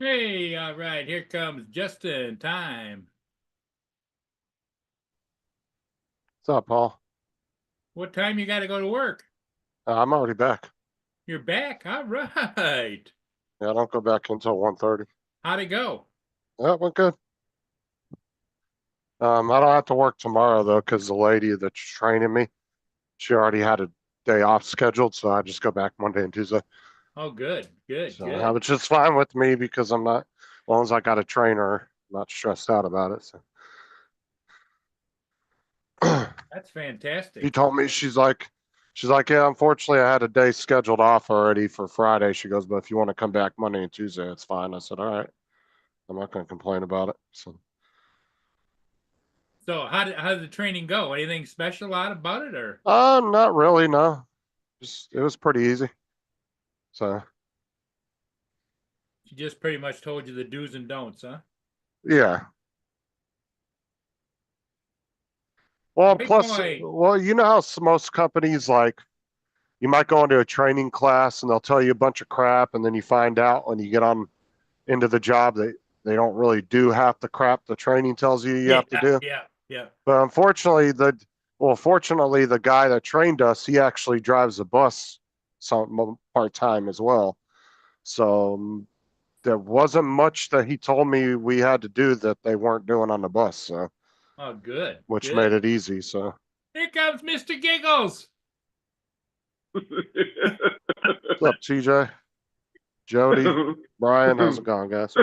Hey, all right, here comes just in time. What's up, Paul? What time you got to go to work? I'm already back. You're back. All right. Yeah, I don't go back until 1:30. How'd it go? Yeah, it went good. I don't have to work tomorrow though, because the lady that's training me, she already had a day off scheduled, so I just go back Monday and Tuesday. Oh, good, good, So good. which is fine with me because I'm not, as long as I got a trainer, I'm not stressed out about it. So That's she fantastic. told me she's like, yeah, unfortunately I had a day scheduled off already for Friday. She goes, but if you want to come back Monday and Tuesday, it's fine. I said, all right, I'm not going to complain about it. So. So, how did the training go? Anything special out about it, or Not really, no. Just it was pretty easy. So she just pretty much told you the do's and don'ts, huh? yeah. Well, Big plus, boy. well, you know how most companies like you might go into a training class and they'll tell you a bunch of crap, and then you find out when you get on into the job that they don't really do half the crap the training tells you Yeah, have to do. yeah, yeah. But unfortunately, fortunately, the guy that trained us, he actually drives a bus some part time as well. So there wasn't much that he told me we had to do that they weren't doing on the bus. So Oh, good, which made good. it easy. So Here comes Mr. Giggles. what's up, TJ, Jody, Brian? How's it going, guys?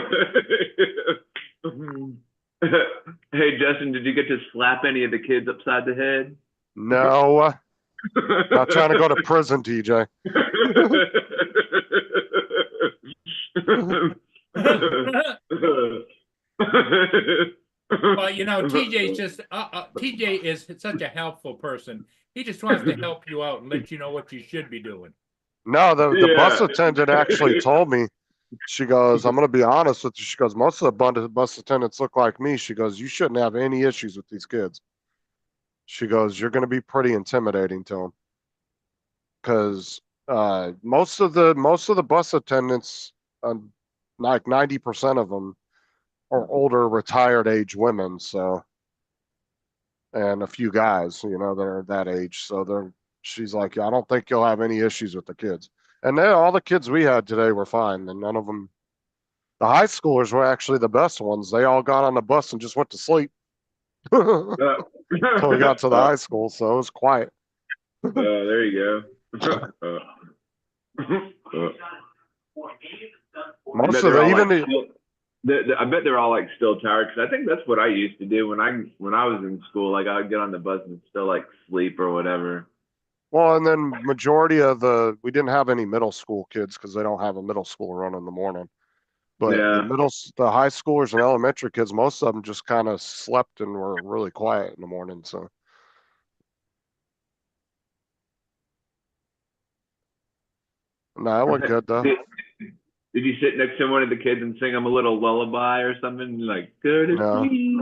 Hey Justin, did you get to slap any of the kids upside the head? No, not trying to go to prison, TJ. Well, TJ is such a helpful person. He just wants to help you out and let you know what you should be doing. No, the bus Yeah. attendant actually told me. She goes, I'm going to be honest with you. She goes, most of the bus attendants look like me. She goes, you shouldn't have any issues with these kids. She goes, you're going to be pretty intimidating to them because most of the bus attendants, like 90% of them, are older, retired age women. So, and a few guys, that are that age. So she's like, I don't think you'll have any issues with the kids. And then all the kids we had today were fine, and none of them. The high schoolers were actually the best ones. They all got on the bus and just went to sleep until we got to the high school. So it was quiet. There you go. I Most bet of they're the all like even the still, I bet they're all like still tired because I think that's what I used to do when I was in school. Like I would get on the bus and still like sleep or whatever. well, and then majority of we didn't have any middle school kids because they don't have a middle school run in the morning. But Yeah. the high schoolers and elementary kids, most of them just kind of slept and were really quiet in the morning. So no, it went good though. did, did you sit next to one of the kids and sing them a little lullaby or something like "Go to No, sleep"?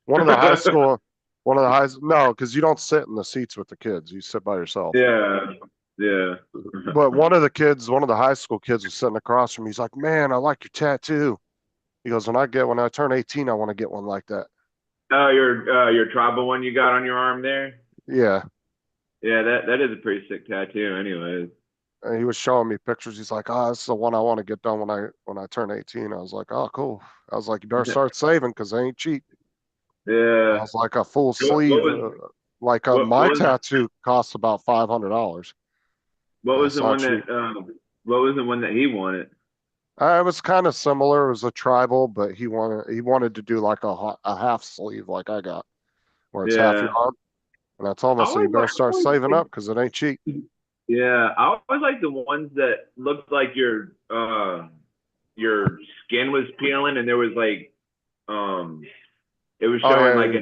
one of the high school, one of the high, no, because you don't sit in the seats with the kids. You sit by yourself. Yeah, yeah. But one of the high school kids was sitting across from me. He's like, "Man, I like your tattoo." He goes, when I turn 18, I want to get one like that." Oh, your tribal one you got on your arm there? Yeah. Yeah, that is a pretty sick tattoo. Anyways. And he was showing me pictures. He's like, "Oh, this is the one I want to get done when I turn 18." I was like, "Oh, cool." I was like, "You better start saving because they ain't cheap." I Yeah. was like, a full What sleeve, was my what was tattoo costs about $500. what I was the saw one cheap. that he wanted? It was kind of similar. It was a tribal, but he wanted to do like a half sleeve like I got, where it's half your Yeah. arm. And I told him, I I said, you always better like, I start always saving like up because it ain't cheap. yeah, I always like the ones that looked like your skin was peeling and there was like it was Oh showing yeah, like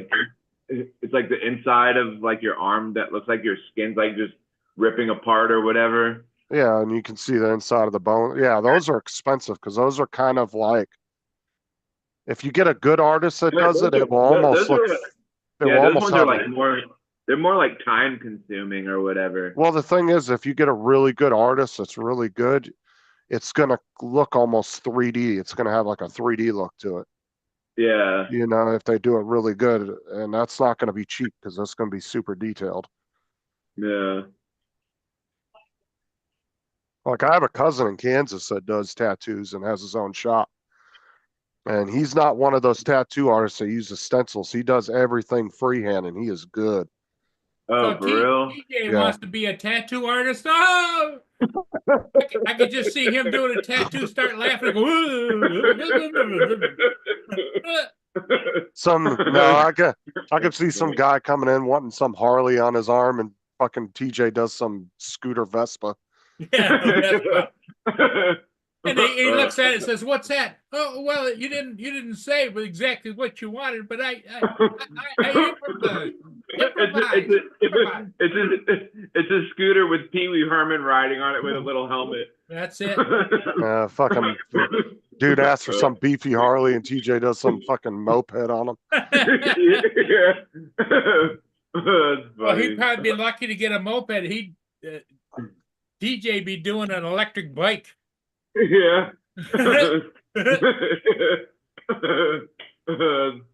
yeah, it's like the inside of like your arm that looks like your skin's like just ripping apart or whatever. yeah, and you can see the inside of the bone. Yeah, those are expensive because those are kind of like if you get a good artist that does it, it will almost Those look. are It will yeah, those almost ones are have like more they're more like time consuming or whatever. Well, the thing is, if you get a really good artist that's really good, it's gonna look almost 3D. It's gonna have like a 3D look to it. Yeah. You know, if they do it really good, and that's not gonna be cheap because that's gonna be super detailed. Yeah. Like I have a cousin in Kansas that does tattoos and has his own shop. And he's not one of those tattoo artists that uses stencils. He does everything freehand and he is good. Oh, So for real? TJ Yeah. wants to be a tattoo artist. Oh, I could just see him doing a tattoo, start laughing, and go. I could see some guy coming in wanting some Harley on his arm and fucking TJ does some scooter Vespa. Yeah, Vespa. And he looks at it and says, "What's that?" Oh, well, you didn't say exactly what you wanted, but I improvised. It's a scooter with Pee Wee Herman riding on it with a little helmet. That's it. Fucking dude asks for some beefy Harley and TJ does some fucking moped on him. Yeah. Well, he'd probably be lucky to get a moped. He'd DJ be doing an electric bike. Yeah. That's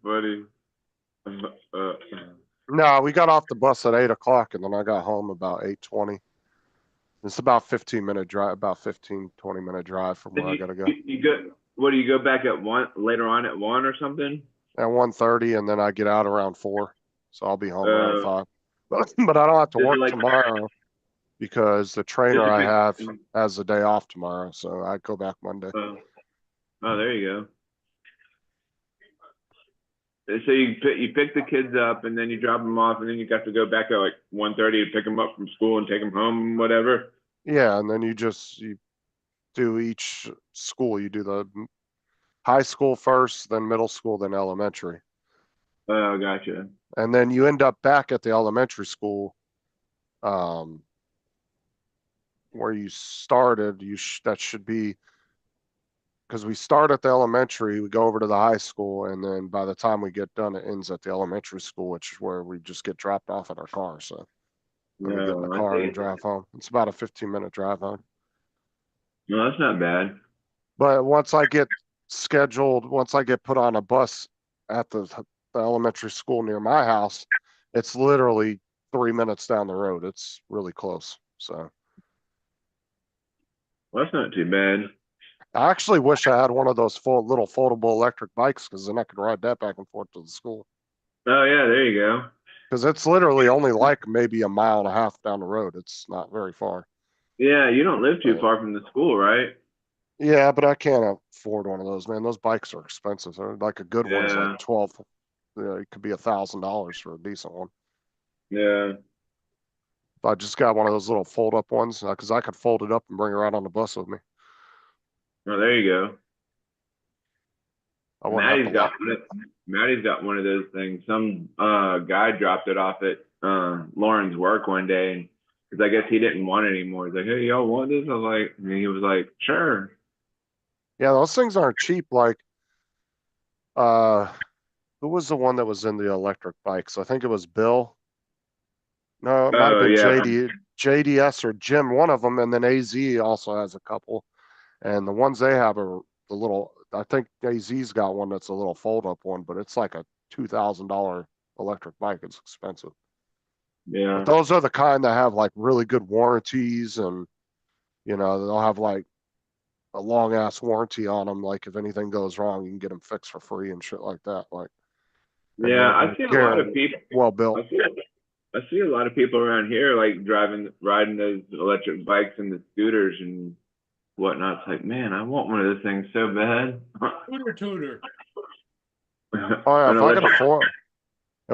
funny. No, we got off the bus at 8 o'clock and then I got home about 8:20. It's about 15-minute drive, about 20-minute drive from where I gotta go. You go. What do you go back at one later on at 1 or something? At 1:30 and then I get out around 4. So I'll be home around 5. But I don't have to Is it work like- tomorrow because the trainer Is it I big- have has the day off tomorrow. So I go back Monday. Oh, there you go. So you pick the kids up and then you drop them off and then you got to go back at like 1:30 to pick them up from school and take them home, whatever. Yeah, and then you do each school. You do the high school first, then middle school, then elementary. Oh, gotcha. And then you end up back at the elementary school where you started. That should be because we start at the elementary, we go over to the high school, and then by the time we get done, it ends at the elementary school, which is where we just get dropped off at our car. So then we get in the No, I car see. and drive home. It's about a 15-minute drive home. No, that's not bad. But once I get put on a bus at the elementary school near my house, it's literally 3 minutes down the road. It's really close. So Well, that's not too bad. I actually wish I had one of those little foldable electric bikes because then I could ride that back and forth to the school. Oh yeah, there you go. Because it's literally only like maybe a mile and a half down the road. It's not very far. Yeah, you don't live too far from the school, right? Yeah, but I can't afford one of those, man. Those bikes are expensive. Like a good one's Yeah. like 12. It could be $1,000 for a decent one. Yeah. I just got one of those little fold up ones because I could fold it up and bring it right on the bus with me. Oh, there you go. I wouldn't have to Maddie's got one of those things. Some guy dropped it off at Lauren's work one day because I guess he didn't want it anymore. He's like, "Hey, y'all want this?" I was like, and he was like, "Sure." Yeah, those things aren't cheap. Like, who was the one that was in the electric bikes? I think it was Bill. No, it might have been yeah. JDS or Jim, one of them, and then AZ also has a couple. And the ones they have are the little. I think AZ's got one that's a little fold-up one, but it's like a $2,000 electric bike. It's expensive. Yeah. But those are the kind that have like really good warranties, and they'll have like a long ass warranty on them. Like if anything goes wrong, you can get them fixed for free and shit like that. Like Yeah, I see a lot of people. well built. I see a lot of people around here like riding those electric bikes and the scooters and whatnot. It's like, man, I want one of those things so bad. Tutor. Oh yeah, if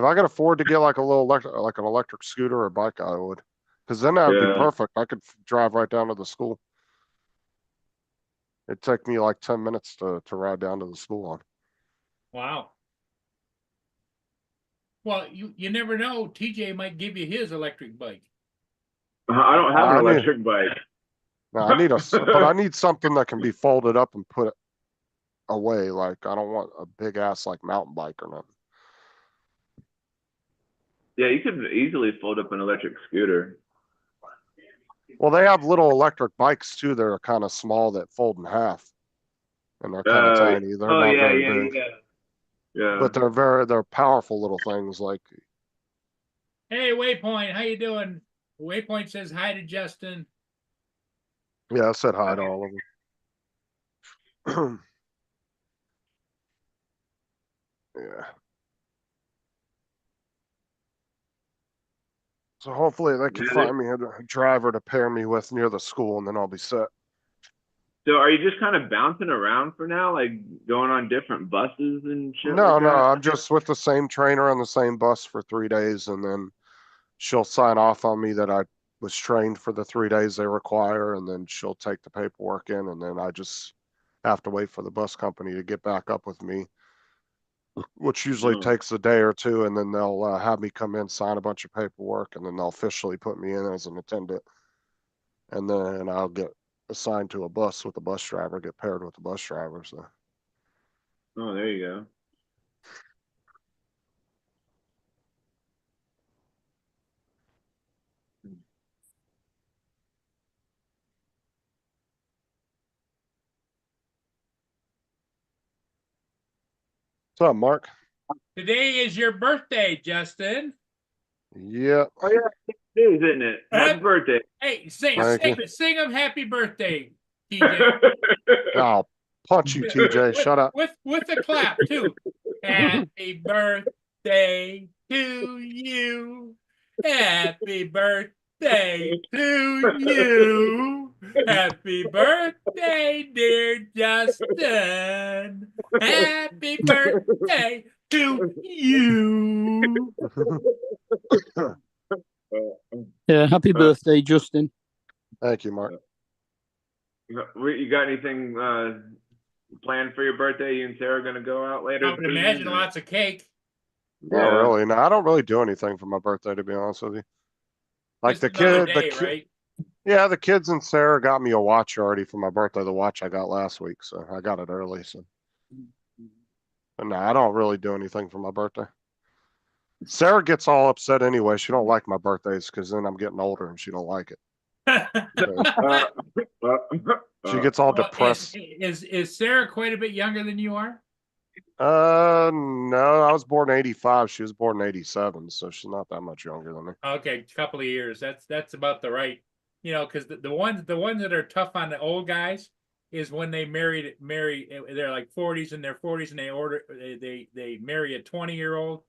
I could afford to get like a little like an electric scooter or bike, I would. Because then that would be Yeah. perfect. I could drive right down to the school. It'd take me like 10 minutes to ride down to the school on. Wow. Well, you never know. TJ might give you his electric bike. I don't have an I mean- electric bike. No, but I need something that can be folded up and put away. Like I don't want a big ass like mountain bike or nothing. Yeah, you could easily fold up an electric scooter. Well, they have little electric bikes too that are kind of small that fold in half, and they're kind of tiny. They're Oh not yeah, very yeah, big, yeah, yeah. but they're powerful little things. Like, Hey, Waypoint, how you doing? Waypoint says hi to Justin. yeah, I said hi to all of them. Yeah. So hopefully they can Yeah, find me a driver to pair me with near the school, and then I'll be set. So are you just kind of bouncing around for now, like going on different buses and shit No, like no, that? I'm just with the same trainer on the same bus for 3 days, and then she'll sign off on me that I was trained for the 3 days they require, and then she'll take the paperwork in, and then I just have to wait for the bus company to get back up with me, which usually Oh, takes a day or two, and then they'll have me come in, sign a bunch of paperwork, and then they'll officially put me in as an attendant, and then I'll get assigned to a bus with the bus driver, get paired with the bus driver. So oh, there you go. what's up, Mark? Today is your birthday, Justin. Yeah, Oh yeah, it is, isn't it? Happy Happy- birthday. Hey, sing, Thank sing, you. sing him happy birthday, TJ. I'll punch you, TJ. Shut up. With a clap too. Happy birthday to you. Happy birthday to you. Happy birthday, dear Justin. Happy birthday to you. Yeah, happy birthday, Justin. Thank you, Mark. You got anything planned for your birthday? You and Sarah gonna go out later? I would this imagine evening, or- lots of cake. Not Yeah. really. No, I don't really do anything for my birthday, to be honest with you. Like Just the another kid, the day, kid, right? yeah, the kids and Sarah got me a watch already for my birthday. The watch I got last week, so I got it early. So, but no, I don't really do anything for my birthday. Sarah gets all upset anyway. She don't like my birthdays because then I'm getting older and she don't like it. So she gets all Well, depressed. is Sarah quite a bit younger than you are? No, I was born in 85. She was born in 87, so she's not that much younger than me. Okay, a couple of years. That's about the right. You know, because the ones that are tough on the old guys is when they marry they're like 40s in their 40s and they marry a 20-year-old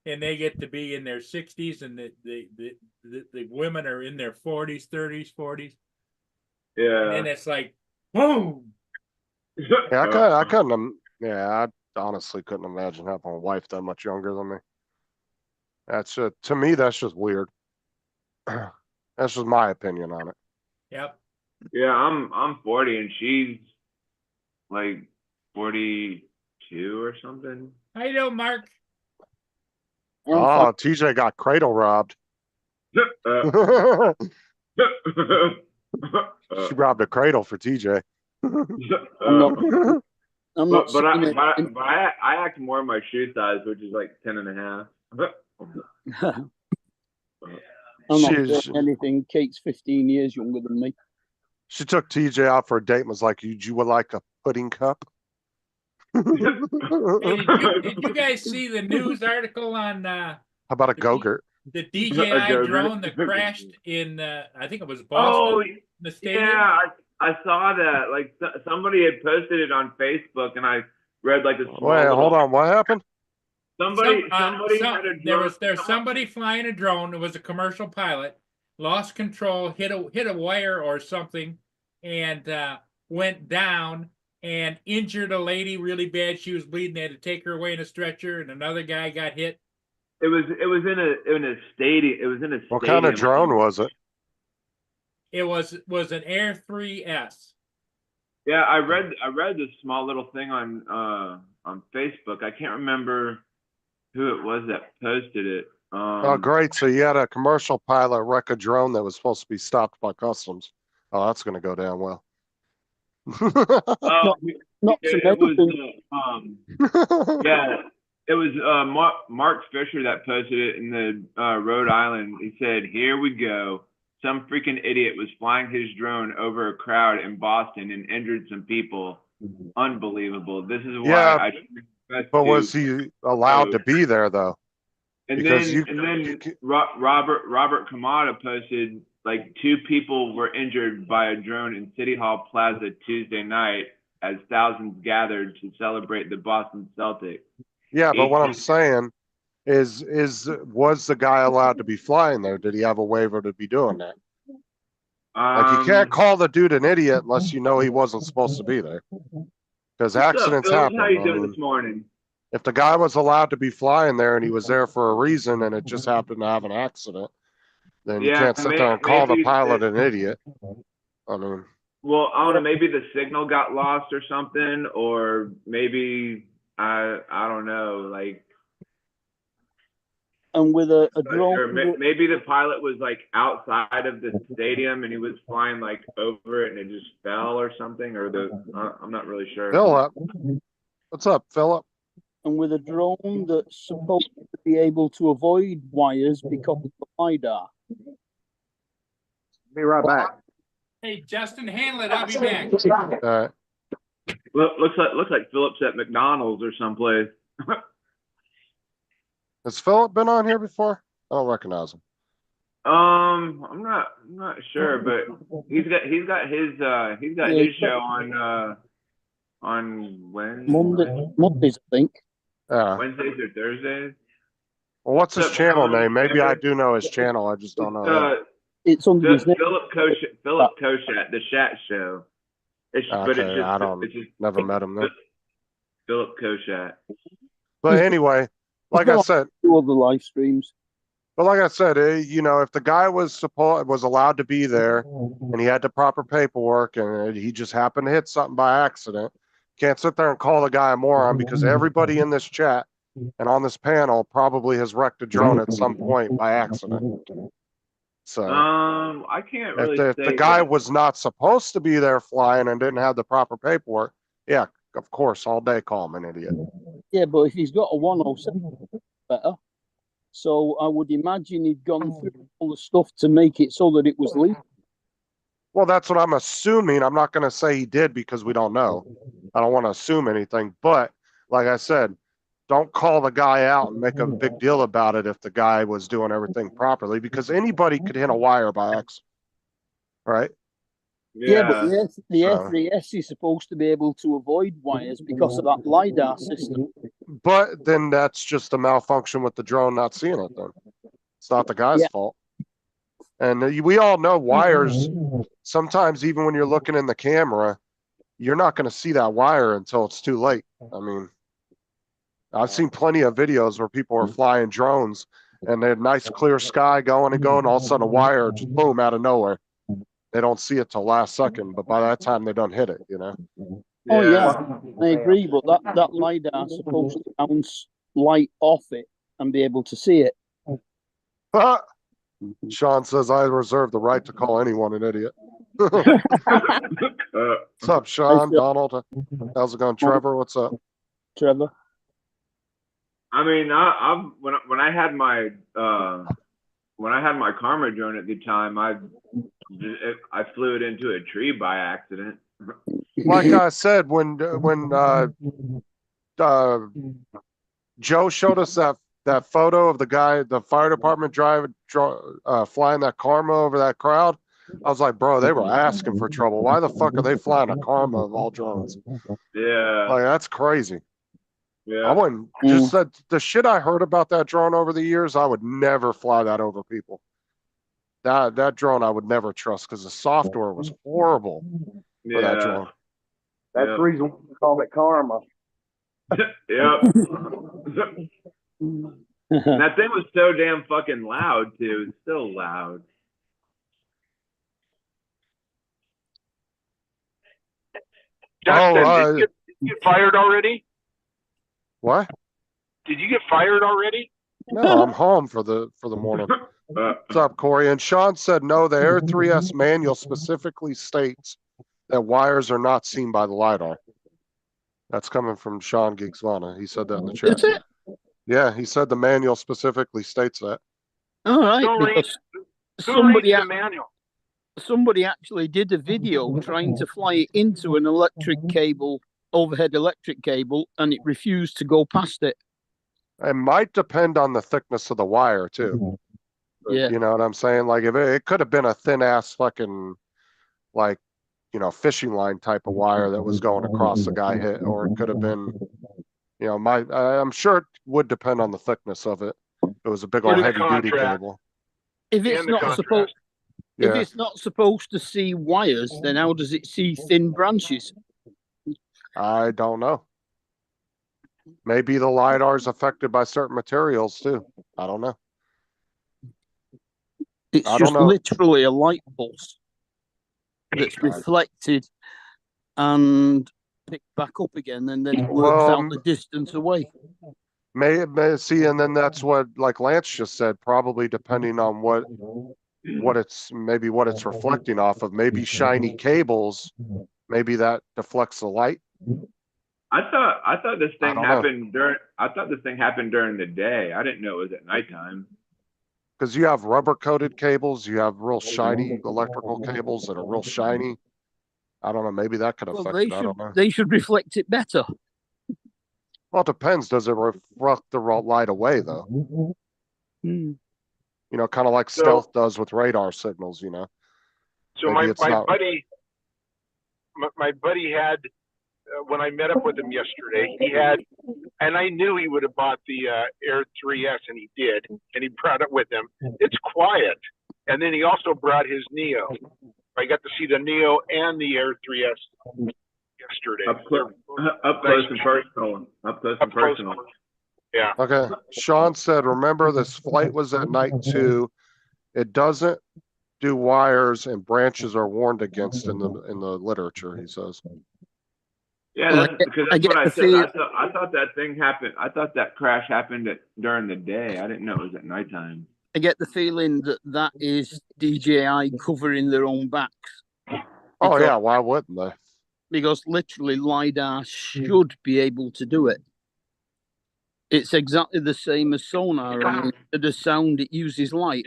and they get to be in their 60s and the women are in their 40s, 30s, 40s. And then Yeah. it's like boom. Yeah, I couldn't. Yeah, I honestly couldn't imagine having a wife that much younger than me. That's to me, that's just weird. That's just my opinion on it. Yep. Yeah, I'm 40 and she's like 42 or something. How you doing, Mark? Oh, TJ got cradle robbed. Uh, She robbed a cradle for TJ. I'm not. I'm not but seeing it. I act more of my shoe size, which is like 10 and a half. I'm not She's- saying anything. Kate's 15 years younger than me. She took TJ out for a date and was like, you would like a pudding cup? Hey, did you guys see the news article on How about a Go-Gurt? the A DJI Go-Gurt. drone that crashed in I think it was Boston, Oh, the stadium? yeah, I saw that. Like somebody had posted it on Facebook, and I read like a small. Wait, little, hold on. What happened? Somebody had a drone. There's somebody flying a drone. It was a commercial pilot, lost control, hit a wire or something, and went down and injured a lady really bad. She was bleeding. They had to take her away in a stretcher, and another guy got hit. It was in a stadium. It was in a stadium. What kind of drone was it? It was an Air 3S. Yeah, I read this small little thing on Facebook. I can't remember who it was that posted it. Oh, great. So you had a commercial pilot wreck a drone that was supposed to be stopped by customs. Oh, that's going to go down well. Not to it was mention, yeah, it was Mark Fisher that posted it in the Rhode Island. He said, "Here we go. some freaking idiot was flying his drone over a crowd in Boston and injured some people. Unbelievable. This is why Yeah, I confess but to- was he allowed to be there though? And because then, you- and then you ca- Robert Kamada posted like 2 people were injured by a drone in City Hall Plaza Tuesday night as thousands gathered to celebrate the Boston Celtics. Yeah, but what I'm 18 saying is was the guy allowed to be flying there? Did he have a waiver to be doing that? Like you can't call the dude an idiot unless you know he wasn't supposed to be there. Because what's up, accidents Phil? happen. How you I doing mean, this morning? if the guy was allowed to be flying there and he was there for a reason and it just happened to have an accident, then you Yeah, can't sit there and call the maybe pilot an idiot. I mean, Well, I don't know. Maybe the signal got lost or something, or maybe I don't know. Like, And with a or drone, maybe the pilot was like outside of the stadium and he was flying like over it and it just fell or something. Or I'm not really sure. Philip, what's up, Philip? and with a drone that's supposed to be able to avoid wires because of the LiDAR. Be right back. Hey, Justin, handle it. I'll be back. All right. Looks like Phillips at McDonald's or someplace. Has Philip been on here before? I don't recognize him. I'm not sure, but he's got his show on Mondays, I think. Yeah. Wednesdays or Thursdays. Well, what's his So, channel name? Maybe I David? do know his channel. I just don't know. it. It's under his name. Philip Koshat, the Shat Show. Okay, I don't- It's just Never met him though. Philip Koshat. But anyway, like I said, Two other live streams. but like I said, you know, if the guy was allowed to be there and he had the proper paperwork and he just happened to hit something by accident, can't sit there and call the guy a moron because everybody in this chat and on this panel probably has wrecked a drone at some point by accident. So I can't really if say the guy that. was not supposed to be there flying and didn't have the proper paperwork, yeah, of course, all day call him an idiot. Yeah, but if he's got a 107, better. So I would imagine he'd gone through all the stuff to make it so that it was legal. Well, that's what I'm assuming. I'm not going to say he did because we don't know. I don't want to assume anything. But like I said, don't call the guy out and make a big deal about it if the guy was doing everything properly because anybody could hit a wire by accident. Right? Yeah, but the So- FAS is supposed to be able to avoid wires because of that LiDAR system. But then that's just a malfunction with the drone not seeing it then. It's not the guy's Yeah. fault. And we all know wires, sometimes even when you're looking in the camera, you're not going to see that wire until it's too late. I mean, I've seen plenty of videos where people are flying drones and they had nice clear sky going, and all of a sudden a wire just boom out of nowhere. They don't see it till last second, but by that time they don't hit it, you know? Oh yeah, I agree, but that LiDAR is supposed to bounce light off it and be able to see it. Sean says, I reserve the right to call anyone an idiot. What's up, Sean? Phil. Donald? How's it going? Trevor, what's up? Trevor. I mean, when I had my Karma drone at the time, I flew it into a tree by accident. Like I said, when Joe showed us that photo of the guy, the fire department flying that Karma over that crowd, I was like, bro, they were asking for trouble. Why the fuck are they flying a Karma of all drones? Yeah, Like, that's crazy. I yeah. wouldn't just that the shit I heard about that drone over the years, I would never fly that over people. That drone I would never trust because the software was horrible for that drone. That's Yeah. the reason we call it karma. Yep. That thing was so damn fucking loud too. It's still loud. Justin, Oh, did you get fired already? What? Did you get fired already? No, I'm home for the morning. What's up, Corey? And Sean said no, the Air 3S manual specifically states that wires are not seen by the LiDAR. That's coming from Sean Geeksvana. He said that in the chat. Is it? Yeah, he said the manual specifically states that. All right. Don't read- Because somebody reads the manual? somebody actually did a video trying to fly it into an electric cable, overhead electric cable, and it refused to go past it. It might depend on the thickness of the wire too. Yeah. You know what I'm saying? Like if it could have been a thin ass fucking like, you know, fishing line type of wire that was going across the guy hit, or it could have been, you know, I'm sure it would depend on the thickness of it. It was a big Or old the heavy duty contract. cable. If it's And the not contrast. supposed, if Yeah, it's not supposed to see wires, then how does it see thin branches? I don't know. Maybe the LiDAR is affected by certain materials too. I don't know. It's I just don't know. literally a light pulse that's reflected and picked back up again, and then it works out the distance away. May see, and then that's what like Lance just said, probably depending on what it's reflecting off of. Maybe shiny cables, maybe that deflects the light. I thought this I thing don't know. happened during. I thought this thing happened during the day. I didn't know it was at nighttime. Because you have rubber coated cables, you have real shiny electrical cables that are real shiny. I don't know, maybe that could Well, affect they it. I don't know. should reflect it better. Well, it depends. Does it reflect the light away though? Hmm. You know, kind of like So- stealth does with radar signals, you know. So Maybe my it's not- buddy had, when I met up with him yesterday, he had, and I knew he would have bought the Air 3S, and he did, and he brought it with him. It's quiet. And then he also brought his Neo. I got to see the Neo and the Air 3S yesterday. Up close and personal. Up close and Up close. personal. Yeah. Okay. Sean said, remember this flight was at night too. It doesn't do wires, and branches are warned against in the literature, he says. Yeah, Well, because I that's get what I the said. feel- I thought that thing happened. I thought that crash happened during the day. I didn't know it was at nighttime. I get the feeling that that is DJI covering their own backs. Oh Because- yeah, why wouldn't they? Because literally LiDAR should be able to do it. It's exactly the same as sonar. Only instead of sound, it uses light.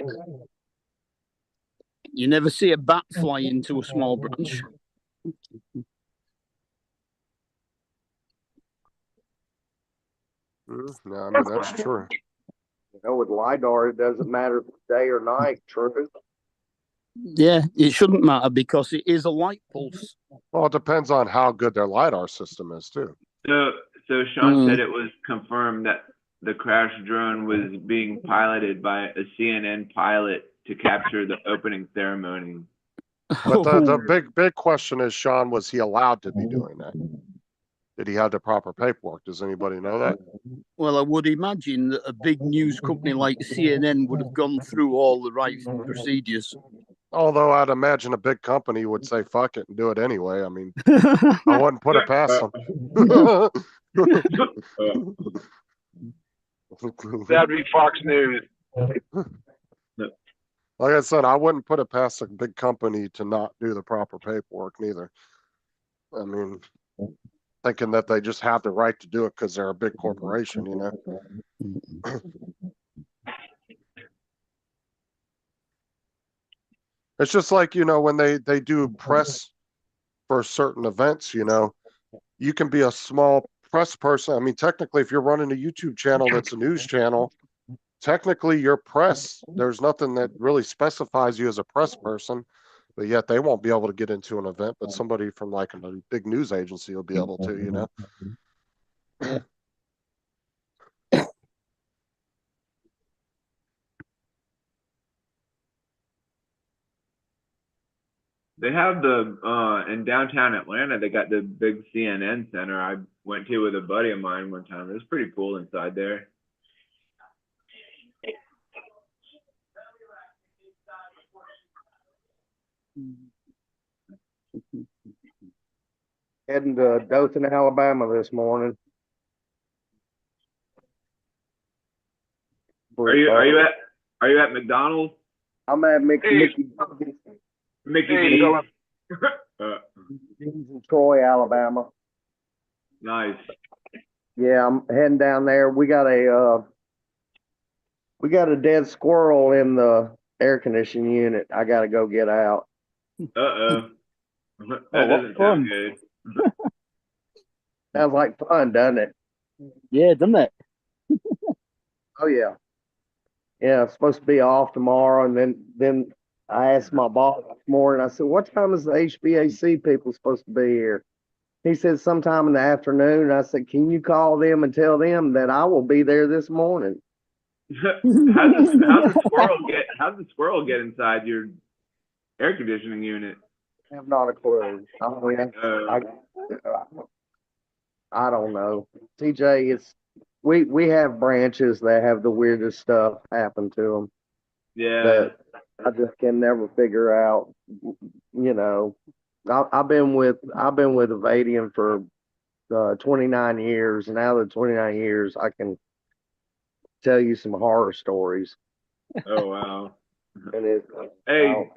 You never see a bat fly into a small branch. No, I mean that's true. You know, with LiDAR, it doesn't matter if it's day or night, true. Yeah, it shouldn't matter because it is a light pulse. Well, it depends on how good their LiDAR system is too. So Sean Hmm. said it was confirmed that the crash drone was being piloted by a CNN pilot to capture the opening ceremony. But the big question is, Sean, was he allowed to be doing that? Did he have the proper paperwork? Does anybody know that? Well, I would imagine that a big news company like CNN would have gone through all the right procedures. Although I'd imagine a big company would say fuck it and do it anyway. I mean, I wouldn't put it past them. That'd be Fox News. Like I said, I wouldn't put it past a big company to not do the proper paperwork neither. I mean, thinking that they just have the right to do it because they're a big corporation, you know? It's just like, you know, when they do press for certain events, you know, you can be a small press person. I mean, technically, if you're running a YouTube channel that's a news channel, technically you're press. There's nothing that really specifies you as a press person, but yet they won't be able to get into an event, but somebody from like a big news agency will be able to, you know? They have in downtown Atlanta, they got the big CNN center I went to with a buddy of mine one time. It was pretty cool inside there. Heading to Dothan, Alabama this morning. Are you at McDonald's? I'm at Mickey Hey. Mickey Hey, D's? Philip. in Troy, Alabama. Nice. Yeah, I'm heading down there. We got a dead squirrel in the air conditioning unit I gotta go get out. Uh-oh. That what doesn't fun. sound good. Sounds like fun, doesn't it? Yeah, doesn't it? Oh yeah. Yeah, it's supposed to be off tomorrow, and then I asked my boss this morning. I said, "What time is the HVAC people supposed to be here?" He said, "Sometime in the afternoon." I said, "Can you call them and tell them that I will be there this morning?" How's the squirrel get inside your air conditioning unit? I have not a clue. I don't know. TJ, we have branches that have the weirdest stuff happen to them Yeah. that I just can never figure out. You know, I've been with Avadian for 29 years, and out of the 29 years, I can tell you some horror stories. Oh wow. And it, Hey,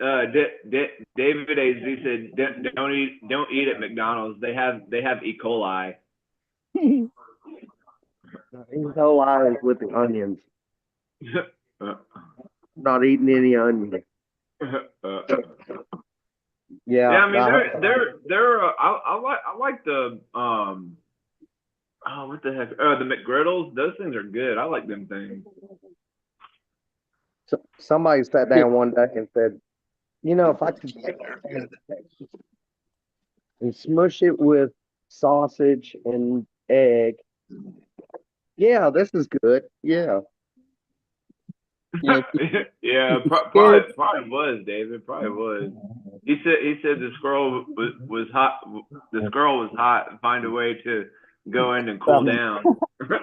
David AZ said don't eat at McDonald's. They have E. coli. his whole eye is with the onions. Not eating any onion. Yeah, I mean the- they're I like the what the heck, the McGriddles. Those things are good. I like them things. somebody sat down one day and said, if I could take and smush it with sausage and egg, yeah, this is good. Yeah. Yeah, Yeah, probably was, David. Probably was. He said the squirrel was hot. The squirrel was hot and find a way to go in and cool down. Kind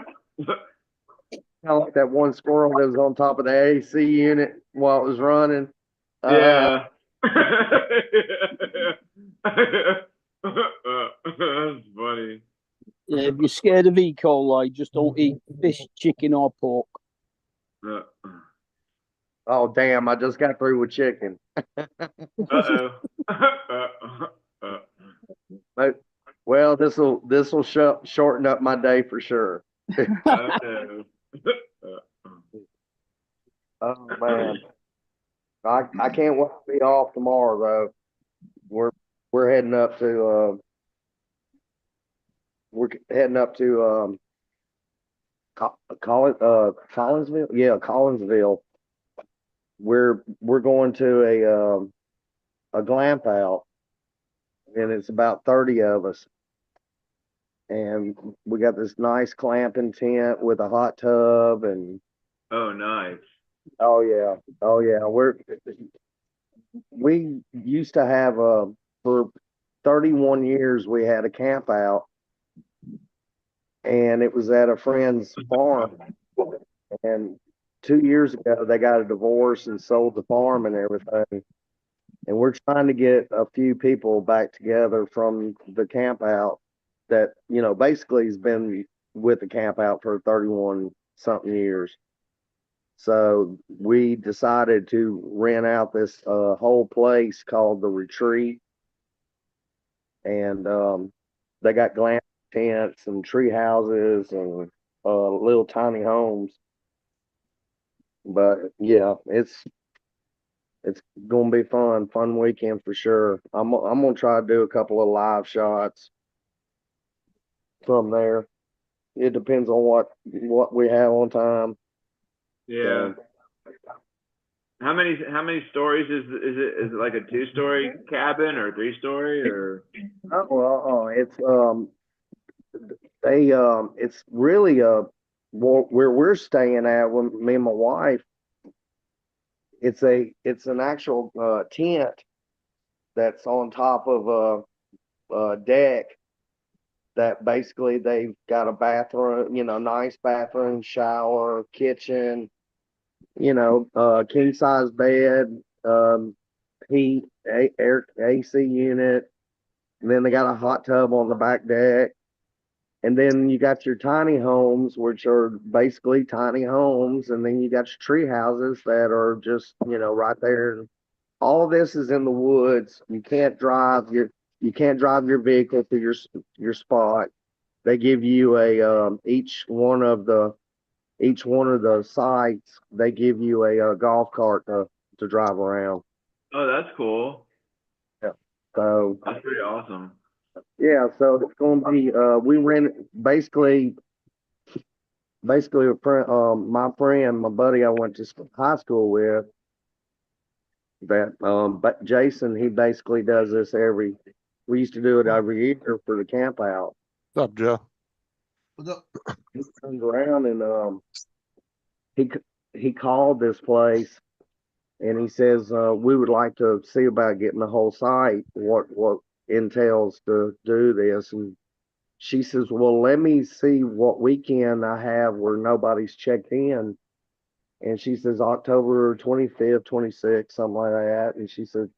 of like that one squirrel that was on top of the AC unit while it was running. Yeah. That's funny. yeah, if you're scared of E. coli, just don't eat fish, chicken, or pork. Oh, damn, I just got through with chicken. Uh-oh. But, well, this'll shorten up my day for sure. Uh-oh. Oh man, I can't wait to be off tomorrow though. We're heading up to Collinsville. Yeah, Collinsville. We're going to a glamp out, and it's about 30 of us. And we got this nice clamping tent with a hot tub and Oh, nice. oh yeah. We used to have for 31 years we had a camp out, and it was at a friend's farm. And 2 years ago they got a divorce and sold the farm and everything. And we're trying to get a few people back together from the camp out that, basically has been with the camp out for 31 something years. So we decided to rent out this whole place called the Retreat, and they got glam tents and tree houses and little tiny homes. But yeah, it's gonna be fun weekend for sure. I'm gonna try to do a couple of live shots from there. It depends on what we have on time. Yeah. How many stories is it? Is it like a 2-story cabin or a 3-story or? Oh well, it's really where we're staying at with me and my wife. It's an actual tent that's on top of a deck that basically they've got a bathroom, nice bathroom, shower, kitchen, king size bed, heat, air AC unit. And then they got a hot tub on the back deck. And then you got your tiny homes, which are basically tiny homes. And then you got your tree houses that are just, right there. All of this is in the woods. You can't drive your vehicle to your spot. They give you each one of the sites, they give you a golf cart to to drive around. Oh, that's cool. So That's pretty awesome. yeah, so it's going to be we rent basically a friend, my friend, my buddy I went to high school with. That but Jason, he basically does this we used to do it every year for the camp out. What's up, Joe? What's up? He comes around and he called this place and he says we would like to see about getting the whole site, what entails to do this. And she says, well, let me see what weekend I have where nobody's checked in. And she says October 25th, 26th, something like that. And she said,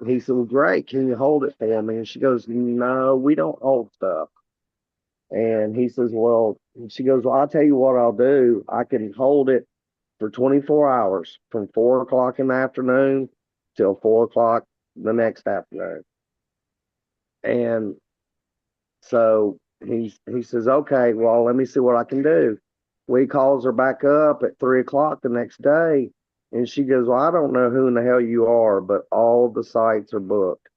he said, well, great, can you hold it for me? And she goes, no, we don't hold stuff. And he says, well, she goes, well, I'll tell you what I'll do. I can hold it for 24 hours from 4 o'clock in the afternoon till 4 o'clock the next afternoon. And so he says, okay, well, let me see what I can do. Well, he calls her back up at 3 o'clock the next day. And she goes, well, I don't know who in the hell you are, but all the sites are booked.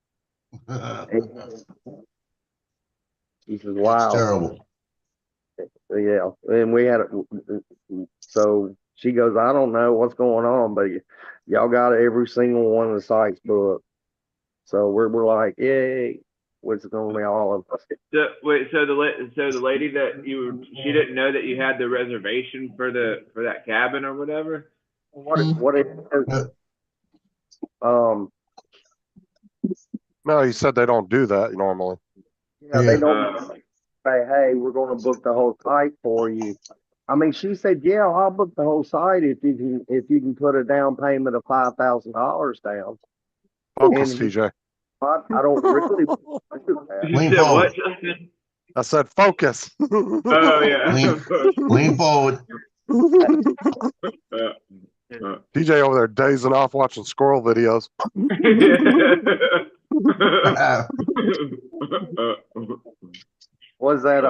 He says, wow. It's terrible. Yeah. And we had so she goes, I don't know what's going on, but y'all got every single one of the sites booked. So we're like, yay, which is going to be all of us. So wait, so the lady that she didn't know that you had the reservation for that cabin or whatever? What it is, No, he said they don't do that normally. yeah, they don't say, hey, we're going to book the whole site for you. I mean, she said, yeah, I'll book the whole site if you can put a down payment of $5,000 down. Focus, And- TJ. I don't really do that. You Lean said forward. what, Justin? I said focus. Oh yeah. Lean forward. TJ over there dazing off watching squirrel videos. What is that?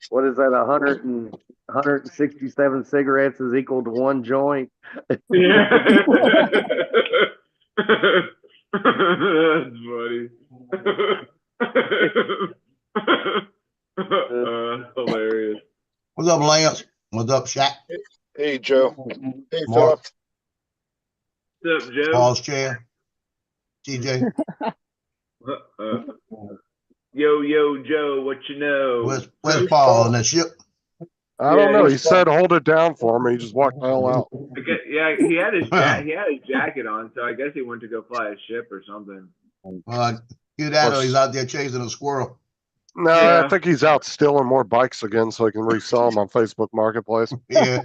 What is that? 167 cigarettes is equal to one joint. Yeah. That's funny. Hilarious. What's up, Lance? What's up, Shaq? Hey, Joe. Hey, Mark. Philip. What's up, Joe? Paul's chair. TJ. Yo, Joe, what you know? Where's Paul on that ship? I don't Yeah, know. he's He said hold it down for me. He just walked the hell out. Yeah, he had his jacket on, so I guess he went to go fly a ship or something. Either that or he's out there chasing a squirrel. No, Yeah. I think he's out stealing more bikes again so he can resell them on Facebook Marketplace. Yeah.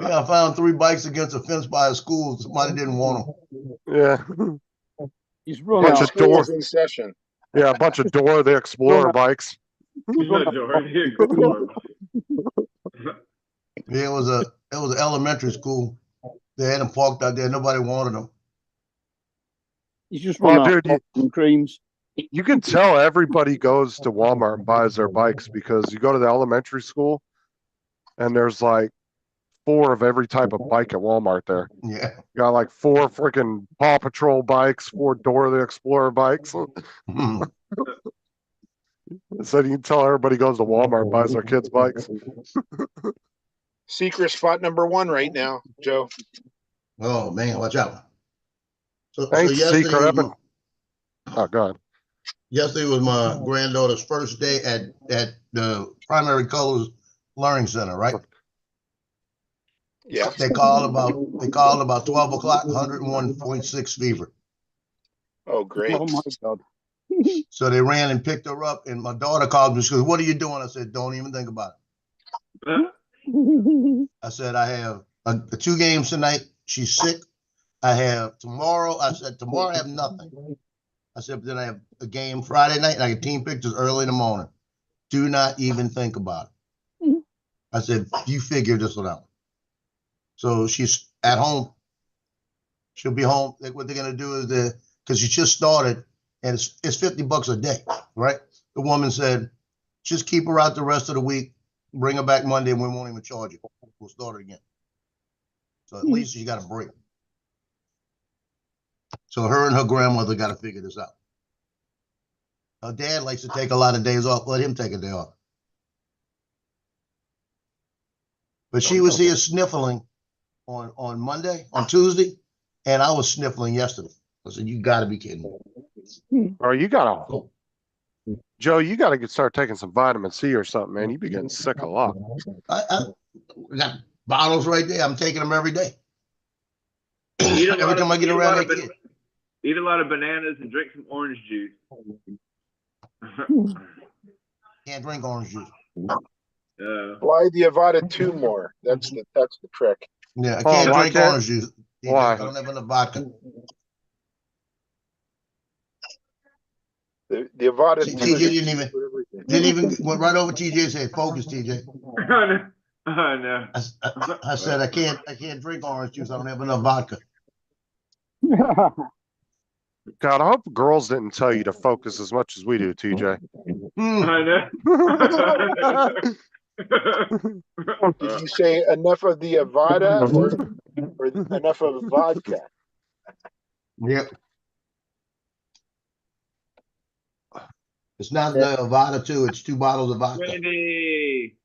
Yeah, I found 3 bikes against a fence by a school. Somebody didn't want them. Yeah. He's run Bunch out. of door. School's in session. Yeah, a bunch of Dora the Explorer bikes. Yeah, it was an elementary school. They had them parked out there. Nobody wanted them. He's just run Well, out dude, of creams. you can tell everybody goes to Walmart and buys their bikes because you go to the elementary school and there's like 4 of every type of bike at Walmart there. Yeah. You got like 4 freaking Paw Patrol bikes, 4 Dora the Explorer bikes. So you can tell everybody goes to Walmart and buys their kids' bikes. Secret spot number 1 right now, Joe. Oh man, watch out. So Thanks, yesterday, Secret. I've been... Oh, God. yesterday was my granddaughter's first day at the Primary Colors Learning Center, right? Yeah. They called about 12 o'clock, 101.6 fever. Oh, great. Oh my God. So they ran and picked her up, and my daughter called me. She goes, "What are you doing?" I said, "Don't even think about it." I said, "I have 2 games tonight. She's sick. I have tomorrow." I said, "Tomorrow I have nothing." I said, "But then I have a game Friday night, and I get team pictures early in the morning. Do not even think about it." I said, "You figure this one out." So she's at home. She'll be home. What they're gonna do is because she just started, and it's $50 a day, right? The woman said, "Just keep her out the rest of the week. Bring her back Monday, and we won't even charge you. We'll start it again." So at least she got a break. So her and her grandmother got to figure this out. Her dad likes to take a lot of days off. Let him take a day off. But she was here sniffling on Monday, on Tuesday, and I was sniffling yesterday. I said, "You got to be kidding me." Or you gotta, Joe, you gotta start taking some vitamin C or something, man. You be getting sick a lot. I got bottles right there. I'm taking them every day. Eat a lot Every time I get around that kid. Eat a lot of bananas and drink some orange juice. Can't drink orange juice. Apply the Avada 2 more. That's the trick. Yeah, I Oh, can't why drink can't- orange juice. why? I don't have enough vodka. The Avada See, 2 TJ didn't even went right over TJ's head. Focus, TJ. Oh no. I said I can't drink orange juice. I don't have enough vodka. God, I hope girls didn't tell you to focus as much as we do, TJ. I know. Did you say enough of the Avada or enough of vodka? Yep. It's not the Avada 2. It's 2 bottles of vodka. Randy.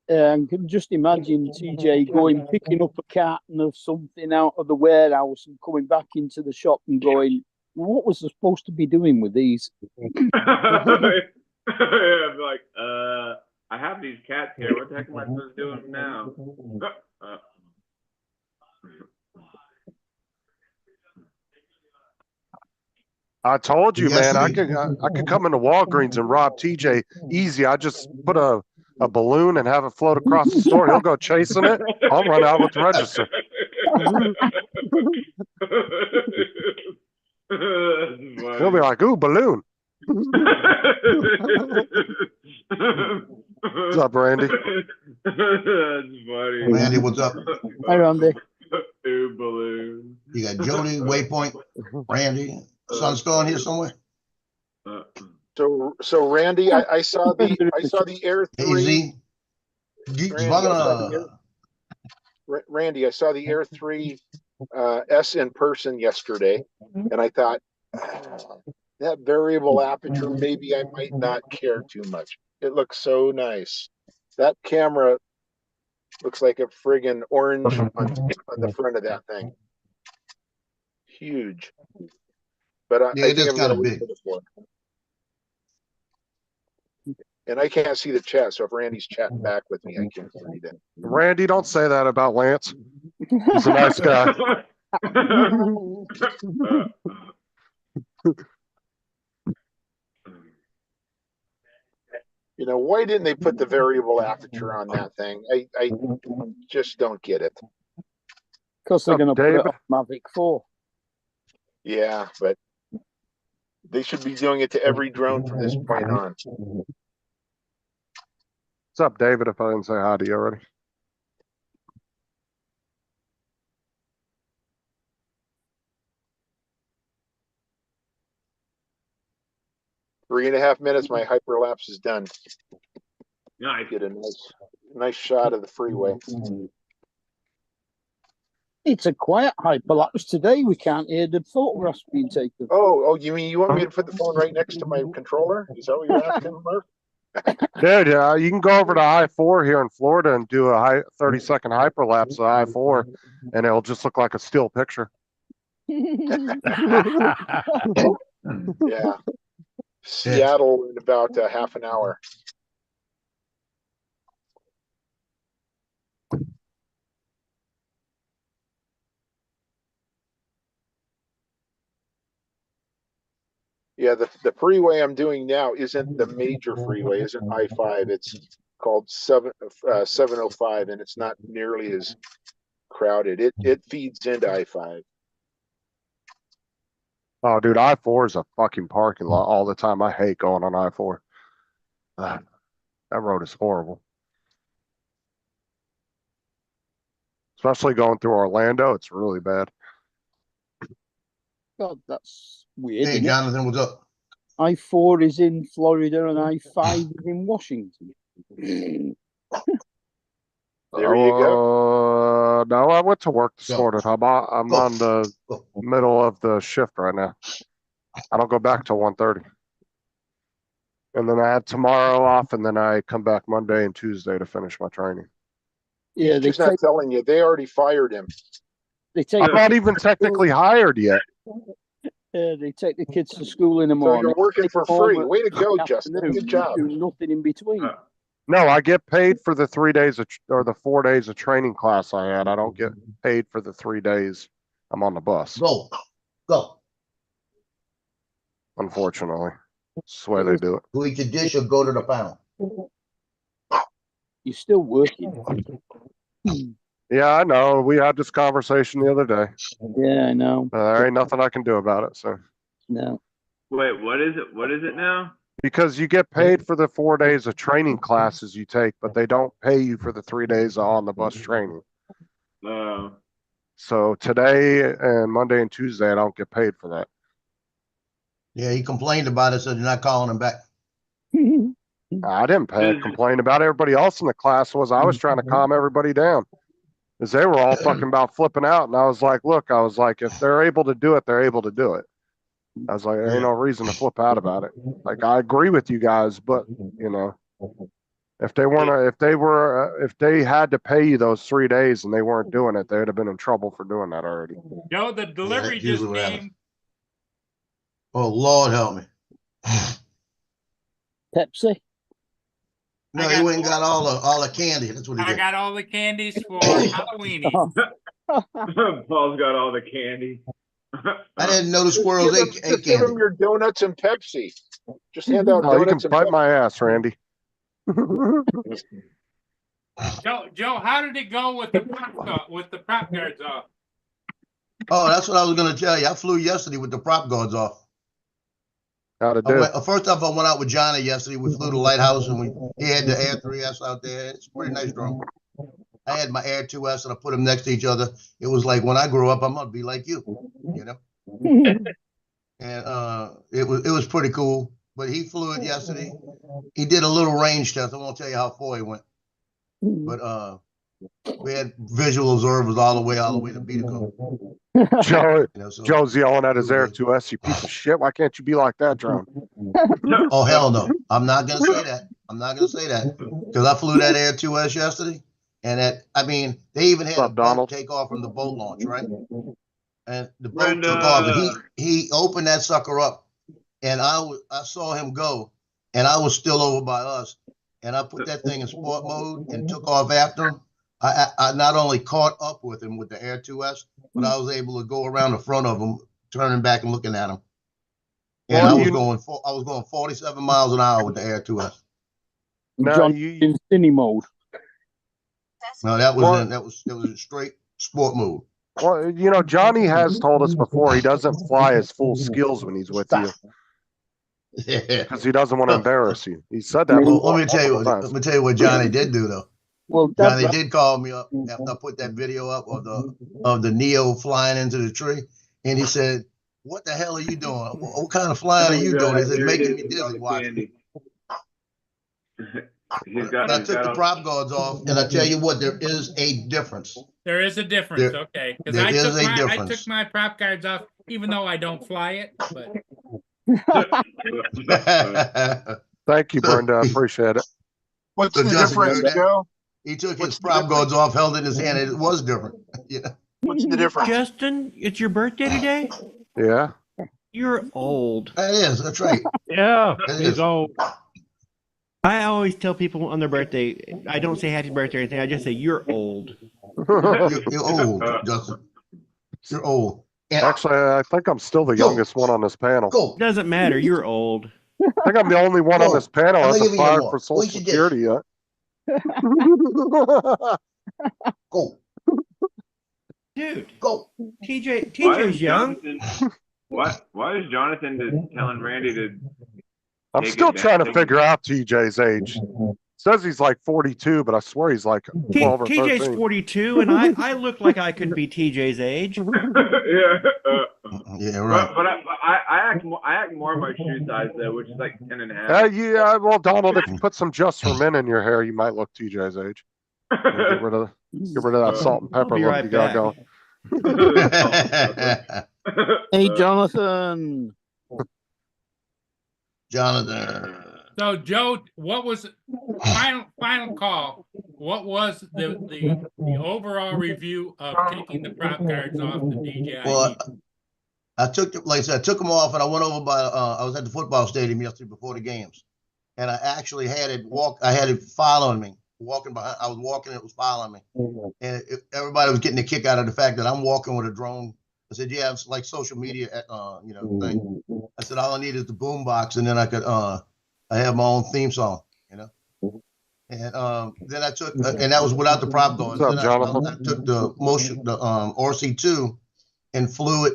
I can just imagine TJ going, picking up a carton of something out of the warehouse and coming back into the shop and going, what was I supposed to be doing with these? I'm like, I have these cats here. What the heck am I supposed to do with them now? I told you, man, I Yesterday- could come into Walgreens and rob TJ easy. I just put a balloon and have it float across the store. He'll go chasing it. I'll run out with the register. He'll be like, ooh, balloon. What's up, Randy? That's funny. Randy, what's up? Hi, Randy. Ooh, balloon. You got Jody, Waypoint, Randy, Sunstone here somewhere. So Randy, I saw the Air 3. Randy, I saw the Air 3 S in person yesterday, and I thought that variable aperture, maybe I might not care too much. It looks so nice. That camera looks like a friggin' orange on the front of that thing. Huge. But I Yeah, it think is I'm gonna kinda wait big. for the floor. And I can't see the chat, so if Randy's chatting back with me, I can't read it. Randy, don't say that about Lance. He's a nice guy. You know, why didn't they put the variable aperture on that thing? I just don't get it. Because they're Up, going to put Dave? it on Mavic 4. Yeah, but they should be doing it to every drone from this point on. What's up, David, if I didn't say hi to you already? Three and a half minutes, my hyperlapse is done. Nice. Get a nice shot of the freeway. It's a quiet hyperlapse today. We can't hear the photographs being taken. Oh, you mean you want me to put the phone right next to my controller? Is that what you're asking, Murph? Dude, you can go over to I-4 here in Florida and do a 30-second hyperlapse of I-4, and it'll just look like a still picture. Yeah. Seattle in about half an hour. Yeah, the freeway I'm doing now isn't the major freeway, isn't I-5. It's called 705, and it's not nearly as crowded. It feeds into I-5. Oh, dude, I-4 is a fucking parking lot all the time. I hate going on I-4. That road is horrible. Especially going through Orlando, it's really bad. God, that's weird. Hey, Isn't it? Jonathan, what's up? I-4 is in Florida and I-5 is in Washington. There you go. No, I went to work this Go. morning. I'm Go. on the Go. middle of the shift right now. I don't go back till 1:30. And then I had tomorrow off, and then I come back Monday and Tuesday to finish my training. Yeah, He's just not telling you. They already fired him. they take I'm not even technically hired yet. they take the kids to school in the So morning. you're working take for them home free. at Way to go, the Justin. afternoon, Good job. Do nothing in between. No, I get paid for the 3 days or the 4 days of training class I had. I don't get paid for the 3 days I'm on the bus, Go. Go. unfortunately. That's the way they do it. Go eat your dish or go to the pound. You're still working. Yeah, I know. We had this conversation the other day. Yeah, I know. There ain't nothing I can do about it. So, No. Wait, what is it? What is it now? because you get paid for the 4 days of training classes you take, but they don't pay you for the 3 days of on the bus training. So today and Monday and Tuesday, I don't get paid for that. Yeah, he complained about it, so you're not calling him back. I didn't complain about it. Everybody else in the class was. I was trying to calm everybody down because they were all fucking about flipping out. And I was like, look, if they're able to do it, they're able to do it. I was like, there ain't no reason to flip out about it. Like, I agree with you guys, but you know, if they had to pay you those 3 days and they weren't doing it, they'd have been in trouble for doing that already. Joe, the delivery that's just usually what happens. came. Oh, Lord help me. Pepsi. No, I he got- went and got all the candy. That's what he I did. got all the candies for Halloween. Paul's got all the candy. I didn't know the squirrels ate Just give candy. him your donuts and Pepsi. Just hand out Oh, you can donuts and bite Pepsi. my ass, Randy. Joe, how did it go with the prop guards off? Oh, that's what I was gonna tell you. I flew yesterday with the prop guards off. How'd it do? First off, I went out with Johnny yesterday. We flew to Lighthouse and he had the Air 3S out there. It's a pretty nice drone. I had my Air 2S and I put them next to each other. It was like, when I grow up, I'm gonna be like you, you know? And it was pretty cool. But he flew it yesterday. He did a little range test. I won't tell you how far he went. But we had visual observers all the way to Beatico. Joe, You know, so, Joe's yelling at his Air 2S, you piece of shit. Why can't you be like that, drone? oh hell no. I'm not gonna say that. I'm not gonna say that. Because I flew that Air 2S yesterday. And they even had What's up, a boat Donald? take off from the boat launch, right? And the boat Brenda. took off and he opened that sucker up and I saw him go and I was still over by us and I put that thing in sport mode and took off after him. I not only caught up with him with the Air 2S, but I was able to go around the front of him, turning back and looking at him. And Well, I was going 47 miles an hour with the Air 2S. No, John you, in cine mode. No, that What? was a straight sport mode. well, you know, Johnny has told us before he doesn't fly his full skills when he's with you because he doesn't want to embarrass you. He said that. Well, before let me tell you what Johnny did do though. Well, Johnny Dad, did call me up after I put that video up of the Neo flying into the tree, and he said, "What the hell are you doing? What kind of flying are you doing? Is it making me dizzy watching?" But I took the prop guards off, and I tell you what, there is a difference. There is a difference, There- okay? Because there I is took a I difference. took my prop guards off, even though I don't fly it. But Thank you, Brenda. I appreciate it. What's So the Justin, difference, you heard that? Joe? He took What's his the prop difference? guards off, held it in his hand, and it was different. Yeah. What's the difference? Justin, it's your birthday today? Yeah. You're old. That is, that's right. Yeah, That he's is. old. I always tell people on their birthday, I don't say happy birthday or anything. I just say you're old. You're old, Justin. You're old. And Actually, I think I'm still the youngest one on this panel. go. Doesn't matter. You're old. I think I'm the only one on Go. this panel I'm that not hasn't giving you applied more. for Social Wait, you did. Security yet. Go. Dude, Go. TJ's young. Why is Jonathan just telling Randy to? I'm Take still it trying to back. figure out TJ's age. Says he's like 42, but I swear he's like 12 or TJ's 13. 42, and I look like I could be TJ's age. Yeah. Yeah, right. But I act more my shoe size though, which is like 10 and a half. Yeah, well, Donald, if you put some Just for Men in your hair, you might look TJ's age. Get rid of that salt and pepper be look right you got back. going. Hey, Jonathan. Jonathan. So Joe, what was final call? What was the overall review of taking the prop cards off the DJI? Well, I took them, like I said, I took them off and I went over by, I was at the football stadium yesterday before the games. And I actually had it following me, walking behind, I was walking, it was following me. And everybody was getting a kick out of the fact that I'm walking with a drone. I said, yeah, it's like social media, thing. I said, all I need is the boom box and then I could, I have my own theme song, And then I took, and that was without the prop doors. What's up, Then Jonathan? I took the RC2 and flew it.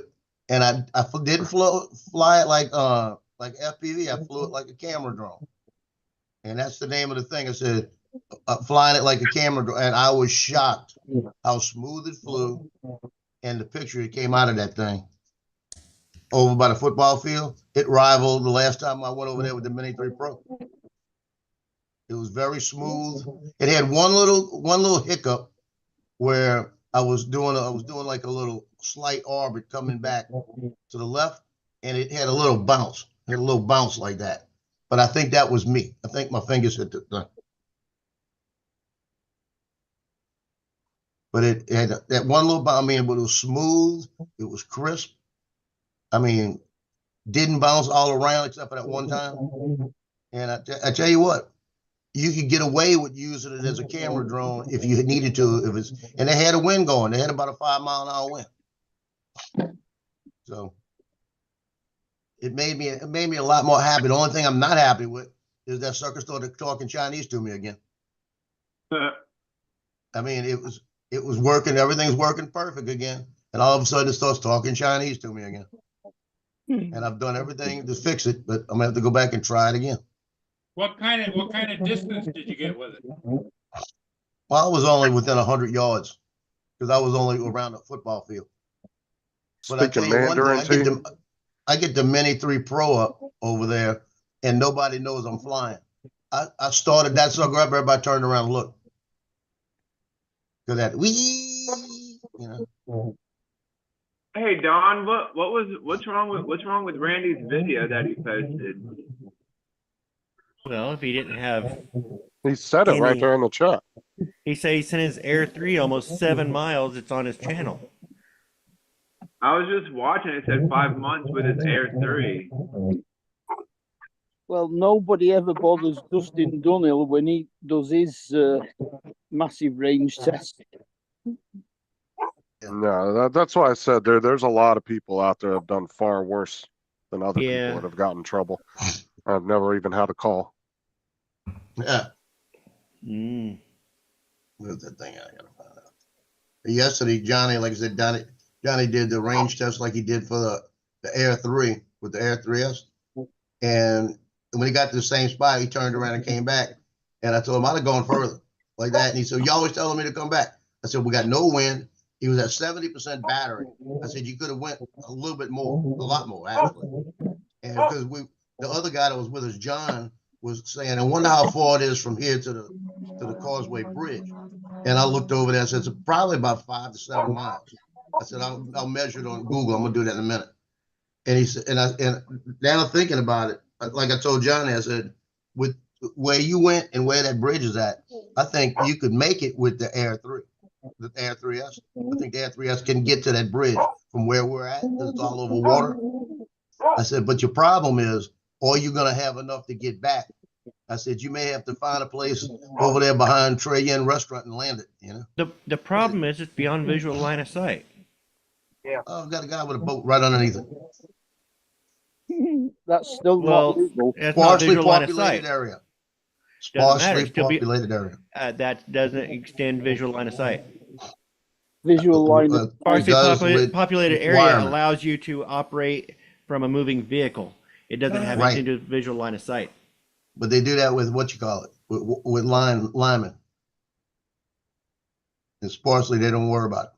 And I didn't fly it like FPV. I flew it like a camera drone. And that's the name of the thing. I said, flying it like a camera drone. And I was shocked how smooth it flew. And the picture that came out of that thing over by the football field, it rivaled the last time I went over there with the Mini 3 Pro. It was very smooth. It had one little hiccup where I was doing like a little slight orbit coming back to the left, and it had a little bounce. It had a little bounce like that. But I think that was me. I think my fingers hit the thing. But it had that one little bounce. I mean, but it was smooth. It was crisp. I mean, didn't bounce all around except for that one time. And I tell you what, you could get away with using it as a camera drone if you needed to. And they had a wind going. They had about a 5 mile an hour wind. So it made me a lot more happy. The only thing I'm not happy with is that sucker started talking Chinese to me again. I mean, it was working. Everything's working perfect again. And all of a sudden it starts talking Chinese to me again. And I've done everything to fix it, but I'm gonna have to go back and try it again. What kind of distance did you get with it? Well, I was only within 100 yards because I was only around the football field. But I tell Speaking you one Mandarin thing, to you? I get the Mini 3 Pro up over there, and nobody knows I'm flying. I started that sucker up, everybody turned around and looked. Because that Hey Don, what's wrong with Randy's video that he posted? Well, if he didn't have, He said it right Any- there in the chat. he said he sent his Air 3 almost 7 miles. It's on his channel. I was just watching. It said 5 months with his Air 3. Well, nobody ever bothers Dustin Dunhill when he does his massive range test. No, that's why I said there's a lot of people out there that have done far worse than other Yeah. people that have gotten in trouble. I've never even had a call. yeah. Mm. Where's that thing? I gotta find out. Yesterday, Johnny, like I said, Johnny did the range test like he did for the Air 3 with the Air 3S. And when he got to the same spot, he turned around and came back. And I told him I'd have gone further like that. And he said, "You always telling me to come back." I said, "We got no wind." He was at 70% battery. I said, "You could have went a little bit more, a lot more actually." And because the other guy that was with us, John, was saying, "I wonder how far it is from here to the Causeway Bridge." And I looked over there and said, "It's probably about 5 to 7 miles." I said, I'll measure it on Google. I'm gonna do that in a minute. And he said, and now thinking about it, like I told Johnny, I said, with where you went and where that bridge is at, I think you could make it with the Air 3, the Air 3S. I think the Air 3S can get to that bridge from where we're at. It's all over water. I said, but your problem is, are you gonna have enough to get back? I said, you may have to find a place over there behind Trey Yen Restaurant and land it, The problem is it's beyond visual line of sight. Oh, I've got a guy with a boat right underneath it. That's still Well, not legal. it's not Sparsely visual line of populated sight. area. Doesn't matter. Sparsely It's still be- populated area. That doesn't extend visual line of sight. Visual line of It Sparsely does with populated area requirement. allows you to operate from a moving vehicle. It doesn't have Right. anything to do with visual line of sight. But they do that with with linemen. And sparsely, they don't worry about it.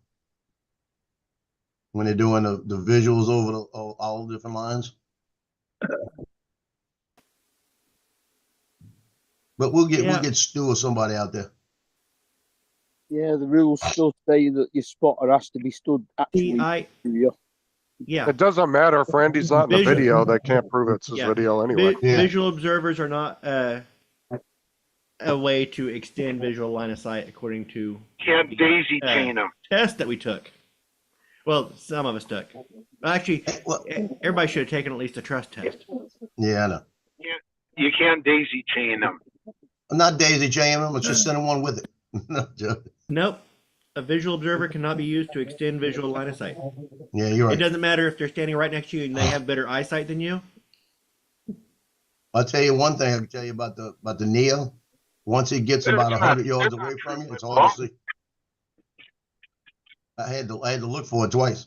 When they're doing the visuals over all the different lines. But we'll get Stu or somebody out there. Yeah, the rules still say that your spotter has to be stood actually. Yeah. It doesn't matter if Randy's not in the Visual- video. They can't prove it's his Yeah. video anyway. Yeah. Visual observers are not a way to extend visual line of sight according to Can't daisy chain them. test that we took. Well, some of us took. Actually, Well, everybody should have taken at least a trust test. yeah, I know. You can't daisy chain them. I'm not daisy chaining them. Let's just send them one with it. No joke. Nope. A visual observer cannot be used to extend visual line of sight. Yeah, you're It right. doesn't matter if they're standing right next to you and they have better eyesight than you. I'll tell you one thing I can tell you about the Neo. Once it gets about 100 yards away from you, it's hard to see. I had to look for it twice.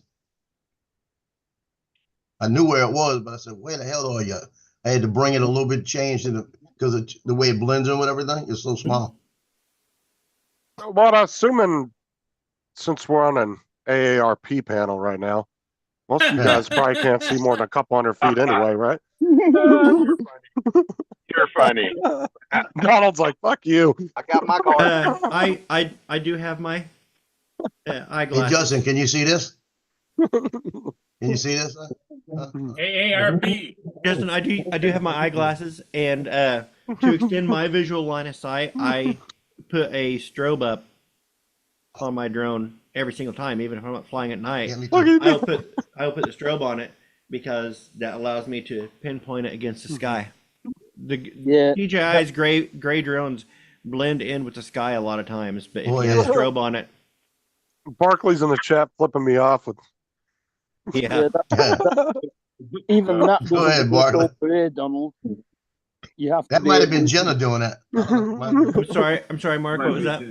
I knew where it was, but I said, "Where the hell are you?" I had to bring it a little bit changed because of the way it blends in with everything. It's so small. Well, I'm assuming since we're on an AARP panel right now, most of you guys probably can't see more than a couple 100 feet anyway, right? You're funny. Donald's like, "Fuck you." I got my card. I do have my Hey, eyeglasses. Justin, can you see this? Can you see this? AARP. Justin, I do have my eyeglasses, and to extend my visual line of sight, I put a strobe up on my drone every single time, even if I'm not flying at night. Yeah, me Look too. at I'll put the strobe on it because that allows me to pinpoint it against the sky. The Yeah. DJI's gray drones blend in with the sky a lot of times, but if Oh, you have yeah. a strobe on it, Barkley's in the chat flipping me off with. yeah. Even that Go ahead, doesn't work Barkley. over here, Donald. You have to That be might have been able- Jenna doing that. I'm sorry, Mark. What was that?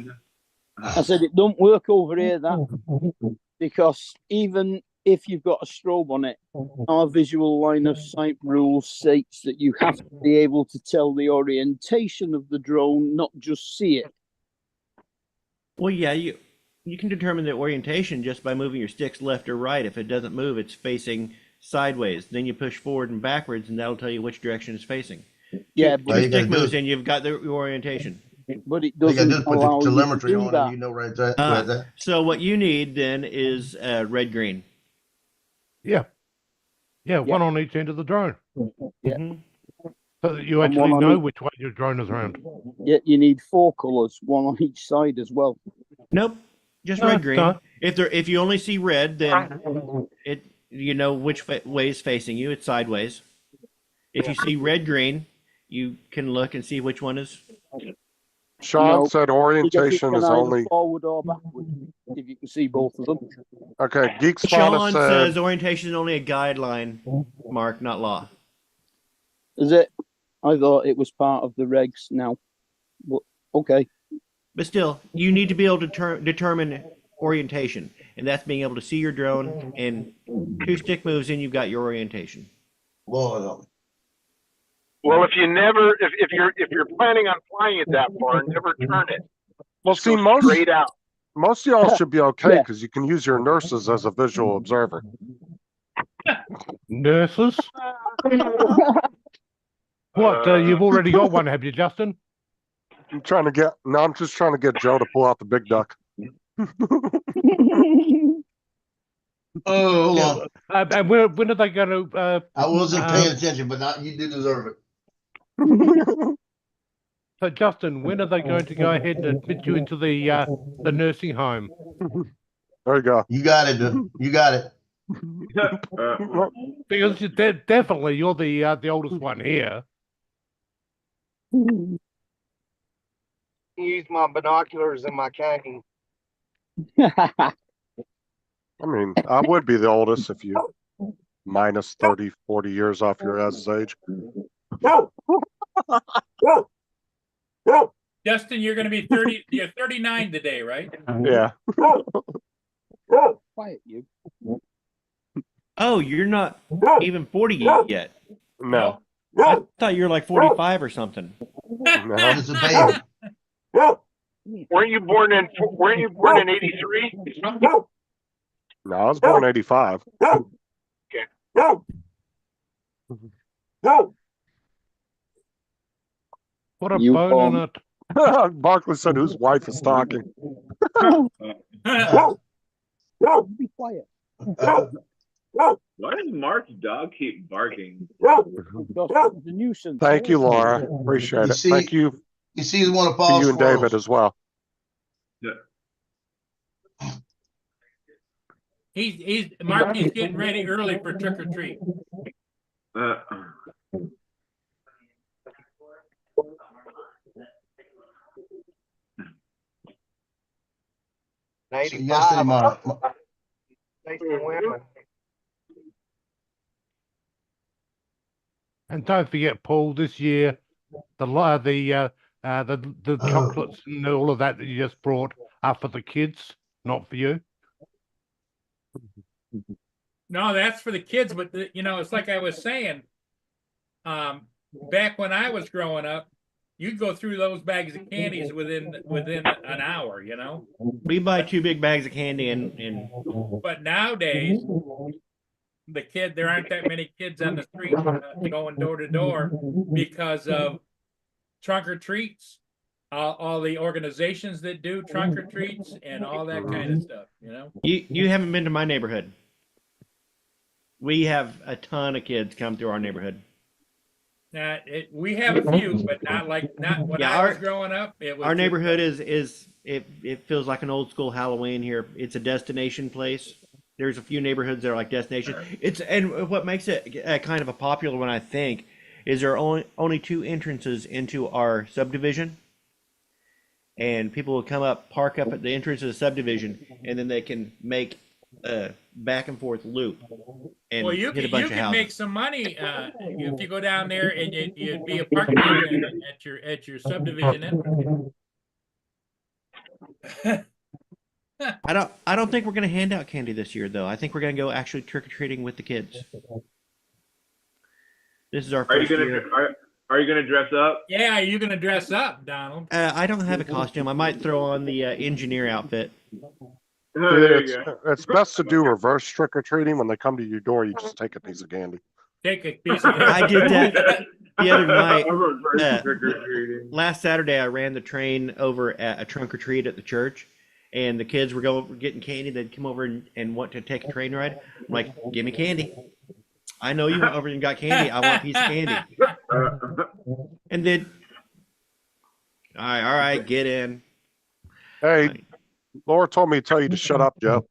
I said it don't work over here, that, because even if you've got a strobe on it, our visual line of sight rule states that you have to be able to tell the orientation of the drone, not just see it. Well, yeah, you can determine the orientation just by moving your sticks left or right. If it doesn't move, it's facing sideways. Then you push forward and backwards, and that'll tell you which direction it's facing. Yeah, If All the you gotta stick do moves, is- and you've got the orientation. but it All you gotta doesn't do is put allow the you to telemetry do on that. and you know right there. Ah. Right there. So what you need then is red green. Yeah. Yeah, one on each end of the drone. Yeah. Mhm. So that you And actually one on know each- which way your drone is around. Yeah, you need 4 colors, one on each side as well. Nope, just No, red green. no. If you only see red, then you know which way is facing you. It's sideways. If you see red green, you can look and see which one is. Sean No, said Because it orientation can is either only forward or backward, if you can see both of them. okay. Geek Sean Spot said says orientation is only a guideline, Mark, not law. Is it? I thought it was part of the regs now. But, okay. But still, you need to be able to determine orientation, and that's being able to see your drone. And 2 stick moves in, you've got your orientation. Lord, Well, if you're planning on flying it that far, never turn it. Well, Just see, go straight out. most of y'all should be okay Yeah. because you can use your nurses as a visual observer. Nurses? What? You've already got one, have you, Justin? I'm just trying to get Joe to pull out the big duck. Oh, hold on. And when are they going to? I wasn't paying attention, but you did deserve it. So, Justin, when are they going to go ahead and admit you into the nursing home? There you go. You got it. Dude. You got it. Because definitely you're the oldest one here. Use my binoculars and my cane. I mean, I would be the oldest if you minus 30, 40 years off your guys' age. Justin, you're going to be 30. You're 39 today, right? Yeah. Quiet, you. Oh, you're not even 40 yet. No. I thought you were like 45 or something. No. It's a baby. Weren't you born in 83? No, I was born 85. Put a You bone in born- it. Barkley said, "Whose wife is talking?" Be quiet. Why does Mark's dog keep barking? Because it's a nuisance. Thank you, Laura. Appreciate You it. see- Thank you You see, he's one of for Paul's you and David squirrels. as well. He's Marky's getting ready early for trick or treat. Uh, So yesterday, my And don't forget, Paul, this year, the chocolates and all of that you just brought are for the kids, not for you. No, that's for the kids, but it's like I was saying. Back when I was growing up, you'd go through those bags of candies within an hour, We buy 2 big bags of candy and But nowadays, there aren't that many kids on the street going door to door because of trunk or treats, all the organizations that do trunk or treats and all that kind of stuff, you haven't been to my neighborhood. We have a ton of kids come through our neighborhood. We have a few, but not when Yeah, I was growing up. Our neighborhood it feels like an old school Halloween here. It's a destination place. There's a few neighborhoods that are like destination. And what makes it kind of a popular one, I think, is there are only 2 entrances into our subdivision, and people will come up, park up at the entrance of the subdivision, and then they can make a back and forth loop and Well, you hit a can bunch of houses. make some money if you go down there and you'd be a parking attendant at your subdivision entrance. I don't think we're going to hand out candy this year, though. I think we're going to go actually trick or treating with the kids. This is our first year. Are you gonna dress up? Yeah, are you gonna dress up, Donald? I don't have a costume. I might throw on the engineer outfit. There you go. It's best to do reverse trick or treating. When they come to your door, you just take a piece of candy. Take a piece of I did that the other night. Reverse trick-or-treating. Last Saturday, I ran the train over at a trunk or treat at the church, and the kids were getting candy. They'd come over and want to take a train ride. I'm like, give me candy. I know you went over and got candy. I want a piece of candy. And then, all right, get in. Hey, Laura told me to tell you to shut up, Joe.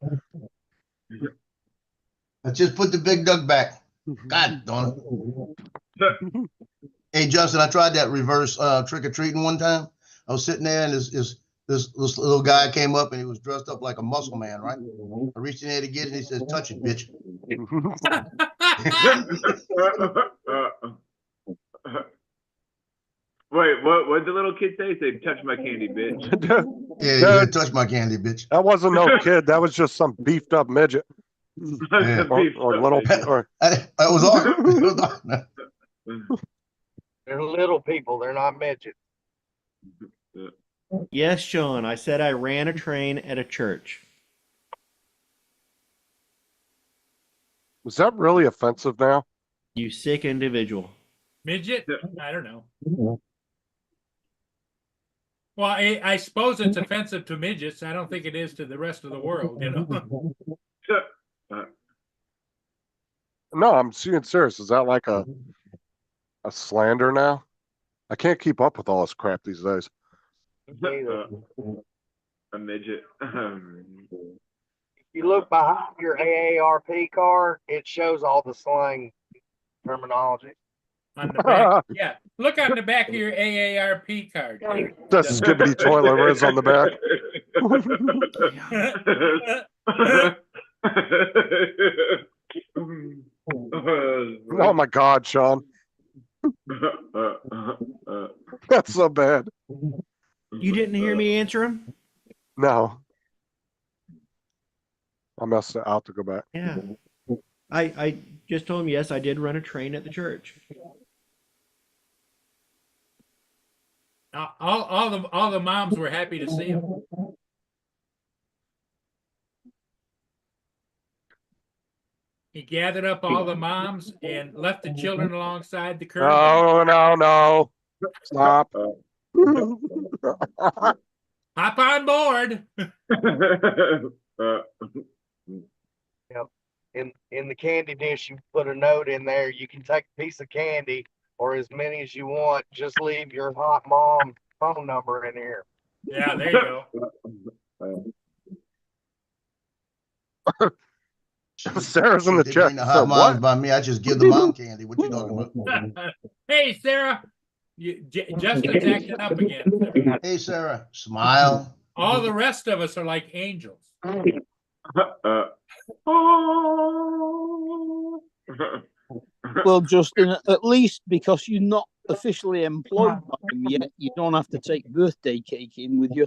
I just put the big duck back. God darn it. Hey, Justin, I tried that reverse trick or treating one time. I was sitting there and this little guy came up and he was dressed up like a muscle man, right? I reached in there to get it and he says, touch it, bitch. Wait, what did the little kid say? He said, touch my candy, bitch. Yeah, you said, touch my candy, bitch. That wasn't no kid. That was just some beefed up midget. Yeah. Or little. Or, That was all. They're little people. They're not midgets. Yes, Sean, I said I ran a train at a church. was that really offensive now? You sick individual. Midget? I don't know. Well, I suppose it's offensive to midgets. I don't think it is to the rest of the world, No, I'm being serious. Is that like a slander now? I can't keep up with all this crap these days. A midget. If you look behind your AARP card, it shows all the slang terminology. On the back. Yeah. Look on the back of your AARP card. The skibbity toilet is on the back. Oh my God, Sean. That's so bad. You didn't hear me answer him? No. I messed it out to go back. Yeah. I just told him, yes, I did run a train at the church. All the moms were happy to see him. He gathered up all the moms and left the children alongside the curb. No. Stop. Hop on board. In the candy dish, you put a note in there. You can take a piece of candy or as many as you want. Just leave your hot mom phone number in here. Yeah, there you go. Sarah's in the They chat. bring the hot Said, moms what? by me. I just give the mom candy. What you talking about? Hey, Sarah. Justin's acting up again. Hey, Sarah, smile. All the rest of us are like angels. Well, Justin, at least because you're not officially employed by them yet, you don't have to take birthday cake in with you.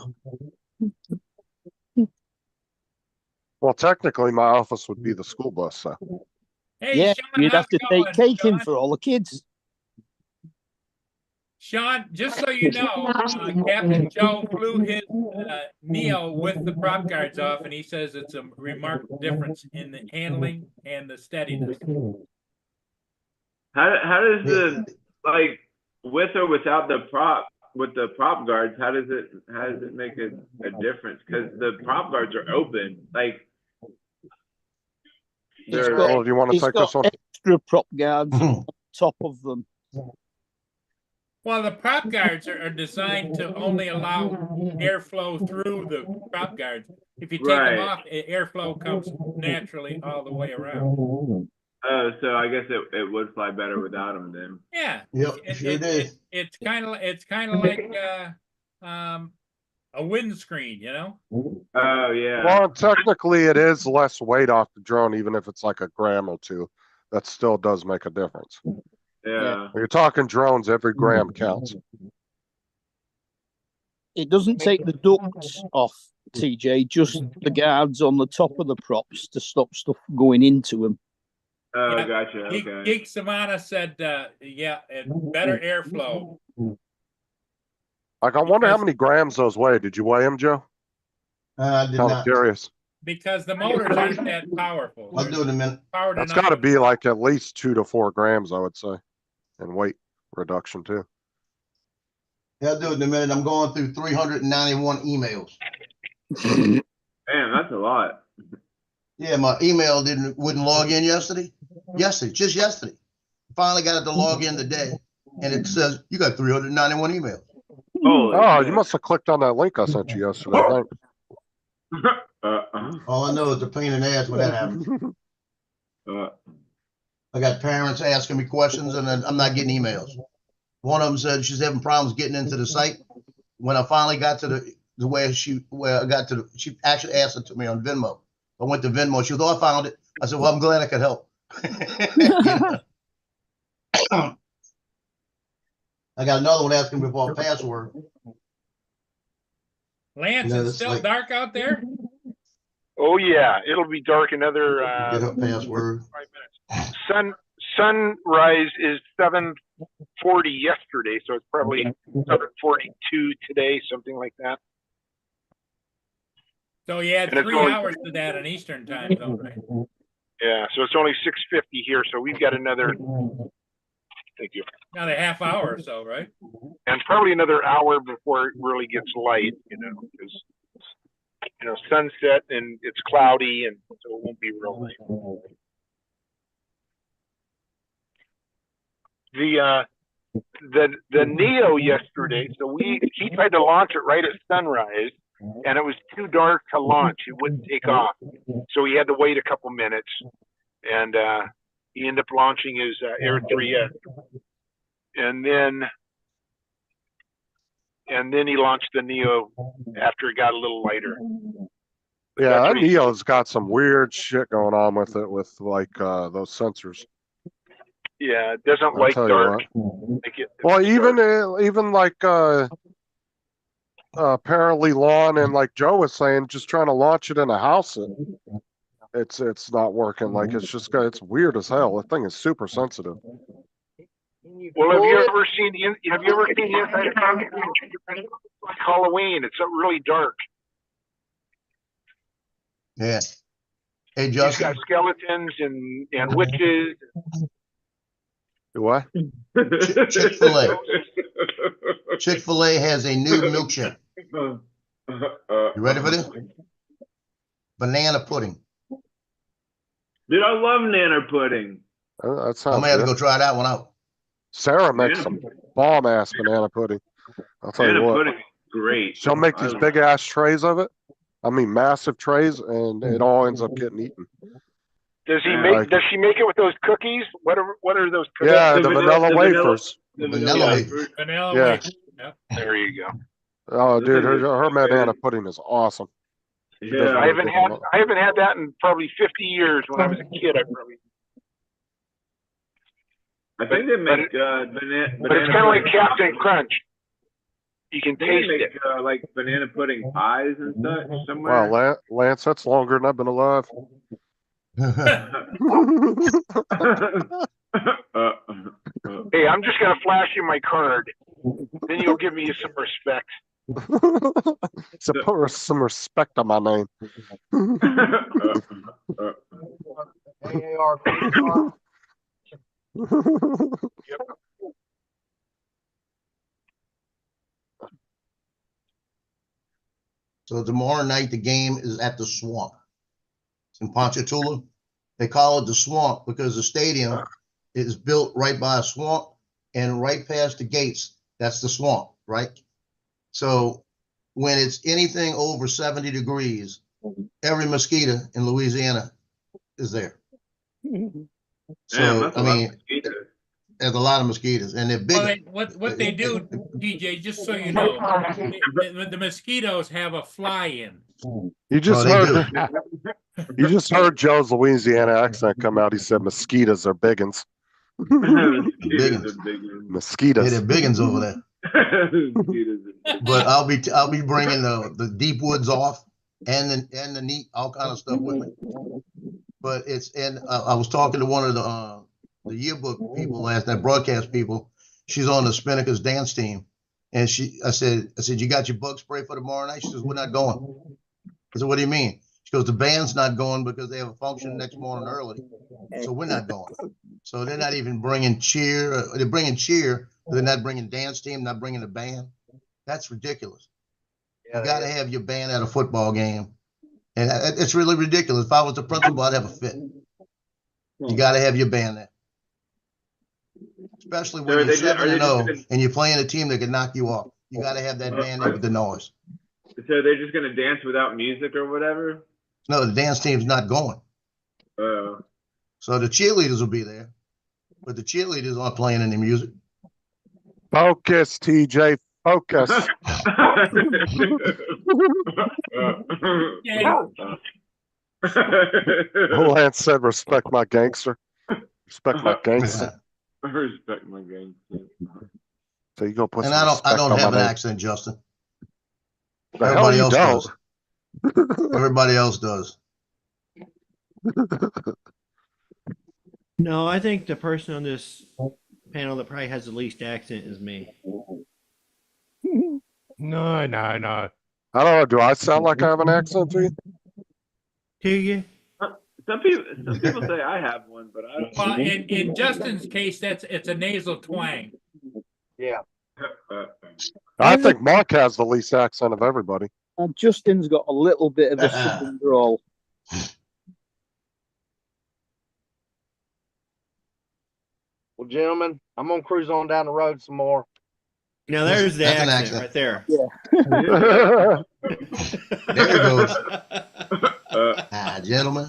Well, technically, my office would be the school bus. So Hey, Yeah, Sean, you'd how's have to it take going, cake in Sean? for all the kids. Sean, just so you know, Captain Joe flew his Neo with the prop guards off, and he says it's a remarkable difference in the handling and the steadiness. How does the, like, with or without the prop, with the prop guards, how does it make a difference? Because the prop guards are open, like they're got- well, do you want to It's take got this one? extra prop guards on top of them. Well, the prop guards are designed to only allow airflow through the prop guards. If you take them off, airflow comes naturally all the way around. Oh, so I guess it would fly better without them then. Yeah. Yep, sure did. It's kind of like a windscreen, you know? Oh yeah. Well, technically, it is less weight off the drone, even if it's like a gram or two. That still does make a difference. Yeah. When you're talking drones, every gram counts. It doesn't take the ducts off, TJ, just the guards on the top of the props to stop stuff going into them. Oh, Yeah. gotcha. Okay. Geek Savannah said, yeah, and better airflow. Like, I wonder how Because- many grams those weigh. Did you weigh them, Joe? I did I'm not. curious. Because the motors aren't that powerful. I'll do it in a minute. Power That's denied. got to be like at least 2 to 4 grams, I would say, and weight reduction too. Yeah, I'll do it in a minute. I'm going through 391 emails. Damn, that's a lot. Yeah, my email wouldn't log in yesterday. Just yesterday. Finally got it to log in today, and it says you got 391 emails. Holy Oh, shit. you must have clicked on that link I sent you yesterday. I think. All I know is a pain in the ass when that happens. I got parents asking me questions, and then I'm not getting emails. One of them said she's having problems getting into the site. When I finally got to she actually asked it to me on Venmo. I went to Venmo. She goes, "Oh, I found it." I said, "Well, I'm glad I could help." I got another one asking me for a password. Lance, No, it's it's still like- dark out there? Oh yeah, it'll be dark another Get her password. 5 minutes. Sunrise is 7:40 yesterday, so it's probably 7:42 today, something like that. So you had And it's 3 only- hours to that in Eastern time zone, right? Yeah, so it's only 6:50 here, so we've got another. Thank you. Another half hour or so, right? And probably another hour before it really gets light, because sunset and it's cloudy, and so it won't be real light. The Neo yesterday, so he tried to launch it right at sunrise, and it was too dark to launch. It wouldn't take off, so he had to wait a couple minutes, and he ended up launching his Air 3S, and then he launched the Neo after it got a little lighter. Yeah, That's that what he- Neo's got some weird shit going on with it, with like those sensors. Yeah, it doesn't I'll like tell you dark. what. Like it- Well, it's even dark. even like apparently Lon and like Joe was saying, just trying to launch it in a house, it's not working. Like it's just it's weird as hell. The thing is super sensitive. Well, have you ever seen the inside of Halloween? Like Halloween, it's really dark. Yeah. Hey, He's Justin. got skeletons and witches. Do what? Chick-fil-A. Chick-fil-A has a new milkshake. You ready for this? Banana pudding. Dude, I love nanner pudding. That I'm sounds gonna have to good. go try that one out. Sarah makes some bomb ass banana pudding. I'll tell you Banana what. pudding is great. She'll make these big ass trays of it. I mean, massive trays, and it all ends up getting eaten. Does he Yeah, make? like- Does she make it with those cookies? What are those cookies? Yeah, the the vanilla- vanilla the vanilla- wafers. The Vanilla wafers. Vanilla Yeah. wafer. Yep. There you go. Oh, dude, her Those are banana good. pudding is awesome. She does Yeah. a I really haven't good had one. I haven't had that in probably 50 years. When I was a kid, I probably. I think they make But it's kind of like Captain Crunch. You can They taste make it. like banana pudding pies and such somewhere. Wow, Lance, that's longer than I've been alive. Hey, I'm just gonna flash you my card. Then you'll give me some respect. So put some respect on my name. AARP. So tomorrow night, the game is at the Swamp. It's in Ponchatoula. They call it the Swamp because the stadium is built right by a swamp and right past the gates, that's the swamp, right? So when it's anything over 70 degrees, every mosquito in Louisiana is there. So, I mean, there's a lot of mosquitoes and they're Well, big. what they do, DJ, just so you know, the mosquitoes have a fly-in. You just they heard you just heard Joe's Louisiana accent come out. He said mosquitoes are biggins. Biggins. Mosquitoes. They're biggins over there. But I'll be bringing the deep woods off and the neat, all kind of stuff with me. But it's I was talking to one of the yearbook people last night, broadcast people. She's on the Spinnakers dance team, and I said, you got your bug spray for tomorrow night? She says, we're not going. I said, what do you mean? She goes, the band's not going because they have a function next morning early, so we're not going. So they're not even bringing cheer. They're bringing cheer, but they're not bringing dance team, not bringing the band. That's ridiculous. You got to have your band at a football game. And it's really ridiculous. If I was the principal, I'd have a fit. You got to have your band there. Especially when you're 7-0 and you're playing a team that can knock you off. You got to have that band there with the noise. So they're just going to dance without music or whatever? No, the dance team's not going. So the cheerleaders will be there, but the cheerleaders aren't playing any music. Focus, TJ, focus. Lance said, respect my gangster. Respect my gangster. Respect my gangster. So you go put And some I respect don't on have my an name. accent, Justin. The hell Everybody you else don't. does. Everybody else does. No, I think the person on this panel that probably has the least accent is me. No. I don't know. Do I sound like I have an accent to you? Do you? Some people say I have one, but I don't. Well, in Justin's case, it's a nasal twang. Yeah. I think Mark has the least accent of everybody. Justin's got a little bit of a southern drawl. Well, gentlemen, I'm gonna cruise on down the road some more. Now there's the That's an accent accent. right there. There he goes. Gentlemen.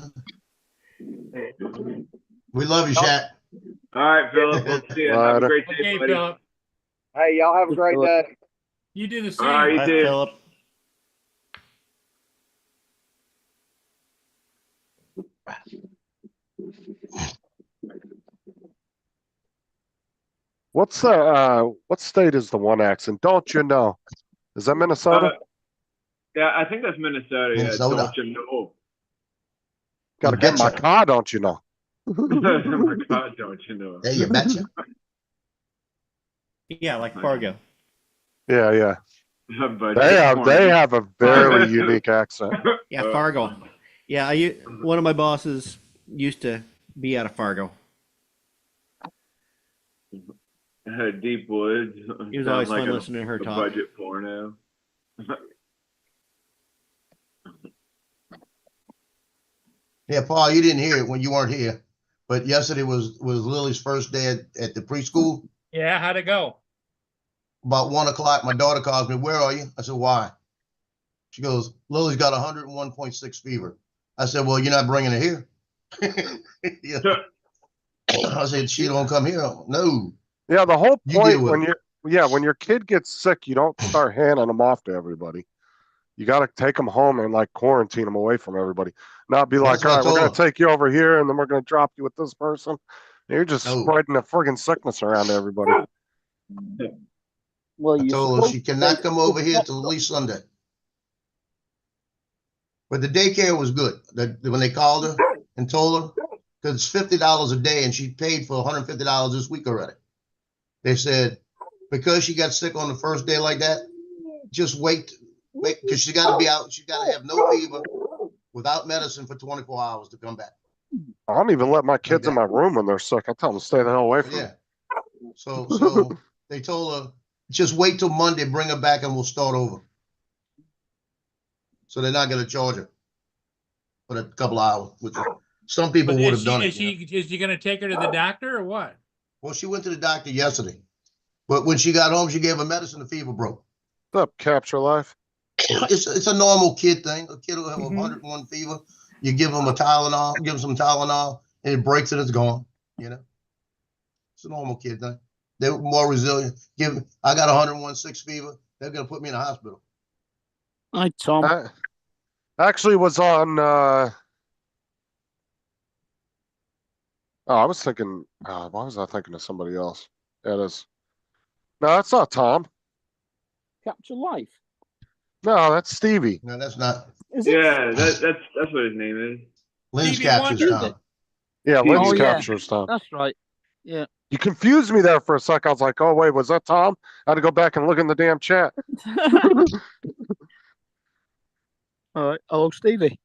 We love you, Shaq. All right, Philip. We'll see you. Have a great day, Okay, buddy. Philip. Hey, y'all have a great day. You do the same. All right, you Bye, too. Philip. What state is the one accent? Don't you know? Is that Minnesota? Yeah, I think that's Minnesota. Minnesota. Yeah, don't you know? Gotta get in my car, don't you know? Oh my God, don't you know? Hey, you betcha. Yeah, like Fargo. Yeah. But They have a very unique accent. Yeah, Fargo. Yeah, one of my bosses used to be out of Fargo. Deep Woods. It was Sounds always like fun a, listening to her a talk. budget porno. Yeah, Paul, you didn't hear it when you weren't here, but yesterday was Lily's first day at the preschool. Yeah, how'd it go? About 1 o'clock, my daughter calls me, "Where are you?" I said, "Why?" She goes, "Lily's got 101.6 fever." I said, "Well, you're not bringing her here." Yeah. I said, "She don't come here." No, Yeah, the whole you deal point with when your kid gets sick, you don't start handing them off to everybody. You got to take them home and like quarantine them away from everybody. Not be like, That's what I all right, we're told going her. to take you over here and then we're going to drop you with this person. You're just No. spreading the friggin' sickness around to everybody. Well, I you're told her supposed she to cannot take come the over here doctor. till at least Sunday. But the daycare was good. When they called her and told her, because it's $50 a day and she paid for $150 this week already. They said, because she got sick on the first day like that, just wait, because she got to be out. She got to have no fever without medicine for 24 hours to come back. I don't even let my Like kids in my that. room when they're sick. I tell them to stay the hell away from me. Yeah. So they told her, just wait till Monday, bring her back and we'll start over. So they're not going to charge her for a couple of hours, which some people But would is have done she it. is she going to take her to the doctor or what? Well, she went to the doctor yesterday, but when she got home, she gave her medicine. The fever broke. What's up, Capture Life? It's a normal kid thing. A kid will have Mhm. 101 fever. You give them a Tylenol, give them some Tylenol, and it breaks and it's gone. You know, it's a normal kid thing. They're more resilient. I got 101.6 fever. They're gonna put me in a hospital. Hi, Tom. I actually was on. Oh, I was thinking. Why was I thinking of somebody else? Yeah, it is. No, that's not Tom. Capture Life. No, that's Stevie. No, that's not. Is it? Yeah, that's what his name is. Lynn's Stevie captures Wonder. Tom. Yeah, Stevie. Lynn's Oh, yeah. Captures Tom. That's right. Yeah. You confused me there for a sec. I was like, oh, wait, was that Tom? I had to go back and look in the damn chat. All right. Hello, Stevie.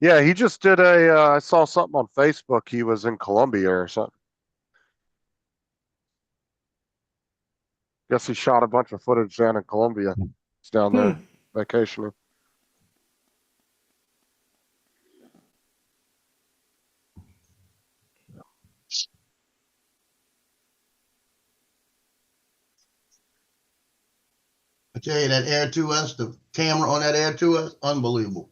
Yeah, he just did I saw something on Facebook. He was in Colombia or something. Guess he shot a bunch of footage down in Colombia. He's down there vacationing. I tell you, that Air 2S, the camera on that Air 2S, unbelievable.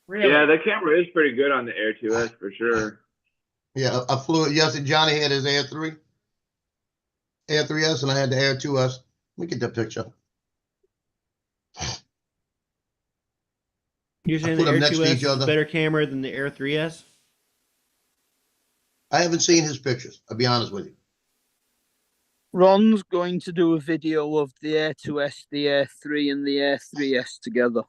Really? Yeah, that camera is pretty good on the Air 2S for sure. Yeah, I flew it yesterday. Johnny had his Air 3S, and I had the Air 2S. Let me get that picture. You're saying put the them Air next to 2S each is a other. better camera than the Air 3S? I haven't seen his pictures. I'll be honest with you. Ron's going to do a video of the Air 2S, the Air 3, and the Air 3S together.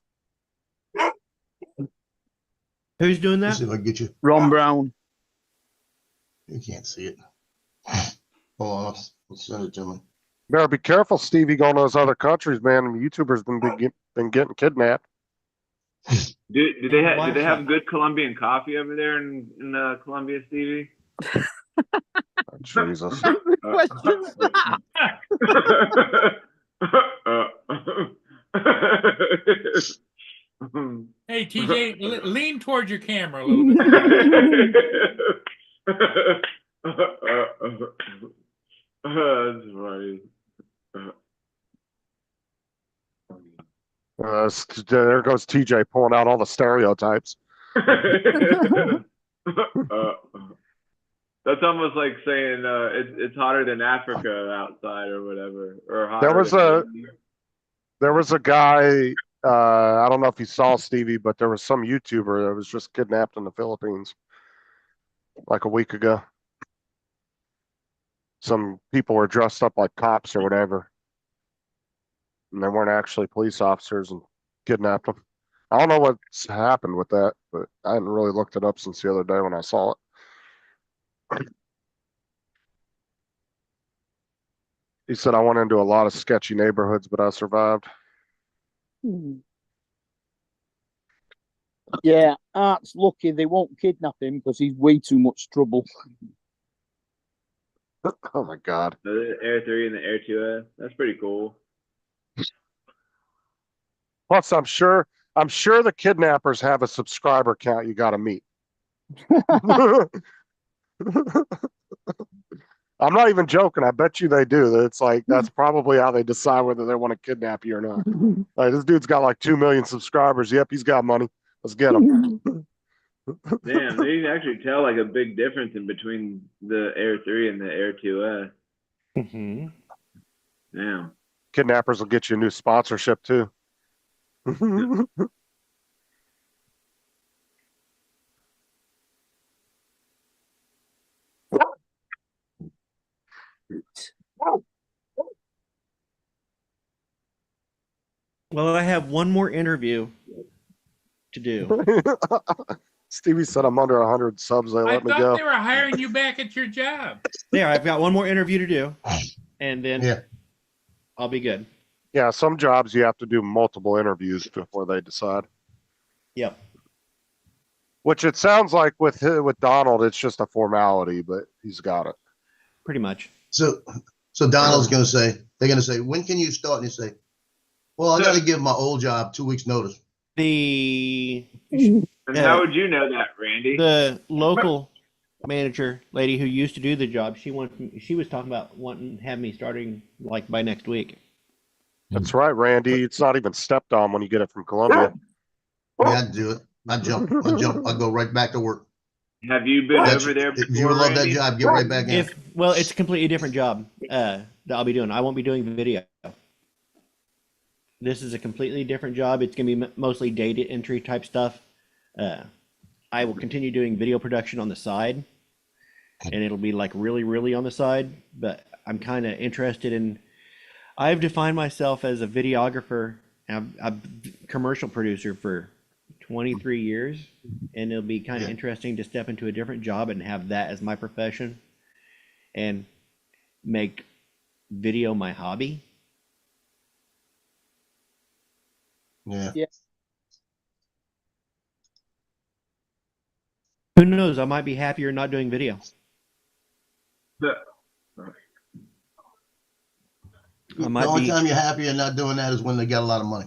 Who's doing Let's that? see if I can get you. Ron Brown. You can't see it. Hold on, let's send it to me. Better be careful, Stevie, going to those other countries, man. YouTubers been getting kidnapped. Do they have good Colombian coffee over there in Colombia, Stevie? Oh, Jesus. Question's that? Hey, TJ, lean towards your camera a little bit. That's funny. There goes TJ pulling out all the stereotypes. That's almost like saying it's hotter than Africa outside or whatever, or hotter. There was a guy. I don't know if you saw Stevie, but there was some YouTuber that was just kidnapped in the Philippines like a week ago. Some people were dressed up like cops or whatever, and they weren't actually police officers and kidnapped them. I don't know what's happened with that, but I hadn't really looked it up since the other day when I saw it. He said, I went into a lot of sketchy neighborhoods, but I survived. Yeah, Art's lucky they won't kidnap him because he's way too much trouble. Oh my God. The Air 3 and the Air 2S. That's pretty cool. Plus, I'm sure the kidnappers have a subscriber count you got to meet. I'm not even joking. I bet you they do. It's like that's probably how they decide whether they want to kidnap you or not. Like this dude's got like 2 million subscribers. Yep, he's got money. Let's get him. Damn, you can actually tell like a big difference in between the Air 3 and the Air 2S. Mm-hmm. Damn. Kidnappers will get you a new sponsorship too. Well, I have one more interview to do. Stevie said I'm under 100 subs. They I let me thought go. they were hiring you back at your job. There, I've got one more interview to do, and then Yeah. I'll be good. Yeah, some jobs you have to do multiple interviews before they decide. Yep. Which it sounds like with Donald, it's just a formality, but he's got it. Pretty much. So Donald's gonna say, they're gonna say, when can you start? And you say, well, I gotta give my old job 2 weeks notice. The And how would you know that, Randy? the local manager lady who used to do the job, she was talking about wanting to have me starting like by next week. That's right, Randy. It's not even stepped on when you get it from Columbia. Yeah, I'd do it. I'd jump. I'd go right back to work. Have you been That's- over there if before, you love that Randy? job, get right back in. Well, it's a completely different job that I'll be doing. I won't be doing video. This is a completely different job. It's going to be mostly data entry type stuff. I will continue doing video production on the side, and it'll be like really, really on the side. But I'm kind of interested in. I've defined myself as a videographer, and a commercial producer for 23 years, and it'll be kind of interesting to step into a different job and have that as my profession, and make video my hobby. Yeah. Who knows? I might be happier not doing video. I The might only be. time you're happy and not doing that is when they got a lot of money.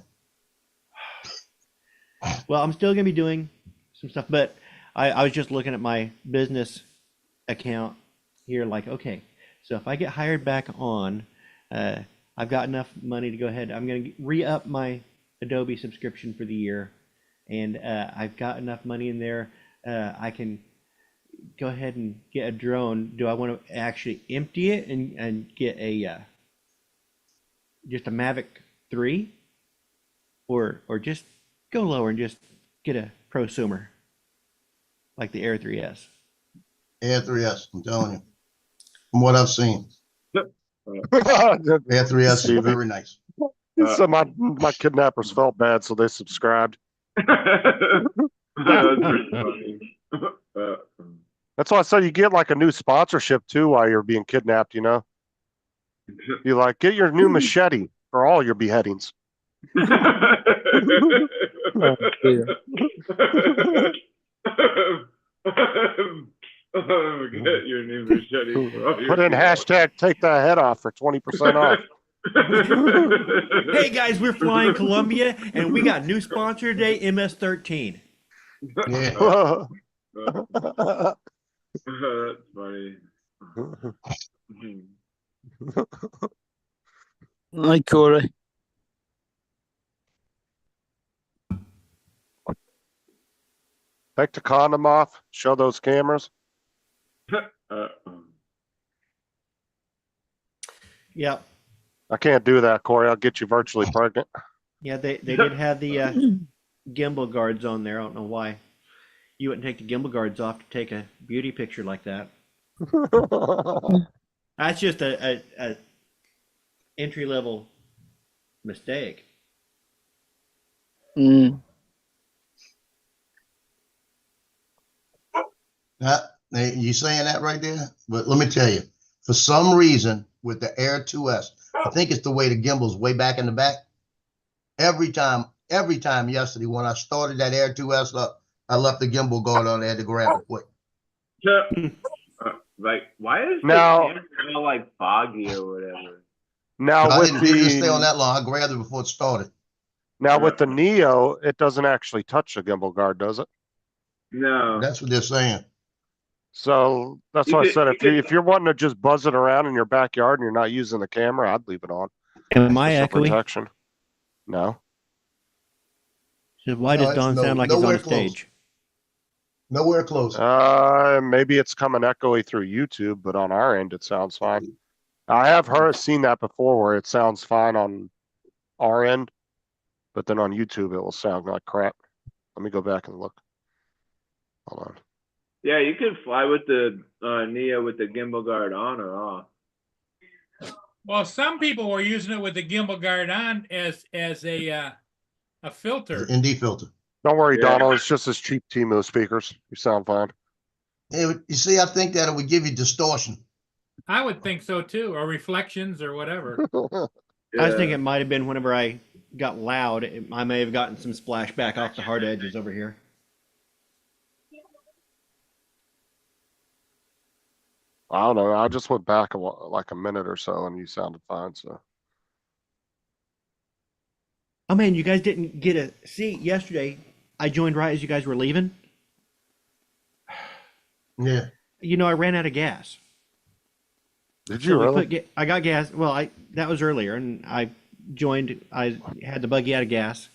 Well, I'm still gonna be doing some stuff, but I was just looking at my business account here, like, okay, so if I get hired back on, I've got enough money to go ahead. I'm gonna re-up my Adobe subscription for the year, and I've got enough money in there. I can go ahead and get a drone. Do I want to actually empty it and get a just a Mavic 3, or just go lower and just get a prosumer like the Air 3S? Air 3S, I'm telling you. From what I've seen, Air 3S is very nice. So my kidnappers felt bad, so they subscribed. That's pretty funny. That's why I said you get like a new sponsorship too while you're being kidnapped, you know? You like get your new machete for all your beheadings. Get your new machete for all your Put in hashtag take that head off for 20% off. Hey guys, we're flying Columbia, and we got new sponsor today, MS-13. Yeah. That's funny. Hi, Corey. Take the condom off, show those cameras. Yep. I can't do that, Corey. I'll get you virtually pregnant. Yeah, they did have the gimbal guards on there. I don't know why you wouldn't take the gimbal guards off to take a beauty picture like that. That's just a entry level mistake. Mm. You saying that right there? But let me tell you, for some reason with the Air 2S, I think it's the way the gimbal's way back in the back. Every time yesterday when I started that Air 2S up, I left the gimbal guard on there to grab it quick. Like, why is Now- the camera all like foggy or whatever? Now I with didn't stay on the that long. I grabbed it before it started. Neo, it doesn't actually touch the gimbal guard, does it? No. That's what they're saying. So that's You why I could- said you if you could- if you're wanting to just buzz it around in your backyard and you're not using the camera, I'd leave it on. Am I Just for echoey? protection. No. So why No, does it's Don sound like he's on nowhere a close. stage? Nowhere close. Maybe it's coming echoey through YouTube, but on our end it sounds fine. I have seen that before where it sounds fine on our end, but then on YouTube it will sound like crap. Let me go back and look. Hold on. Yeah, you can fly with the Neo with the gimbal guard on or off. Well, some people were using it with the gimbal guard on as a filter. ND filter. Don't worry, Yeah. Donald. It's just his cheap Timo speakers. You sound fine. You see, I think that it would give you distortion. I would think so too, or reflections or whatever. I was thinking it might have been whenever I got loud, I may have gotten some splashback off the hard edges over here. I don't know. I just went back like a minute or so and you sounded fine. So Oh man, you guys didn't get a see yesterday. I joined right as you guys were leaving. Yeah. You know, I ran out of gas. did So you we really? I got gas. Well, that was earlier, and I joined. I had the buggy out of gas,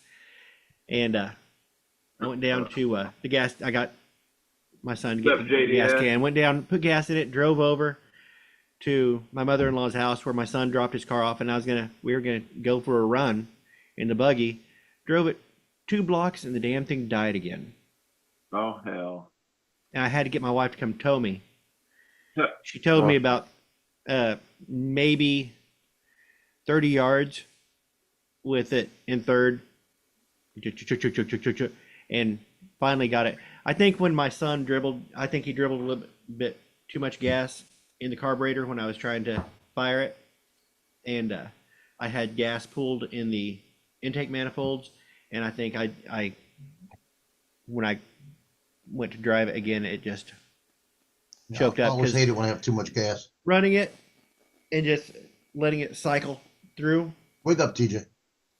and I went down to the gas. I got my son to get What's up, the gas JDS? can. Went down, put gas in it, drove over to my mother-in-law's house where my son dropped his car off, and we were gonna go for a run in the buggy. Drove it 2 blocks, and the damn thing died again. Oh hell. And I had to get my wife to come tow me. She towed me about maybe 30 yards with it in third, and finally got it. I think when my son dribbled, I think he dribbled a little bit too much gas in the carburetor when I was trying to fire it, and I had gas pooled in the intake manifolds, and I think I when I went to drive it again, it just choked I up always because hate it when I have too much gas. running it and just letting it cycle through, Wake up, TJ.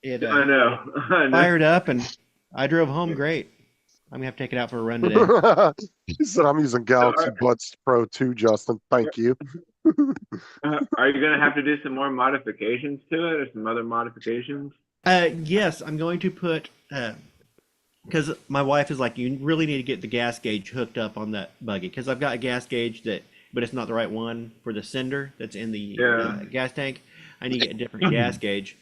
it I know. I know. fired up, and I drove home great. I'm gonna have to take it out for a run today. He said I'm using Galaxy Buds Pro 2, Justin. Thank you. Are you gonna have to do some more modifications to it, or some other modifications? Yes, I'm going to put because my wife is like, you really need to get the gas gauge hooked up on that buggy because I've got a gas gauge but it's not the right one for the sender that's in the gas tank. I need to get a different gas gauge,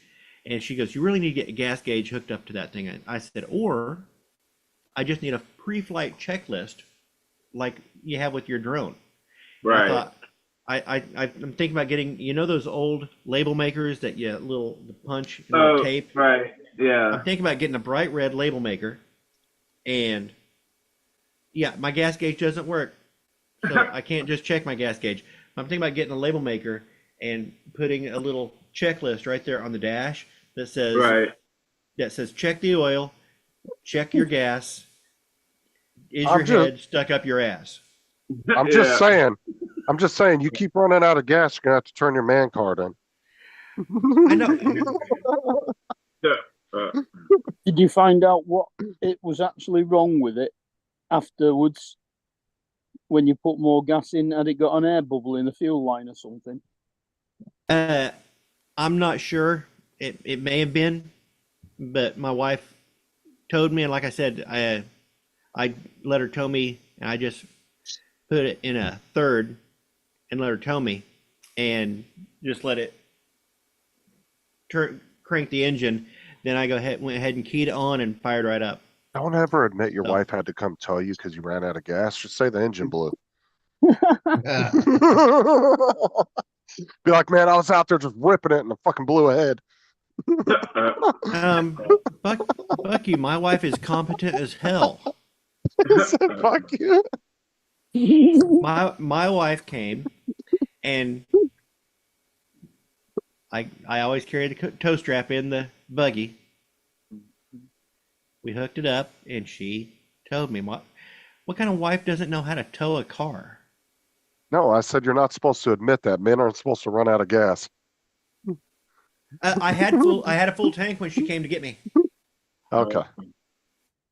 and she goes, you really need to get a gas gauge hooked up to that thing. I said, or I just need a pre-flight checklist like you have with your drone. Right. I thought I'm thinking about getting, those old label makers that the punch and little tape. Right. Yeah. I'm thinking about getting a bright red label maker, and yeah, my gas gauge doesn't work, so I can't just check my gas gauge. I'm thinking about getting a label maker and putting a little checklist right there on the dash that says check the oil, check your gas, is your head stuck up your ass? I'm just saying, you keep running out of gas, you're gonna have to turn your man card in. I know. Did you find out what it was actually wrong with it afterwards? When you put more gas in, had it got an air bubble in the fuel line or something? I'm not sure. It may have been, but my wife told me, and like I said, I let her tow me, and I just put it in a third and let her tow me, and just let it crank the engine. Then I went ahead and keyed it on and fired right up. Don't ever admit your wife had to come tow you because you ran out of gas. Just say the engine blew. Be like, man, I was out there just ripping it and it fucking blew ahead. Fuck you. My wife is competent as hell. Fuck you. My wife came, and I always carry the tow strap in the buggy. We hooked it up, and she told me, what kind of wife doesn't know how to tow a car? No, I said you're not supposed to admit that. Men aren't supposed to run out of gas. I had a full tank when she came to get me. Okay. As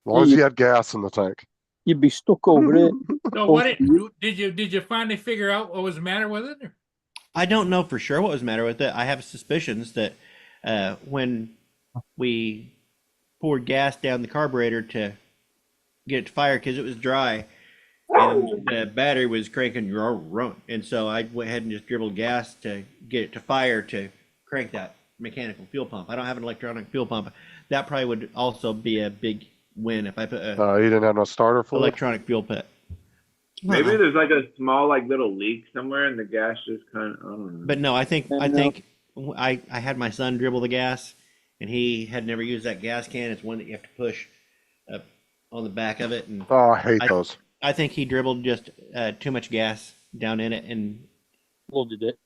long as you had gas in the tank. You'd be stuck over it. So did you finally figure out what was the matter with it? I don't know for sure what was the matter with it. I have suspicions that when we poured gas down the carburetor to get it to fire because it was dry and the battery was cranking, and so I went ahead and just dribbled gas to get it to fire to crank that mechanical fuel pump. I don't have an electronic fuel pump. That probably would also be a big win if I put a You didn't have no starter fluid? electronic fuel pit. Maybe there's like a small like little leak somewhere and the gas just kind of, I don't know. But no, I think I had my son dribble the gas, and he had never used that gas can. It's one that you have to push up on the back of it, and Oh, I hate those. I think he dribbled just too much gas down in it and Flooded it.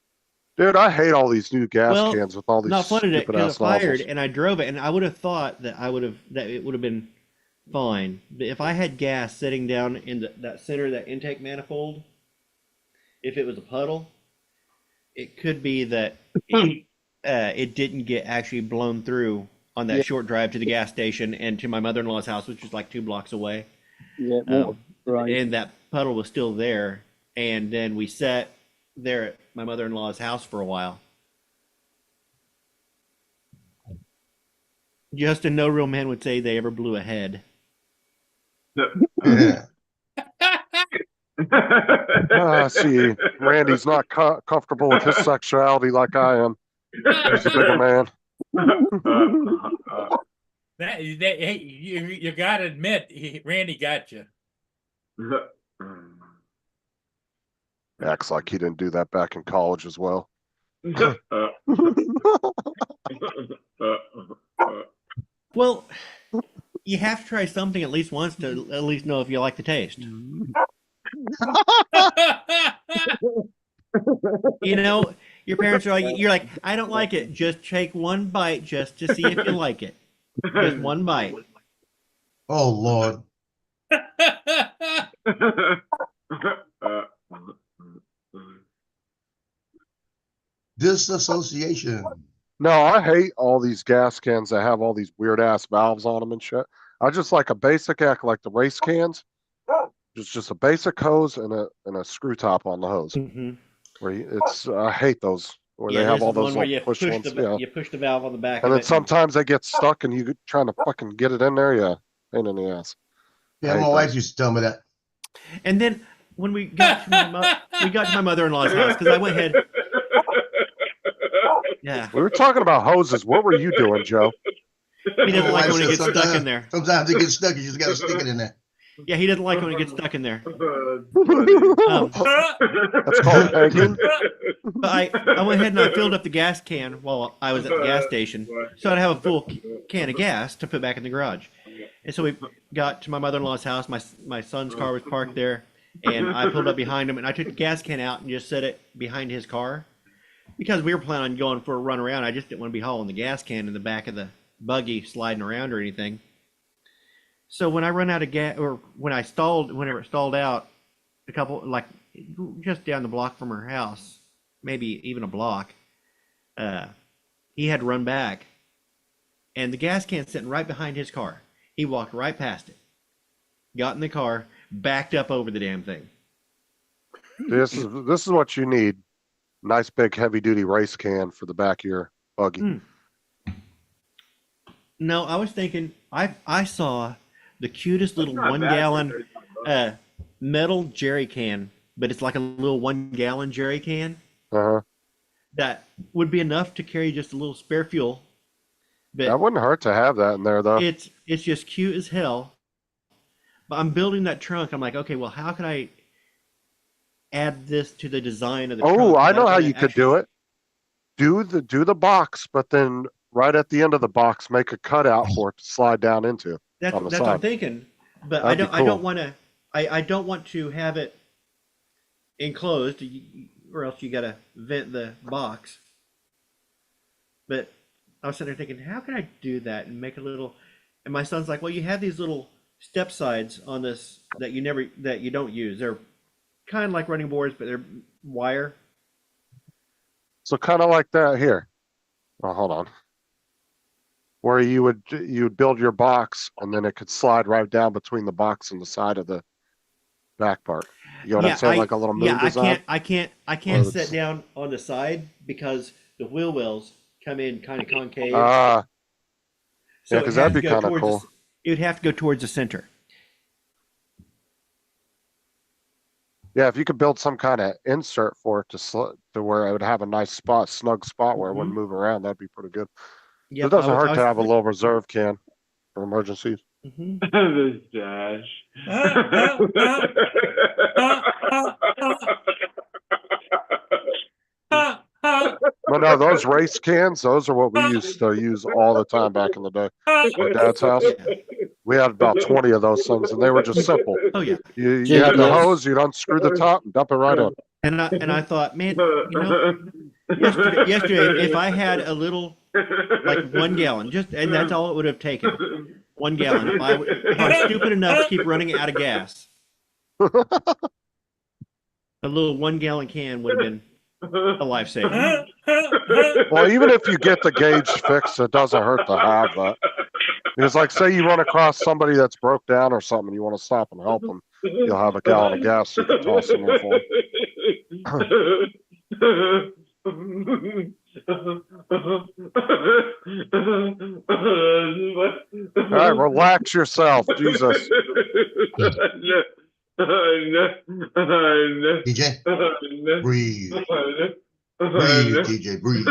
Dude, I hate all these new gas Well, cans with all these not flooded it stupid because ass it fired, nozzles. and I drove it, and I would have thought that it would have been fine. But if I had gas sitting down in that center of that intake manifold, if it was a puddle, it could be that it didn't get actually blown through on that short drive to the gas station and to my mother-in-law's house, which is like 2 blocks away. Yeah, right. And that puddle was still there. And then we sat there at my mother-in-law's house for a while. Justin, no real man would say they ever blew a head. Yeah. See, Randy's not comfortable with his sexuality like I am. He's a bigger man. Hey, you got to admit, Randy got you. Acts like he didn't do that back in college as well. Well, you have to try something at least once to at least know if you like the taste. You know, your parents are like, you're like, I don't like it. Just take one bite just to see if you like it. Just one bite. Oh Lord. Disassociation. No, I hate all these gas cans that have all these weird ass valves on them and shit. I just like a basic act like the race cans. Just a basic hose and a screw top on the hose. Mm-hmm. I hate those where they have all those where you little push ones. you push the valve on the back And of then it. sometimes they get stuck and you trying to fucking get it in there. Yeah, pain in the ass. Yeah, I my hate wife those. used to tell me that. And then when we got to my mother-in-law's house, because I went ahead. Yeah, We were talking about hoses. What were you doing, Joe? he doesn't My like wife when it said gets stuck in there. Sometimes it gets stuck. You just got to stick it in there. Yeah, he doesn't like when it gets stuck in there. That's called pegging. But I went ahead and I filled up the gas can while I was at the gas station, so I'd have a full can of gas to put back in the garage. And so we got to my mother-in-law's house. My son's car was parked there, and I pulled up behind him, and I took the gas can out and just set it behind his car because we were planning on going for a run around. I just didn't want to be hauling the gas can in the back of the buggy sliding around or anything. So when I run out of gas, or whenever it stalled out, a couple, like just down the block from her house, maybe even a block, he had to run back, and the gas can sitting right behind his car. He walked right past it, got in the car, backed up over the damn thing. This is what you need. Nice big heavy duty race can for the back of your buggy. No, I was thinking, I saw the cutest little not 1 bad gallon for metal jerry can, but it's like a little 1 gallon jerry can Uh-huh. that would be enough to carry just a little spare fuel. But That wouldn't hurt to have that in there though. it's just cute as hell. But I'm building that trunk. I'm like, okay, well, how can I add this to the design of the trunk? Oh, I know without how gonna you could do it. Do the box, but then right at the end of the box, make a cutout for it to slide down into. That's on the what I'm side. thinking. But That'd be I don't cool. want to. I don't want to have it enclosed, or else you got to vent the box. But I was sitting there thinking, how can I do that and make a little? And my son's like, well, you have these little step sides on this that you don't use. They're kind of like running boards, but they're wire. So kind of like that here. Oh, hold on. Where you'd build your box and then it could slide right down between the box and the side of the back part. You know what I'm saying? Like a little moon design. I can't Or sit down on the side because the wheel wells come in kind of concave. Ah, So yeah, it because has that'd to be go kind of towards cool. it would have to go towards the center. Yeah, if you could build some kind of insert for it to where it would have a nice spot, snug spot where it wouldn't move around, that'd be pretty good. Yep, It doesn't hurt I to was- have a little reserve can for emergencies. Mhm. This Josh. But no, those race cans, those are what we used to use all the time back in the day. At Dad's house, we had about 20 of those things, and they were just simple. Oh yeah. You had the Yes. hose, you'd unscrew the top and dump it right in. And I thought, man, you know, yesterday if I had a little like 1 gallon, and that's all it would have taken. 1 gallon. If I was stupid enough to keep running out of gas, a little 1 gallon can would have been a lifesaver. Well, even if you get the gauge fixed, it doesn't hurt to have that. Because, like, say you run across somebody that's broke down or something, you want to stop and help them, you'll have a gallon of gas you can toss in there for 'em. All right, relax yourself, Jesus. TJ, breathe. Breathe, TJ, breathe.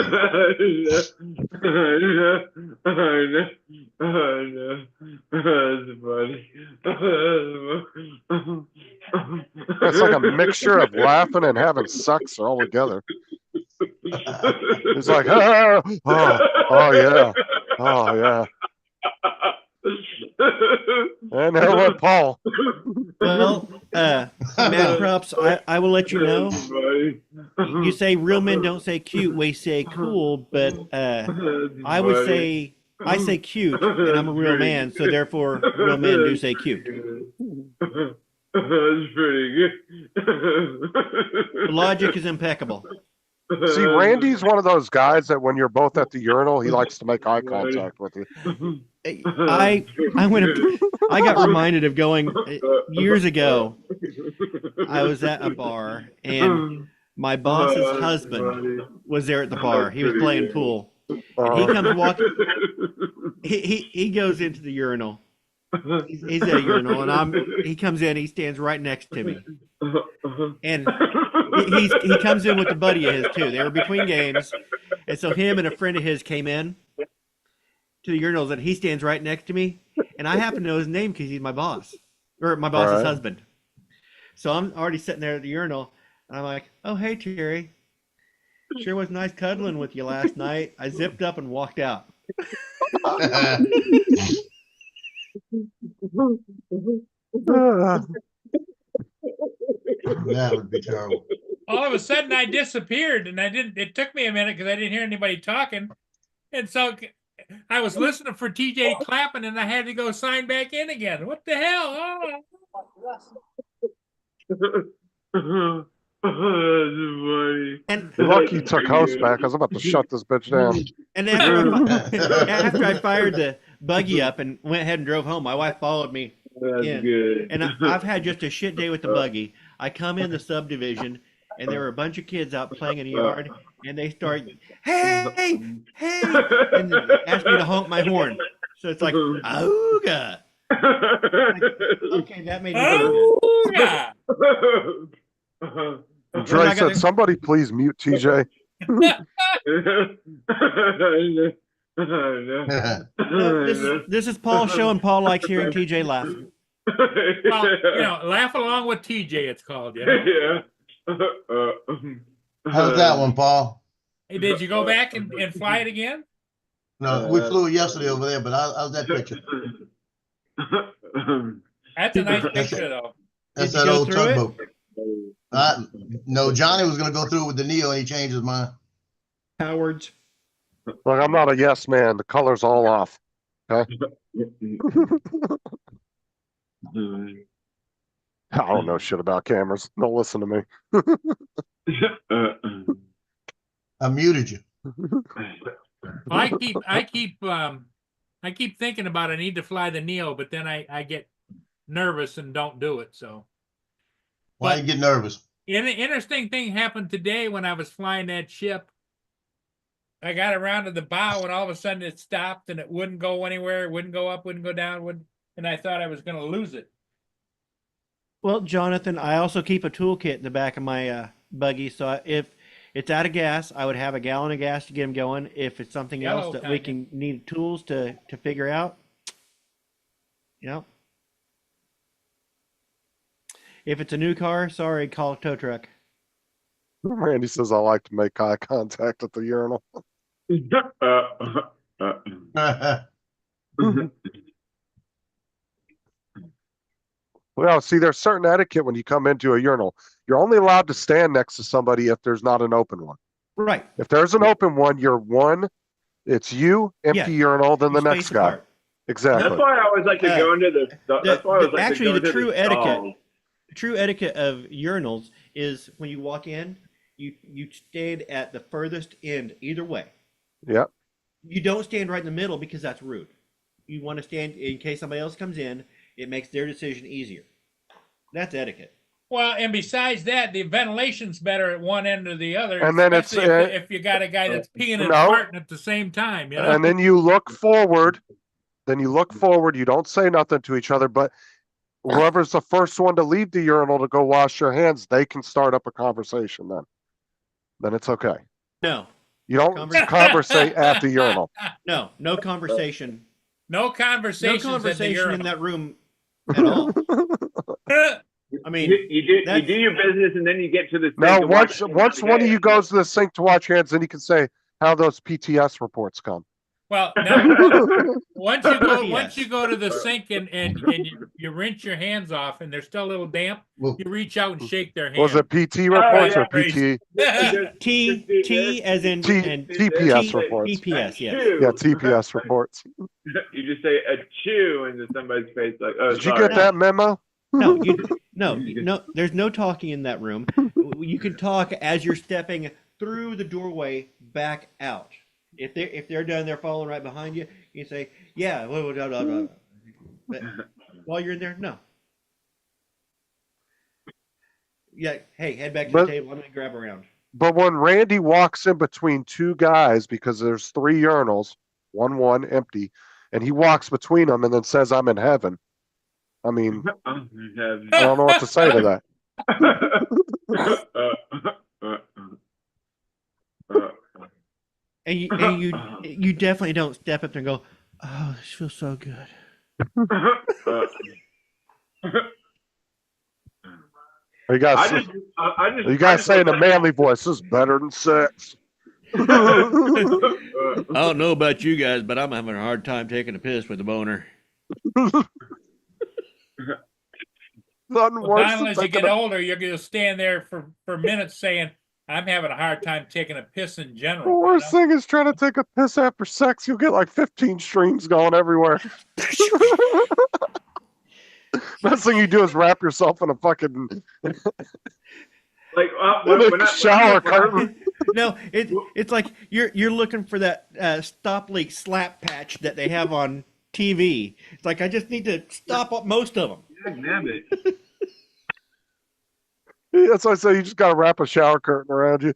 It's like a mixture of laughing and having sex all together. It's like, oh yeah, oh yeah. And now what, Paul? Well, Matt Props, I will let you know. You say real men don't say cute, we say cool, but I would say I say cute, and I'm a real man, so therefore real men do say cute. That's pretty good. The logic is impeccable. See, Randy's one of those guys that when you're both at the urinal, he likes to make eye contact with you. I got reminded of going years ago. I was at a bar and my boss's husband was there at the bar. He was playing pool. And he comes walking. He goes into the urinal. He's at a urinal, and he comes in. He stands right next to me, and he comes in with a buddy of his too. They were between games, and so him and a friend of his came in to the urinals, and he stands right next to me, and I happen to know his name because he's my boss, or my boss's husband. So I'm already sitting there at the urinal, and I'm like, "Oh, hey Terry, sure was nice cuddling with you last night." I zipped up and walked out. That would be terrible. All of a sudden I disappeared, and it took me a minute because I didn't hear anybody talking. And so I was listening for TJ clapping, and I had to go sign back in again. What the hell? Oh. And You're lucky you took host back. I was about to shut this bitch down. And after I fired the buggy up and went ahead and drove home, my wife followed me That's in. good. And I've had just a shit day with the buggy. I come in the subdivision, and there were a bunch of kids out playing in the yard, and they start, hey, hey, and ask me to honk my horn. So it's like, ooga. Okay, that made me feel good. Ooga. Dre said, somebody please mute TJ. This is Paul's show, and Paul likes hearing TJ laugh. Well, laugh along with TJ, it's called. You know? Yeah. How's that one, Paul? Hey, did you go back and fly it again? No, we flew it yesterday over there, but how's that picture? That's a nice picture, though. That's Did you that go old through it? tugboat. No, Johnny was going to go through it with the Neo, and he changed his mind. Cowards. Look, I'm not a yes man. The color's all off. Okay. I don't know shit about cameras. Don't listen to me. I muted you. I keep thinking about I need to fly the Neo, but then I get nervous and don't do it. So Why you get nervous? an interesting thing happened today when I was flying that ship. I got around to the bow and all of a sudden it stopped and it wouldn't go anywhere. It wouldn't go up, wouldn't go down, and I thought I was going to lose it. Well, Jonathan, I also keep a toolkit in the back of my buggy, so if it's out of gas, I would have a gallon of gas to get them going. If it's something Yellow else that we kind can need tools to figure out, you know. If it's a new car, sorry, call a tow truck. Randy says I like to make eye contact at the urinal. Well, see, there's certain etiquette when you come into a urinal. You're only allowed to stand next to somebody if there's not an open one. Right. If there's an open one, you're one. It's you, empty Yeah. urinal, then You the next space guy. apart. Exactly. That's why I always like to go into that's why I always like actually, to go the into true the etiquette, stalls. the true etiquette of urinals is when you walk in, you stand at the furthest end either way. Yep. You don't stand right in the middle because that's rude. You want to stand in case somebody else comes in. It makes their decision easier. That's etiquette. Well, and besides that, the ventilation's better at one end or the other. And then it's, especially if you got a guy that's peeing and no. farting at the same time. You know? And then you look forward. You don't say nothing to each other, but whoever's the first one to leave the urinal to go wash your hands, they can start up a conversation then. Then it's okay. No, You don't conversate at the urinal. no conversation. No No conversations conversation at in the that room at all. I mean, You do your business and then you get to the sink Now, and watch once one of you goes to the sink to wash hands, then you can say how those PTS reports come. Well, now, once you go to the sink and you rinse your hands off and they're still a little damp, Well, you reach out and shake their hand. Was it PT reports yeah, or PT? T as in and TPS T- reports. TPS, yes. Yeah, TPS reports. You just say a chew into somebody's face, like, oh, Did you sorry. get that memo? No, there's no talking in that room. You can talk as you're stepping through the doorway back out. If they're done, they're following right behind you. You say, yeah, blah, blah, blah, blah. But while you're in there, no. Yeah, hey, head back to the table. I'm gonna grab around. But when Randy walks in between two guys, because there's 3 urinals, one empty, and he walks between them and then says, "I'm in heaven." I mean, I don't know what to say to that. And you definitely don't step up there and go, "Oh, this feels so good." You guys, you guys say in a manly voice, "This is better than sex." I don't know about you guys, but I'm having a hard time taking a piss with a boner. Nothing worse Finally, than as you taking get a- older, you're going to stand there for minutes saying, I'm having a hard time taking a piss in The general. worst thing is trying to take a piss after sex. You'll get like 15 streams going everywhere. Best thing you do is wrap yourself in a fucking Like shower curtain. No, it's like you're looking for that stop leak slap patch that they have on TV. It's like I just need to stop up most of them. Damn it. That's why I say you just gotta wrap a shower curtain around you.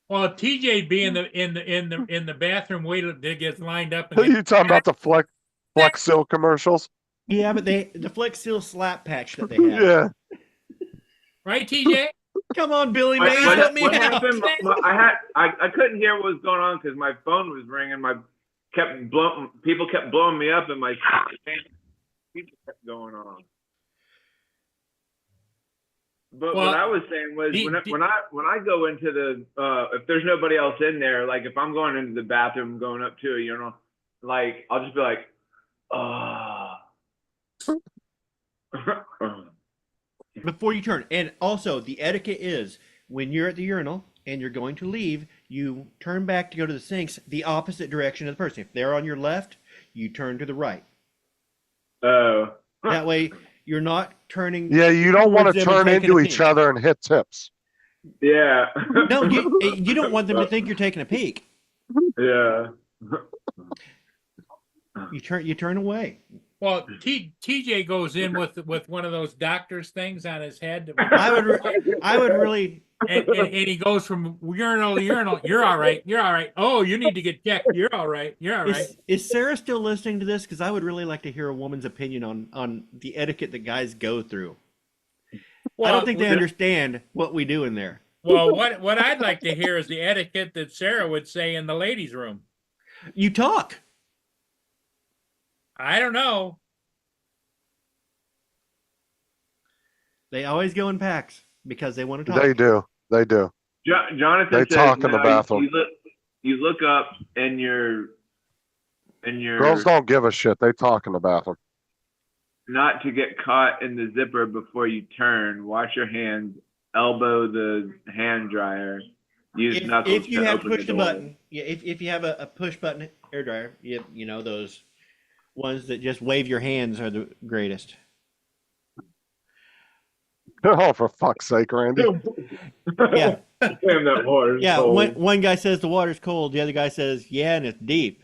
Well, TJ be in the bathroom waiting to get lined up and You talking about the Flex Seal commercials? Yeah, but the Flex Seal slap patch that they have. Yeah. Right, TJ? Come on, Billy Mays, help me What out. happened? I couldn't hear what was going on because my phone was ringing. People kept blowing me up, and my people kept going on. But Well, what I was saying was when I go into the if there's nobody else in there, like if I'm going into the bathroom, going up to it, like I'll just be like, Before you turn. And also, the etiquette is when you're at the urinal and you're going to leave, you turn back to go to the sinks the opposite direction of the person. If they're on your left, you turn to the right. Oh. That way, you're not turning. Yeah, you don't want towards to them and turn taking into a each peek. other and hit tips. Yeah. No, you don't want them to think you're taking a peek. Yeah. You turn away. Well, TJ goes in with one of those doctor's things on his head. I would really. And he goes from urinal to urinal. You're all right. You're all right. Oh, you need to get checked. You're all right. You're all right. Is Sarah still listening to this? Because I would really like to hear a woman's opinion on the etiquette that guys go through. Well, I don't think they understand what we do in there. Well, what I'd like to hear is the etiquette that Sarah would say in the ladies' room. You talk. I don't know. They always go in packs because they want to talk. They do. Jonathan They says, talk in the no, bathroom. You look up and your Girls don't give a shit. They talk in the bathroom. not to get caught in the zipper before you turn. Wash your hands. Elbow the hand dryer. Use knuckles If you to have open push the the door. button, yeah. If you have a push button air dryer, you know those ones that just wave your hands are the greatest. Oh, for fuck's sake, Randy. Yeah. Damn, that water's Yeah, cold. one guy says the water's cold, the other guy says, yeah, and it's deep.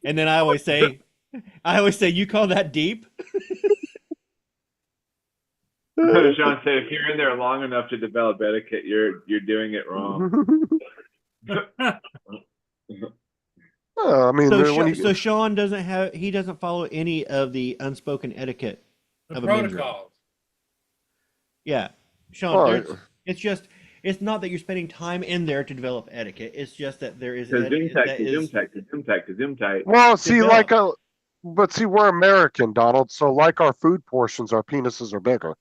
And then I always say, you call that deep? Sean said, if you're in there long enough to develop etiquette, you're doing it wrong. I mean, So Sean doesn't follow any of the unspoken etiquette The of a men's room. protocols. Yeah, Sean, All right. it's not that you're spending time in there to develop etiquette. It's just that there is To zoom etiquette tight, that to zoom is tight, to zoom tight, to zoom tight. Well, see, develop. but see, we're American, Donald. So, like our food portions, our penises are bigger.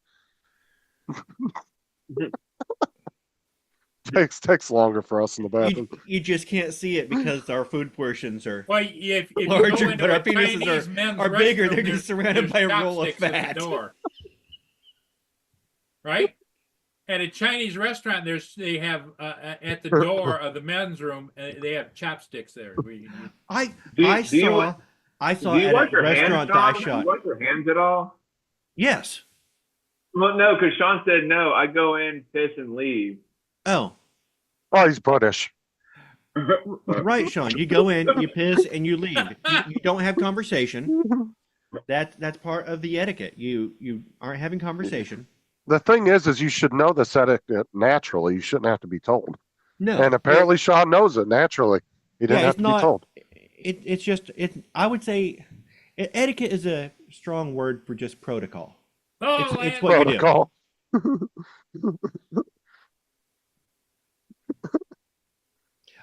takes longer for us in the bathroom. You just can't see it because our food portions are Well, if you larger, go into but our a penises Chinese men's are bigger. restroom, They're just surrounded there's by a roll of chopsticks at fat. the door. Right? At a Chinese restaurant, they have at the door of the men's room, they have chopsticks there. I Do saw you at wash a your hands, restaurant that I Sean? Do shot. you wash your hands at all? Yes. Well, no, because Sean said no. I go in, piss, and leave. Oh, Oh, he's British. right, Sean. You go in, you piss, and you leave. You don't have conversation. That's part of the etiquette. You aren't having conversation. The thing is you should know this etiquette naturally. You shouldn't have to be told. No. And apparently, Sean knows it naturally. He didn't have to be told. It's just I would say etiquette is a strong word for just protocol. Oh, It's what you do. Protocol.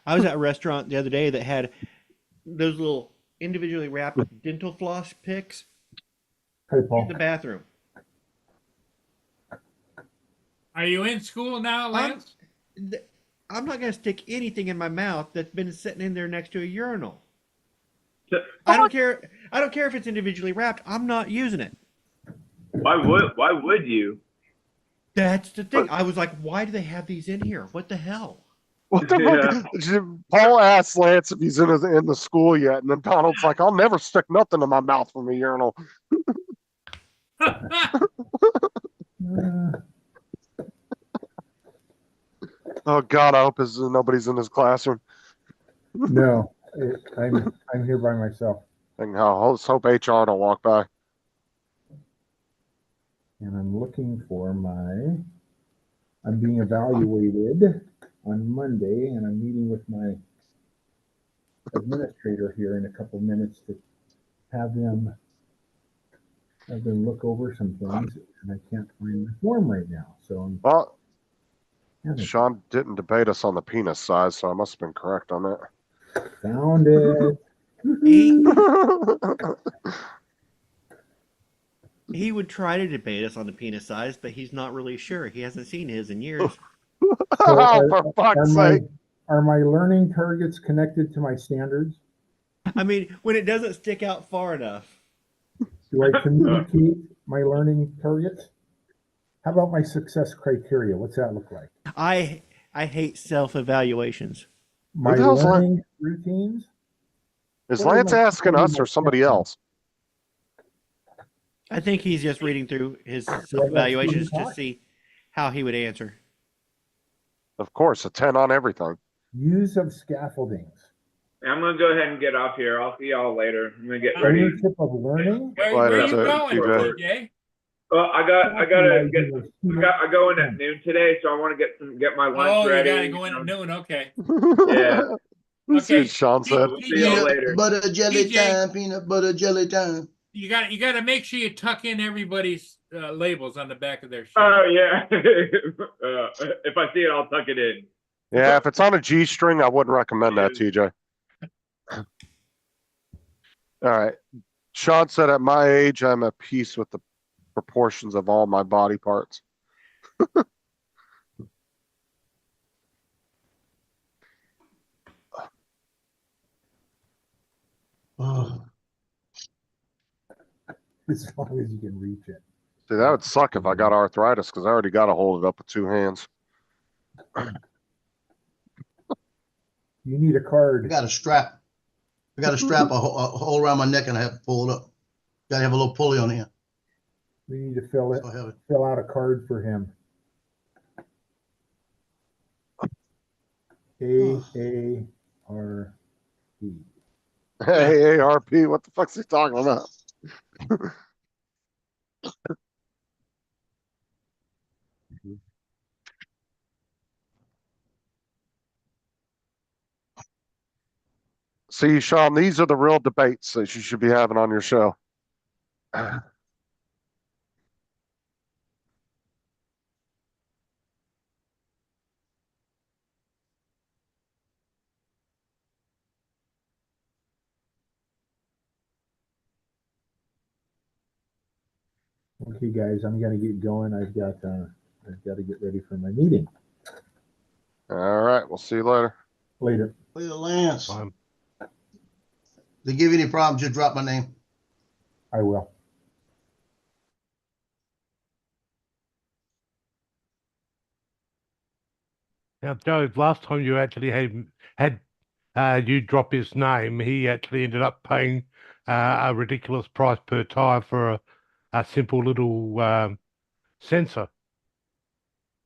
I was at a restaurant the other day that had those little individually wrapped dental floss picks Hey, in Paul. the bathroom. Are you in school now, Lance? I'm not going to stick anything in my mouth that's been sitting in there next to a urinal. So, I don't care. I don't care if it's individually wrapped. I'm not using it. why would you? That's the thing. I was like, why do they have these in here? What the hell? What the fuck? Paul asked Lance if he's in the school yet, and then Donald's like, "I'll never stick nothing in my mouth from a urinal." Oh God, I hope nobody's in his classroom. No, I'm here by myself, And let's hope HR don't walk by. and I'm looking for I'm being evaluated on Monday, and I'm meeting with my administrator here in a couple minutes to have them look over some things, and I can't find the form right now. So Well, I'm Sean didn't debate us on the penis size, so I must have been correct on that. found it. He would try to debate us on the penis size, but he's not really sure. He hasn't seen his in years. Oh, for fuck's sake. Are my learning targets connected to my standards? I mean, when it doesn't stick out far enough. Do I communicate my learning targets? How about my success criteria? What's that look like? I hate self-evaluations. My Who the hell's learning routines? Is What am Lance I asking putting us or my somebody steps in? else? I think he's just reading through his let's evaluations talk. to see how he would answer. Of course, a 10 on everything. Use of scaffoldings. I'm gonna go ahead and get off here. I'll see y'all later. I'm gonna get ready. Ownership of learning. Where you Later, going, TJ. TJ? Well, I go in at noon today, so I want to get my lunch Oh, you ready. gotta go in at noon. Okay. Yeah. Let's see what Sean said. We'll see y'all later. Peanut butter jelly TJ. time, peanut butter jelly time. You gotta make sure you tuck in everybody's labels on the back of their shirt. Oh yeah. If I see it, I'll tuck it in. Yeah, if it's on a G string, I wouldn't recommend that, TJ. All right. Sean said, at my age, I'm at peace with the proportions of all my body parts. Oh, As long as you can reach it. See, that would suck if I got arthritis because I already got to hold it up with 2 hands. You need a I card. got a strap. I got a strap a hole around my neck and I have to pull it up. Got to have a little pulley on here. We need to fill it. So I have it. Fill out a card for him. AARP. Hey, ARP, what the fuck's he talking about? See, Sean, these are the real debates that you should be having on your show. Okay, guys, I'm gonna get going. I've got to get ready for my meeting All right, we'll see you later. later. Later, Lance. They give you any problems, just drop my name. I will. Now, Joe, last time you actually had you drop his name, he actually ended up paying a ridiculous price per tire for a simple little sensor.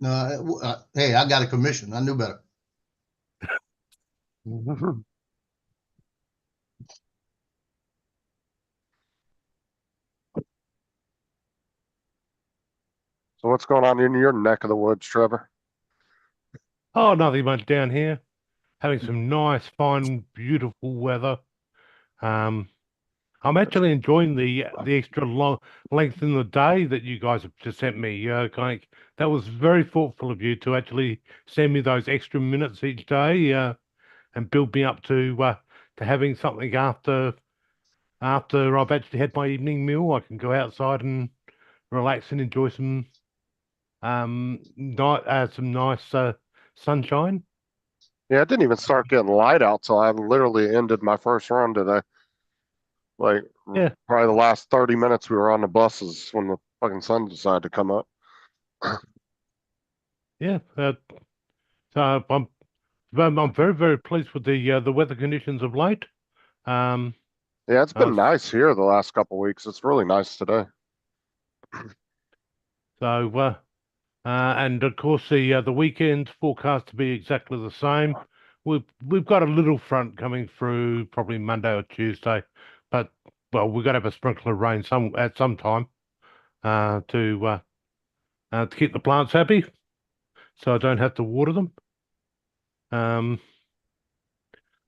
No, hey, I got a commission. I knew better. So what's going on in your neck of the woods, Trevor? Oh, nothing much down here. Having some nice, fine, beautiful weather. I'm actually enjoying the extra long length in the day that you guys have just sent me. That was very thoughtful of you to actually send me those extra minutes each day and build me up to having something after I've actually had my evening meal. I can go outside and relax and enjoy some nice sunshine. Yeah, it didn't even start getting light out till I literally ended my first run today. Like, Yeah. probably the last 30 minutes we were on the buses when the fucking sun decided to come up. Yeah, so I'm very, very pleased with the weather conditions of late. Yeah, it's been nice here the last couple weeks. It's really nice today. So and of course the weekend's forecast to be exactly the same. We've got a little front coming through probably Monday or Tuesday, but well, we're gonna have a sprinkle of rain at some time to keep the plants happy, so I don't have to water them.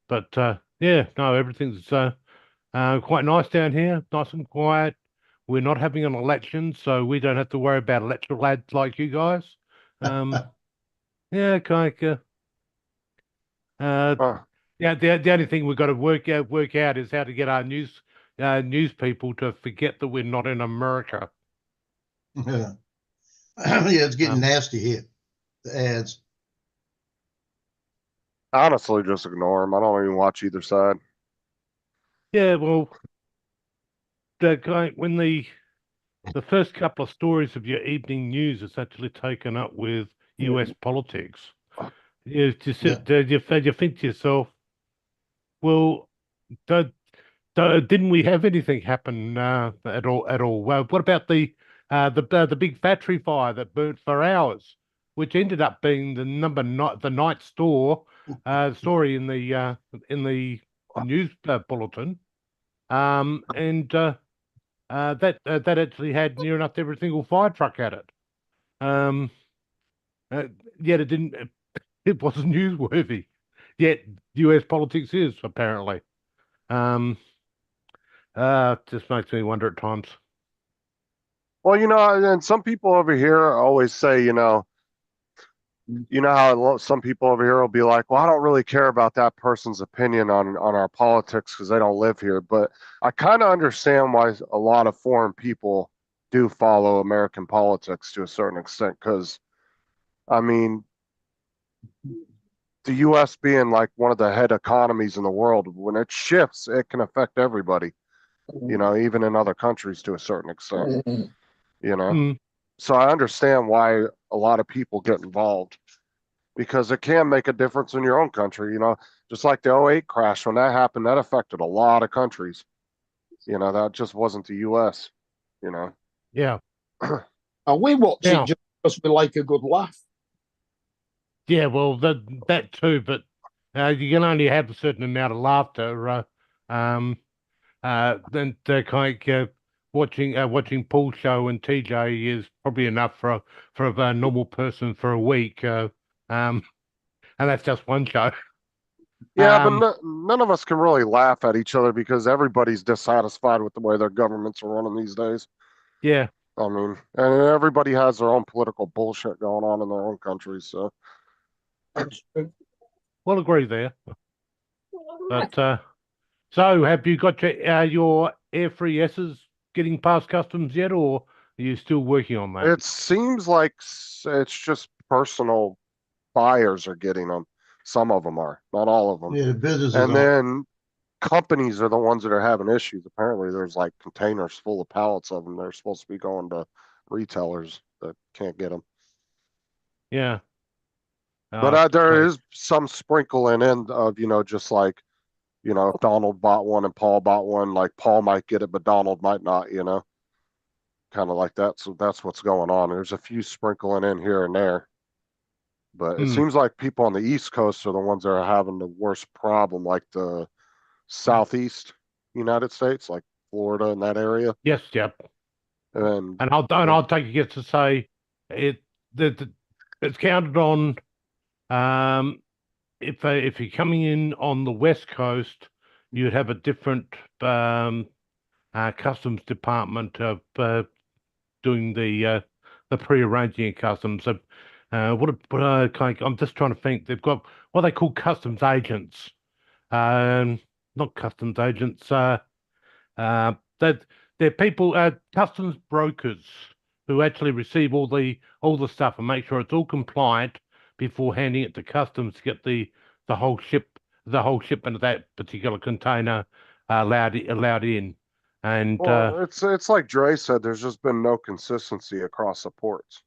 But yeah, no, everything's quite nice down here, nice and quiet. We're not having an election, so we don't have to worry about electoral ads like you guys. Yeah, kind of. Yeah, the only thing we've got to work out is how to get our news people to forget that we're not in America. Yeah, yeah, it's getting nasty here. The ads. Honestly, just ignore them. I don't even watch either side. Yeah, well, when the first couple of stories of your evening news is actually taken up with U.S. politics, you sit there, you think to yourself, well, So didn't we have anything happen at all? At all? What about the big factory fire that burnt for hours, which ended up being the night story in the news bulletin, and that actually had near enough every single fire truck at it. Um, Yet it didn't. It wasn't newsworthy. Yet U.S. politics is apparently. Just makes me wonder at times. Well, and some people over here always say, how some people over here will be like, well, I don't really care about that person's opinion on our politics because they don't live here. But I kind of understand why a lot of foreign people do follow American politics to a certain extent. Because, I mean, the U.S. being like one of the head economies in the world, when it shifts, it can affect everybody, even in other countries to a certain extent, Mm. So I understand why a lot of people get involved because it can make a difference in your own country, just like the '08 crash when that happened, that affected a lot of countries. That just wasn't the US, Yeah. And we watch Now, it just because we like a good laugh. yeah, well, that too, but you can only have a certain amount of laughter. Then watching Paul's show and TJ is probably enough for a normal person for a week. And that's just one show. Yeah, but Um, none of us can really laugh at each other because everybody's dissatisfied with the way their governments are running these days. yeah, I mean, and everybody has their own political bullshit going on in their own countries. So, we'll agree there. But so have you got your Air 3Ss getting past customs yet, or are you still working on that? it seems like it's just personal buyers are getting them. Some of them are, not all of them. Yeah, the businesses And are. then companies are the ones that are having issues. Apparently, there's like containers full of pallets of them. They're supposed to be going to retailers that can't get them. Yeah. But there So, is some sprinkling in of, just like, if Donald bought one and Paul bought one, like Paul might get it, but Donald might not, kind of like that. So that's what's going on. There's a few sprinkling in here and there. But it seems like people on the East Coast are the ones that are having the worst problem, like the Southeast United States, like Florida and that area. yes, yep. And I'll take a guess to say it's counted on if you're coming in on the West Coast, you'd have a different customs department of doing the pre-arranging of customs. So, I'm just trying to think. They've got what they call customs agents. Not customs agents. That they're people, customs brokers who actually receive all the stuff and make sure it's all compliant before handing it to customs to get the whole shipment of that particular container allowed in. And well, it's like Dre said, there's just been no consistency across the ports.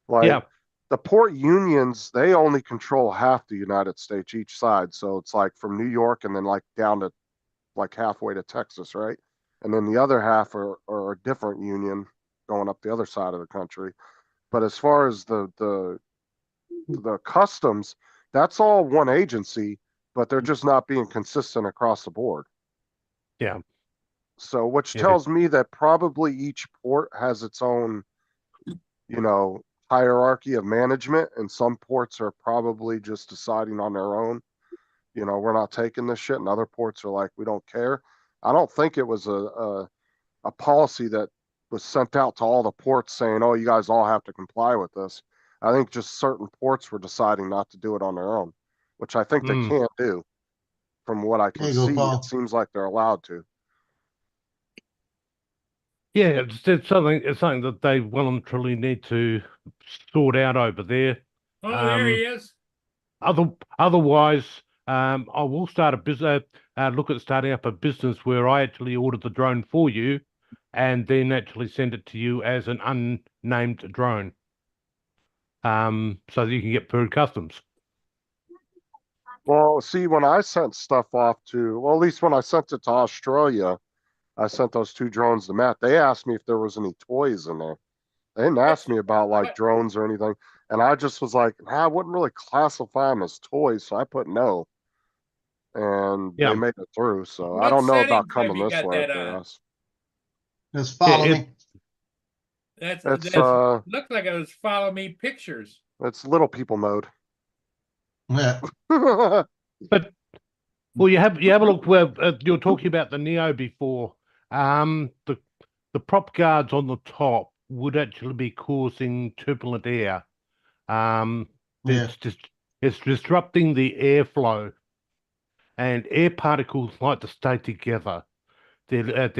Like yeah, the port unions, they only control half the United States each side. So it's like from New York and then like down to like halfway to Texas, right? And then the other half are a different union going up the other side of the country. But as far as the customs, that's all one agency, but they're just not being consistent across the board. yeah. So, which Yeah, tells me that probably each port has its own, hierarchy of management, and some ports are probably just deciding on their own. We're not taking this shit, and other ports are like, we don't care. I don't think it was a policy that was sent out to all the ports saying, oh, you guys all have to comply with this. I think just certain ports were deciding not to do it on their own, which I think they can't do. From what I can There you go, see, Paul. it seems like they're allowed to. yeah. It's something that they well and truly need to sort out over there. Oh, there he is. Otherwise, I will start a business. Look at starting up a business where I actually order the drone for you, and then actually send it to you as an unnamed drone. So that you can get through customs. Well, see, when I sent stuff off to, well, at least when I sent it to Australia, I sent those 2 drones to Matt. They asked me if there was any toys in there. They didn't ask me about like what- drones or anything. And I just was like, nah, I wouldn't really classify them as toys. So I put no. And Yeah. they made it through. So I What don't know about settings have coming you this got way. that if they on? ask. Just follow it- me. That's It's looked like it was follow me pictures. it's little people mode. Yeah. But well, you have a look where you were talking about the Neo before. The prop guards on the top would actually be causing turbulent air. Yeah. It's disrupting the airflow, and air particles like to stay together. They like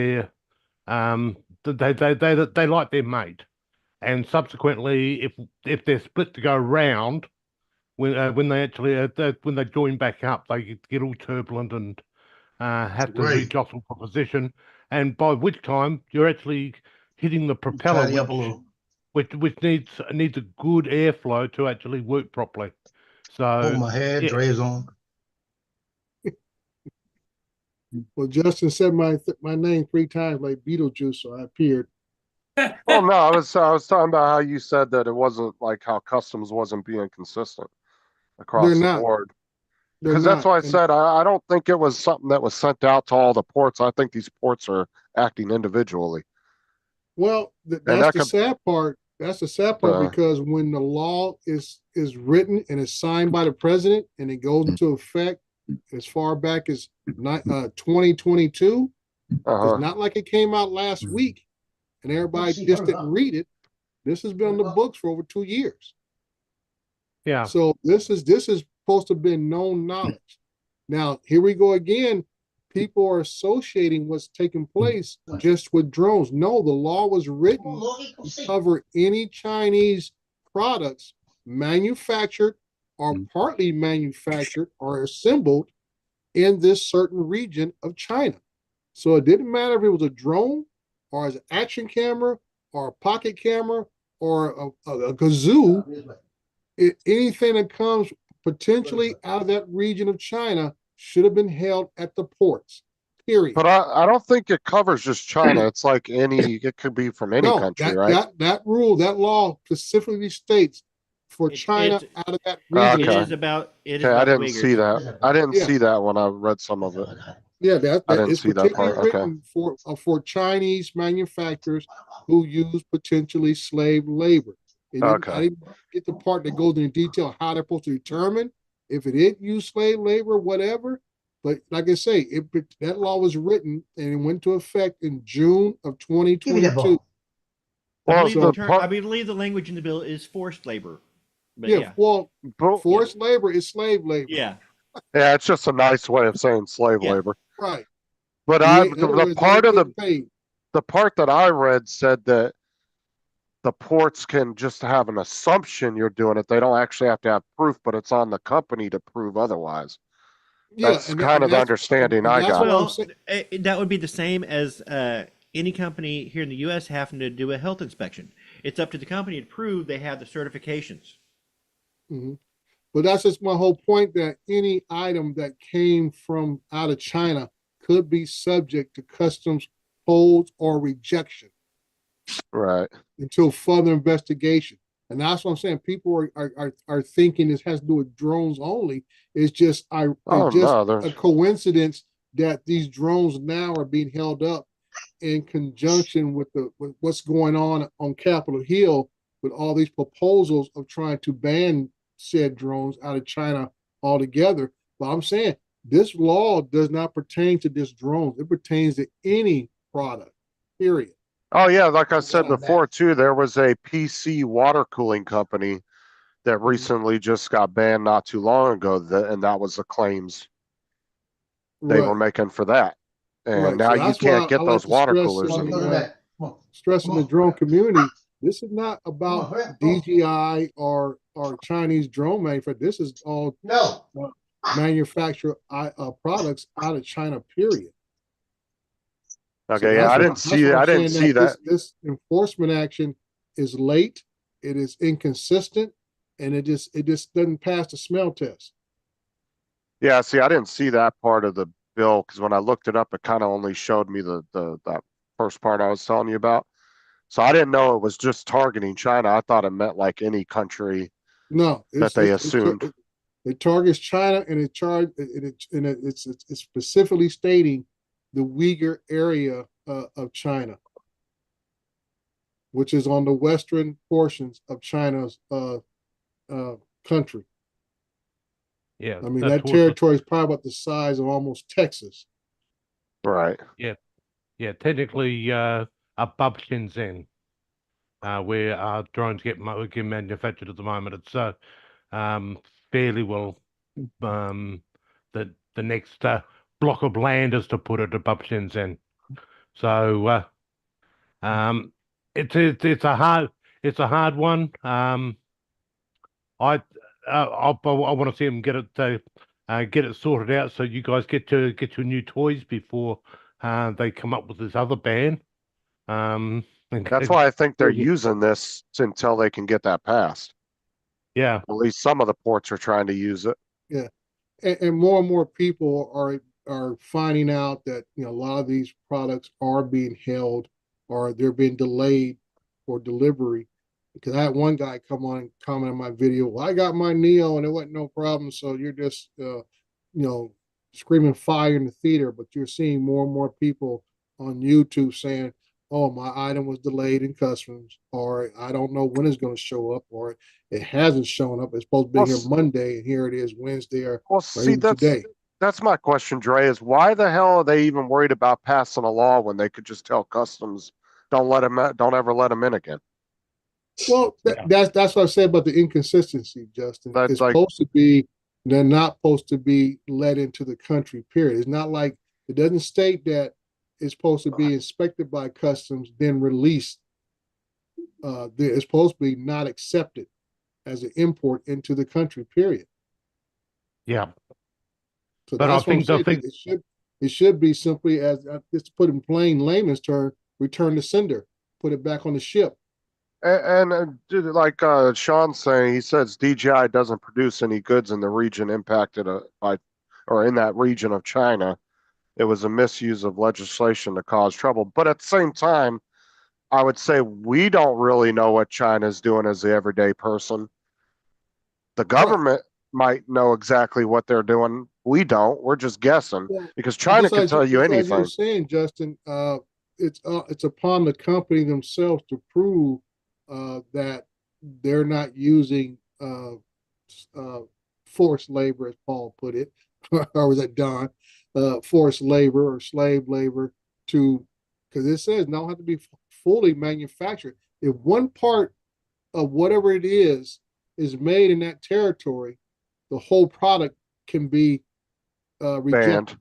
their mate, and subsequently, if they're split to go round, when they actually when they join back up, they get all turbulent and have to Right. rejostle for position, and by which time you're actually hitting the propeller, Tidy up a little. which needs a good airflow to actually work properly. Hold So my head, yeah. Dre's on. Well, Justin said my name 3 times like Beetlejuice, so I appeared. Well, no, I was talking about how you said that it wasn't like how customs wasn't being consistent across They're the not. board. They're Because that's not. why I And- said I don't think it was something that was sent out to all the ports. I think these ports are acting individually. Well, that that's the could- sad part. That's the sad part Uh. because when the law is written and is signed by the president and it goes into effect as far back as 2022, Uh-huh. it's not like it came out last week and everybody just didn't read it. This has been on the books for over 2 years. Yeah. So this is supposed to have been known knowledge. Now here we go again. People are associating what's taking place just with drones. No, the law was written to cover any Chinese products manufactured or partly manufactured or assembled in this certain region of China. So it didn't matter if it was a drone or as an action camera or a pocket camera or a kazoo. Anything that comes potentially out of that region of China should have been held at the ports, period. But I don't think it covers just China. It's like it could be from any country, that, right? that law specifically states for China it's- out of that Okay. region. It is about Okay, I didn't Uyghurs. see that. I didn't Yeah. see that when I read some of it. Yeah, I that didn't is see that particularly part. Okay. written for Chinese manufacturers who use potentially slave labor. I didn't get the part that goes into detail how they're supposed to determine if it did use slave labor, whatever. But like I say, that law was written and it went into effect in June of 2022. Well, I believe the language in the bill is forced labor. But Yeah, yeah. well, forced labor is slave labor. Yeah. Yeah, it's just a nice way of saying slave labor. Right. But In other the words, part they of get paid. the part that I read said that the ports can just have an assumption you're doing it. They don't actually have to have proof, but it's on the company to prove otherwise. Yeah, That's and kind of the that's- understanding and I that's got. what I'm Well, saying. that would be the same as any company here in the U.S. having to do a health inspection. It's up to the company to prove they have the certifications. Mhm. But that's just my whole point, that any item that came from out of China could be subject to customs holds or rejection Right. until further investigation. And that's what I'm saying. People are thinking this has to do with drones only. It's just Oh, it's just no, there's- a coincidence that these drones now are being held up in conjunction with what's going on Capitol Hill with all these proposals of trying to ban said drones out of China altogether. But I'm saying this law does not pertain to just drones. It pertains to any product, period. Oh yeah, like I said before too, there was a PC water cooling company that recently just got banned not too long ago, and that was the claims they were Right. making for that. And Right, now so you that's why can't get I like those to water stress coolers in the, anymore. stress in the drone community. This is not about DJI or Chinese drone manufacturer. This is all manufacturer products out of China, period. Okay, yeah, I didn't see that. I didn't see that. This enforcement action is late, it is inconsistent, and it just doesn't pass the smell test. Yeah, see, I didn't see that part of the bill because when I looked it up, it kind of only showed me the that first part I was telling you about. So I didn't know it was just targeting China. I thought it meant like any country No, that they assumed. it targets China and it's specifically stating the Uyghur area of China, which is on the western portions of China's country. Yeah, I mean, that's that territory is probably about the size of almost Texas. Right. Yeah, technically above Shenzhen, where drones get manufactured at the moment. It's fairly well the next block of land is to put it above Shenzhen. So it's a hard one. I want to see them get it sorted out so you guys get your new toys before they come up with this other ban. That's why I think they're using this until they can get that passed. Yeah. At least some of the ports are trying to use it. Yeah, and more people are finding out that a lot of these products are being held or they're being delayed for delivery. Because I had one guy come on and comment on my video, well, I got my Neo and it wasn't no problem. So you're just screaming fire in the theater, but you're seeing more and more people on YouTube saying, oh, my item was delayed in customs, or I don't know when it's going to show up, or it hasn't shown up. It's supposed to be here Monday, and here it is Wednesday or see, today. That's my question, Dre, is why the hell are they even worried about passing a law when they could just tell customs, don't ever let them in again? Well, that's what I said about the inconsistency, Justin. It's supposed to be, they're not supposed to be let into the country, period. It's not like, it doesn't state that it's supposed to be inspected by customs, then released. It's supposed to be not accepted as an import into the country, period. Yeah. So but that's what I'm saying. It should be simply as just put in plain layman's term, return the sender, put it back on the ship. And like Sean's saying, he says DJI doesn't produce any goods in the region impacted by, or in that region of China. It was a misuse of legislation to cause trouble. But at the same time, I would say we don't really know what China's doing as the everyday person. The government might know exactly what they're doing. We don't. We're just guessing because China can tell you anything. As you were saying, Justin, it's upon the company themselves to prove that they're not using forced labor, as Paul put it, or was that Don? Forced labor or slave labor because it says don't have to be fully manufactured. If one part of whatever it is made in that territory, the whole product can be rejected. Banned.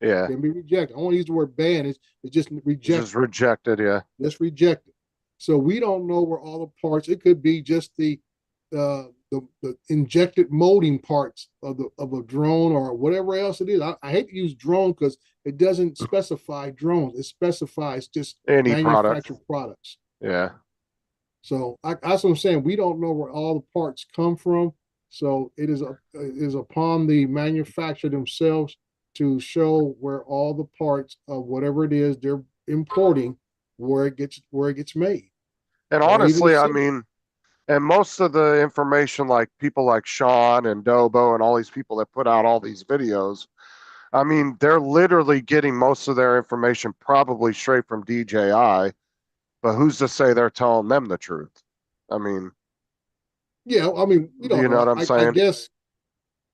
Yeah. Can be rejected. I won't use the word ban. It's just rejected. Just rejected, yeah. Just rejected. So we don't know where all the parts. It could be just the injected molding parts of a drone or whatever else it is. I hate to use drone because it doesn't specify drones. It specifies just any manufactured products. Yeah. So that's what I'm saying. We don't know where all the parts come from. So it is upon the manufacturer themselves to show where all the parts of whatever it is they're importing, where it gets made. And honestly, I mean, and most of the information, like people like Sean and Dobo and all these people that put out all these videos, I mean, they're literally getting most of their information probably straight from DJI, but who's to say they're telling them the truth? I mean, yeah, I mean, we don't you know what I'm saying? I guess,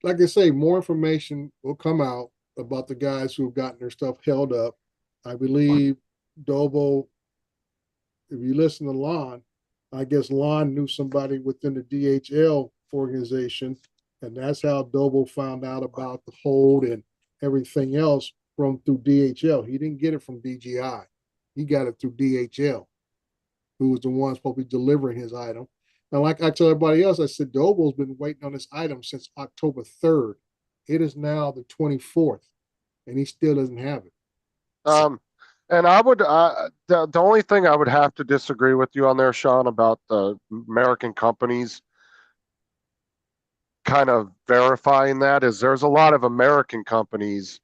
like I say, more information will come out about the guys who've gotten their stuff held up. I believe Dobo, if you listen to Lon, I guess Lon knew somebody within the DHL organization, and that's how Dobo found out about the hold and everything else through DHL. He didn't get it from DJI. He got it through DHL, who was the one supposed to be delivering his item. And like I tell everybody else, I said, Dobo's been waiting on this item since October 3rd. It is now the 24th, and he still doesn't have it. And I would, the only thing I would have to disagree with you on there, Sean, about the American companies kind of verifying that is there's a lot of American companies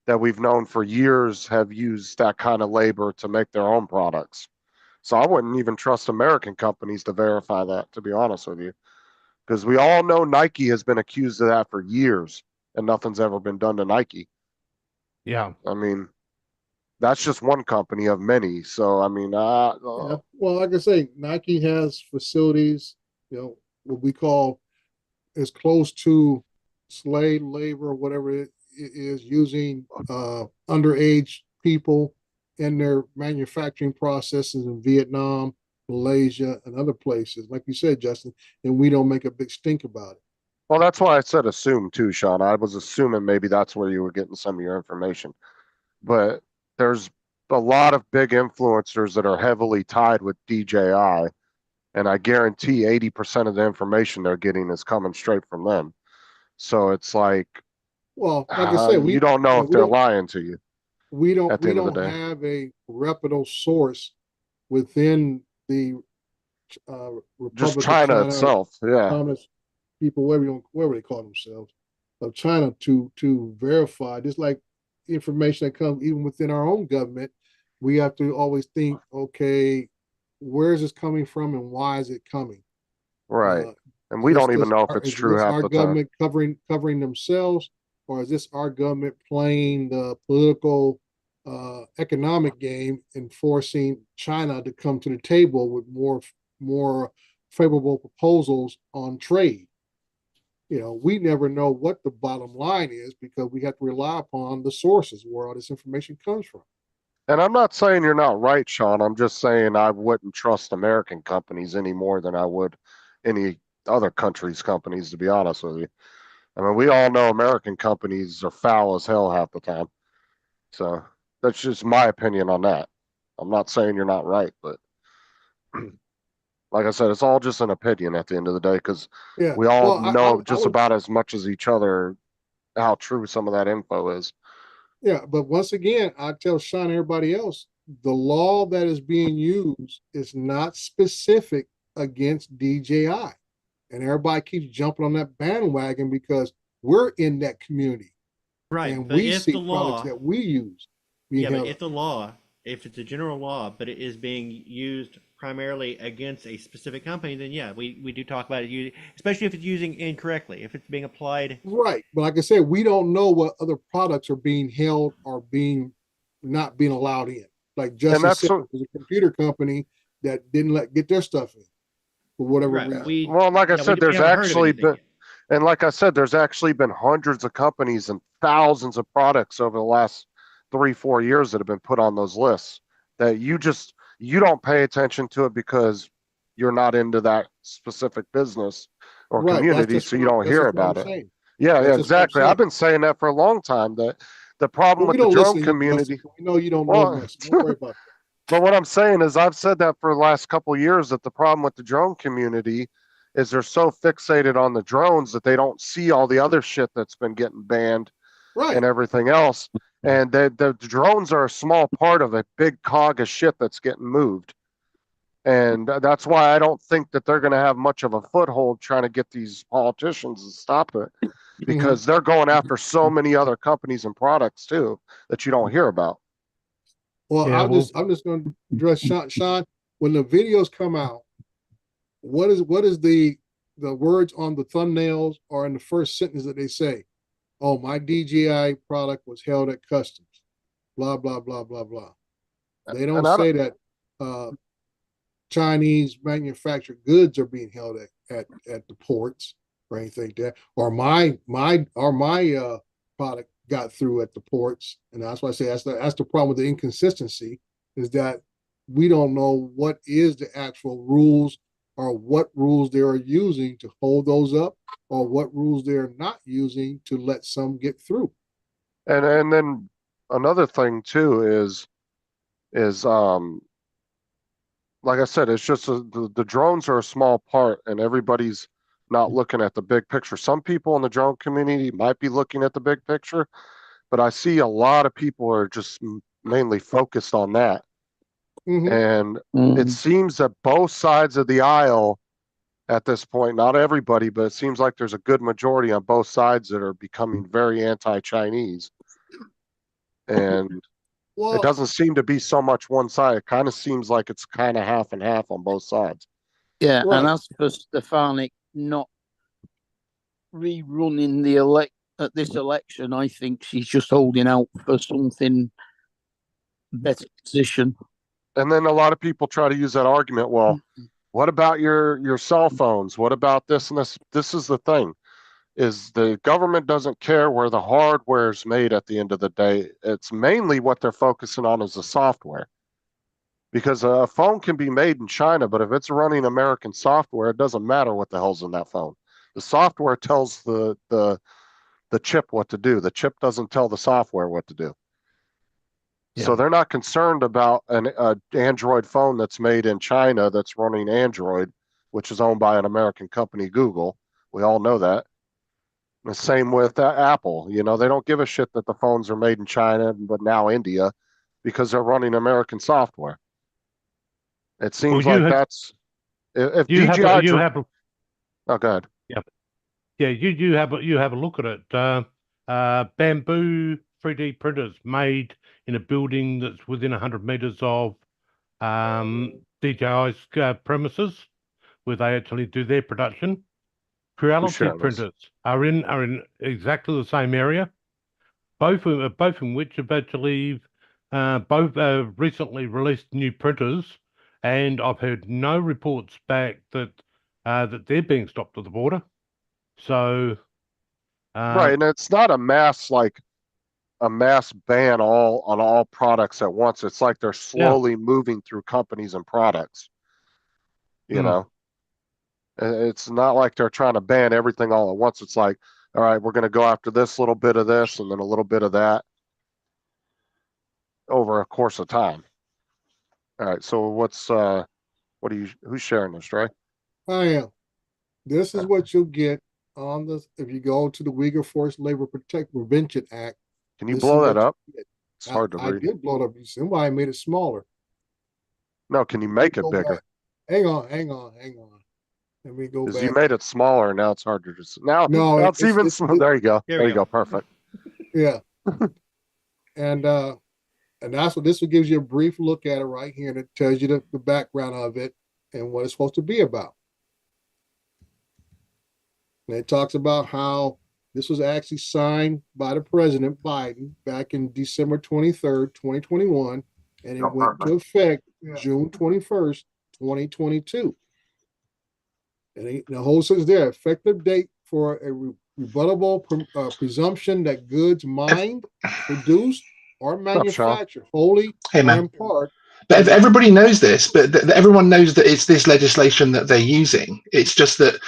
that we've known for years have used that kind of labor to make their own products. So I wouldn't even trust American companies to verify that, to be honest with you. Because we all know Nike has been accused of that for years and nothing's ever been done to Nike. Yeah. I mean, that's just one company of many. So, I mean, Yeah. Well, like I say, Nike has facilities, what we call as close to slave labor or whatever it is, using underage people in their manufacturing processes in Vietnam, Malaysia, and other places, like you said, Justin, and we don't make a big stink about it. well, that's why I said assume too, Sean. I was assuming maybe that's where you were getting some of your information. But there's a lot of big influencers that are heavily tied with DJI, and I guarantee 80% of the information they're getting is coming straight from them. So it's like, Well, like I said, you don't know if they're lying to you. We at don't the end of the day. have a reputable source within the Republic Just of China China, itself. Yeah. Communist people, whatever they call themselves, of China to verify. Just like information that comes even within our own government, we have to always think, okay, where is this coming from and why is it coming? Right. And we don't even know if it's true half our the time. government covering themselves, or is this our government playing the political economic game and forcing China to come to the table with more favorable proposals on trade? We never know what the bottom line is because we have to rely upon the sources where all this information comes from. And I'm not saying you're not right, Sean. I'm just saying I wouldn't trust American companies any more than I would any other country's companies, to be honest with you. I mean, we all know American companies are foul as hell half the time. So that's just my opinion on that. I'm not saying you're not right, but like I said, it's all just an opinion at the end of the day because Yeah. we all Well, know I just would- about as much as each other how true some of that info is. Yeah, but once again, I tell Sean and everybody else, the law that is being used is not specific against DJI. And everybody keeps jumping on that bandwagon because we're in that community. Right. And But we if see the products law, that we use. yeah, but if the law, if it's a general law, but it is being used primarily against a specific company, then yeah, we do talk about it, especially if it's using incorrectly, if it's being applied. Right. But like I said, we don't know what other products are being held or not being allowed in. Like Justin said, there's a computer company that didn't get their stuff in for whatever reason. Well, like I said, there's actually been, and like I said, there's actually been hundreds of companies and thousands of products over the last 3-4 years that have been put on those lists that you don't pay attention to it because you're not into that specific business or Right, community, so you don't hear about it. Yeah, That's just what I'm exactly. saying. I've been saying that for a long time. That the problem Well, with we the don't drone listen to you, community. Justin. We know you don't know Well, much. Don't worry about that. But what I'm saying is, I've said that for the last couple of years that the problem with the drone community is they're so fixated on the drones that they don't see all the other shit that's been getting banned and everything else. And the drones are a small part of a big cog of shit that's getting moved. And that's why I don't think that they're going to have much of a foothold trying to get these politicians to stop it because they're going after so many other companies and products too that you don't hear about. Well, Yeah, I'm just going to address Sean. When the videos come out, what is the words on the thumbnails or in the first sentence that they say? Oh, my DJI product was held at customs. Blah blah blah blah blah. They don't say that Chinese manufactured goods are being held at the ports or anything like that. Or my product got through at the ports, and that's why I say that's the problem with the inconsistency is that we don't know what is the actual rules or what rules they are using to hold those up or what rules they're not using to let some get through. And then another thing too is like I said, it's just the drones are a small part and everybody's not looking at the big picture. Some people in the drone community might be looking at the big picture, but I see a lot of people are just mainly focused on that. And it seems that both sides of the aisle at this point. Not everybody, but it seems like there's a good majority on both sides that are becoming very anti-Chinese. And Well, it doesn't seem to be so much one side. It kind of seems like it's kind of half and half on both sides. Yeah, Right. and as for Stefanik not rerunning at this election, I think she's just holding out for something better position. And then a lot of people try to use that argument. Well, what about your cell phones? What about this and this? This is the thing, is the government doesn't care where the hardware is made at the end of the day. It's mainly what they're focusing on is the software. Because a phone can be made in China, but if it's running American software, it doesn't matter what the hell's in that phone. The software tells the chip what to do. The chip doesn't tell the software what to do. So Yeah. they're not concerned about an Android phone that's made in China that's running Android, which is owned by an American company, Google. We all know that. The same with Apple. You know, they don't give a shit that the phones are made in China, but now India, because they're running American software. It seems you like have- that's if You have, DJI. you have, Oh, go ahead. yeah, you have a look at it. Bamboo 3D printers made in a building that's within 100 meters of DJI's premises, where they actually do their production. Creality sharing this? printers are in exactly the same area. Both in which have actually both recently released new printers, and I've heard no reports back that that they're being stopped at the border. So Right, and it's not a mass ban on all products at once. It's like they're slowly moving through companies and products. You know, it's not like they're trying to ban everything all at once. It's like, all right, we're going to go after this little bit of this and then a little bit of that over a course of time. All right, so who's sharing this, Trey? I am. This is what you'll get on this if you go to the Uyghur Forced Labor Prevention Act. Can you This blow is that what up? you get. It's hard to I read. did blow it up. Somebody made it smaller. No, can you make it Go bigger? back. Hang on. Let me go Because back. you made it smaller, and now it's harder to see. Now, No, now it's even. There you go. There There we you go. go. Perfect. Yeah. and that's what this one gives you a brief look at it right here, and it tells you the background of it and what it's supposed to be about. And it talks about how this was actually signed by the President Biden back in December 23rd, 2021, and it went to effect June 21st, 2022. And the whole sentence there, effective date for a rebuttable presumption that goods mined, produced, or manufactured wholly Hey, or man. in part. But everybody knows this, but everyone knows that it's this legislation that they're using. It's just that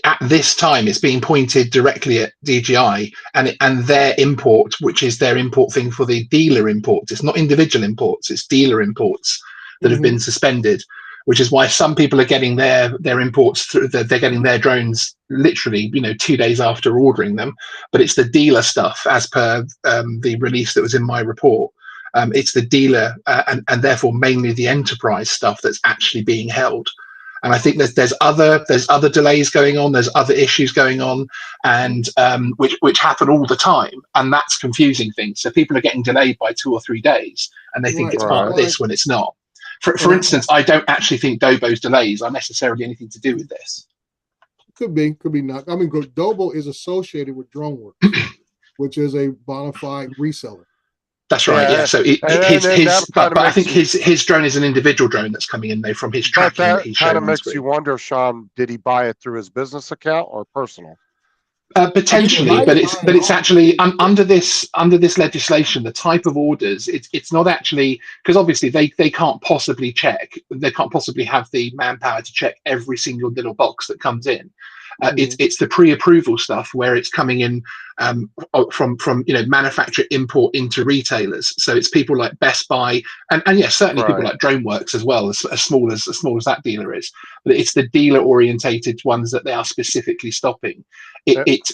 at this time, it's being pointed directly at DJI and their import, which is their import thing for the dealer imports. It's not individual imports; it's dealer imports that have been suspended. Which is why some people are getting their imports through. They're getting their drones literally, 2 days after ordering them. But it's the dealer stuff, as per the release that was in my report. It's the dealer and therefore mainly the enterprise stuff that's actually being held. And I think there's other delays going on, there's other issues going on, and which happen all the time, and that's confusing things. So people are getting delayed by 2 or 3 days, and they think it's part of this when it's not. For instance, I don't actually think Dobo's delays are necessarily anything to do with this. Could be not. I mean, Dobo is associated with DroneWorks, which is a bona fide reseller. That's right. Yeah. So but I think his drone is an individual drone that's coming in though from his tracking that he's kind showing of on makes screen. you wonder, Sean, did he buy it through his business account or personal? Potentially, but it's actually under this legislation, the type of orders, it's not actually, because obviously they can't possibly have the manpower to check every single little box that comes in. It's the pre-approval stuff where it's coming in from manufacturer import into retailers. So it's people like Best Buy and yes, certainly people like DroneWorks as well, as small as that dealer is. But it's the dealer orientated ones that they are specifically stopping. As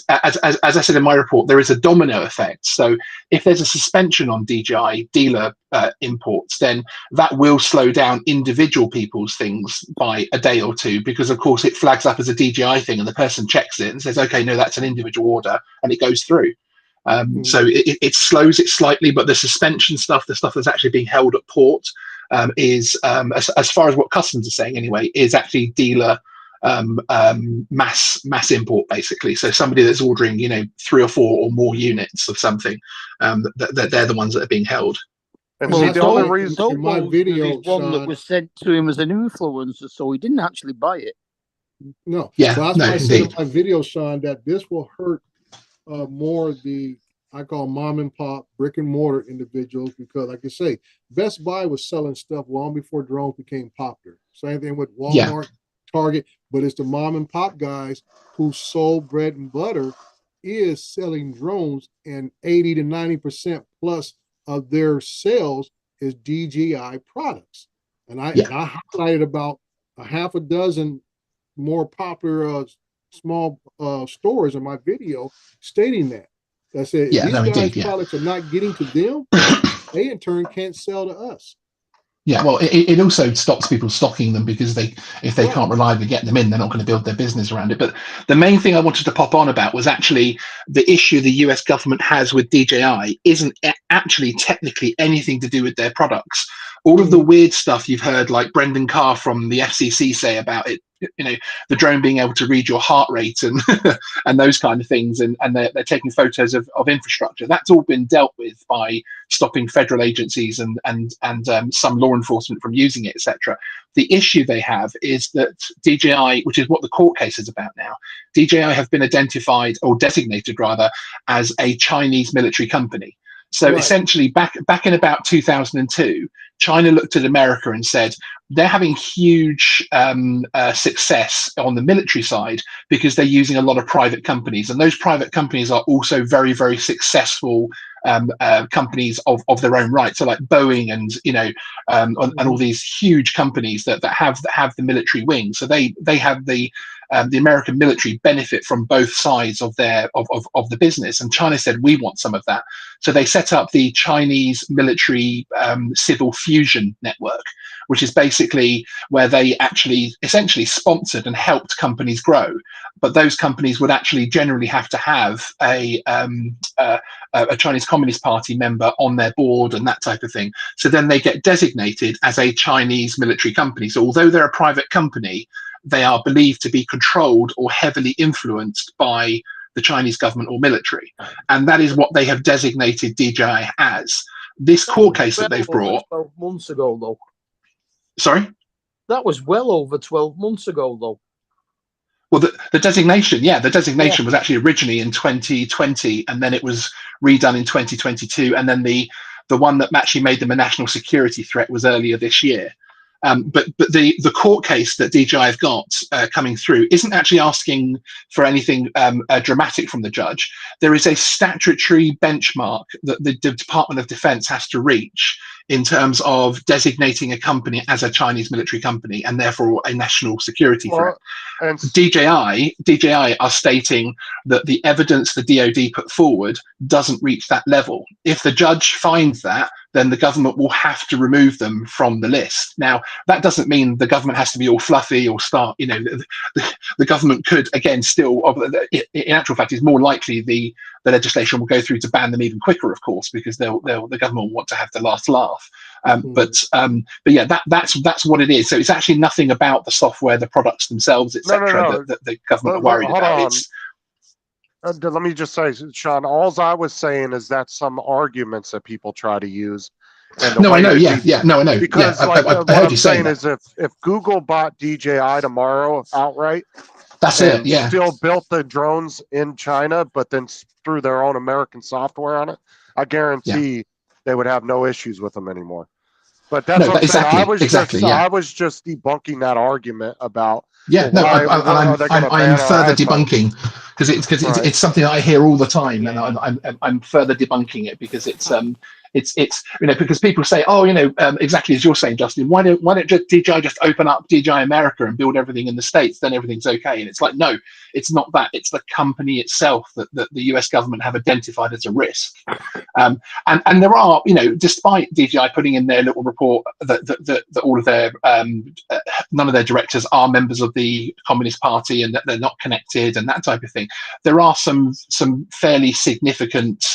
I said in my report, there is a domino effect. So if there's a suspension on DJI dealer imports, then that will slow down individual people's things by a day or two, because of course it flags up as a DJI thing and the person checks it and says, okay, no, that's an individual order, and it goes through. So it slows it slightly, but the suspension stuff, the stuff that's actually being held at port, is as far as what customs are saying anyway, is actually dealer mass import, basically. So somebody that's ordering 3 or 4 or more units of something, they're the ones that are being held. And see, the only reason in my video, one that Sean, was sent to him as an influencer, so he didn't actually buy it. no, Yeah, so that's no, why I said in indeed. my video, Sean, that this will hurt more the I call mom and pop brick and mortar individuals, because like I say, Best Buy was selling stuff long before drones became popular. Same thing with Walmart, Target, but it's the mom and pop guys whose sole bread and butter is selling drones, and 80 to 90% plus of their sales is DJI products. And I highlighted about a half a dozen more popular small stores in my video stating that. I said, if these guys' products are not getting to them, they in turn can't sell to us. Yeah, well, it also stops people stocking them, because if they can't reliably get them in, they're not going to build their business around it. But the main thing I wanted to pop on about was actually the issue the US government has with DJI isn't actually technically anything to do with their products. All of the weird stuff you've heard, like Brendan Carr from the FCC say about it, the drone being able to read your heart rate and and those kind of things, and they're taking photos of infrastructure. That's all been dealt with by stopping federal agencies and some law enforcement from using it, etc. The issue they have is that DJI, which is what the court case is about now, DJI have been identified, or designated rather, as a Chinese military company. So essentially, back in about 2002, China looked at America and said they're having huge success on the military side because they're using a lot of private companies, and those private companies are also very, very successful companies of their own right. So like Boeing and all these huge companies that have the military wing. So they have the American military benefit from both sides of the business, and China said, we want some of that. So they set up the Chinese military civil fusion network, which is basically where they actually essentially sponsored and helped companies grow, but those companies would actually generally have to have a Chinese Communist Party member on their board and that type of thing. So then they get designated as a Chinese military company. So although they're a private company, they are believed to be controlled or heavily influenced by the Chinese government or military. And that is what they have designated DJI as. This court case that they've brought... 12 months ago, though. Sorry? That was well over 12 months ago, though. Well, the designation, the designation was actually originally in 2020, and then it was redone in 2022. And then the one that actually made them a national security threat was earlier this year. But the court case that DJI have got coming through isn't actually asking for anything dramatic from the judge. There is a statutory benchmark that the Department of Defense has to reach in terms of designating a company as a Chinese military company and therefore a national security threat. And DJI are stating that the evidence the DoD put forward doesn't reach that level. If the judge finds that, then the government will have to remove them from the list. Now, that doesn't mean the government has to be all fluffy or start, the government could, again, still, in actual fact, it's more likely the legislation will go through to ban them even quicker, of course, because the government will want to have the last laugh. But yeah, that's what it is. So it's actually nothing about the software, the products themselves, etc. That the government are worried about. Let me just say, Sean, all I was saying is that some arguments that people try to use. No, I know. No, I know. Because what I'm saying is if Google bought DJI tomorrow outright, still built the drones in China, but then threw their own American software on it, I guarantee they would have no issues with them anymore. But that's what I'm saying. Exactly. I was just debunking that argument about. Yeah, well, no, why I'm further our iPhones? debunking because Right. it's something that I hear all the time, Yeah. and I'm further debunking it because it's because people say, oh, exactly as you're saying, Justin, why don't DJI just open up DJI America and build everything in the States, then everything's okay? And it's like, no, it's not that. It's the company itself that the US government have identified as a risk. And there are, despite DJI putting in their little report that all of their none of their directors are members of the Communist Party and that they're not connected and that type of thing, there are some fairly significant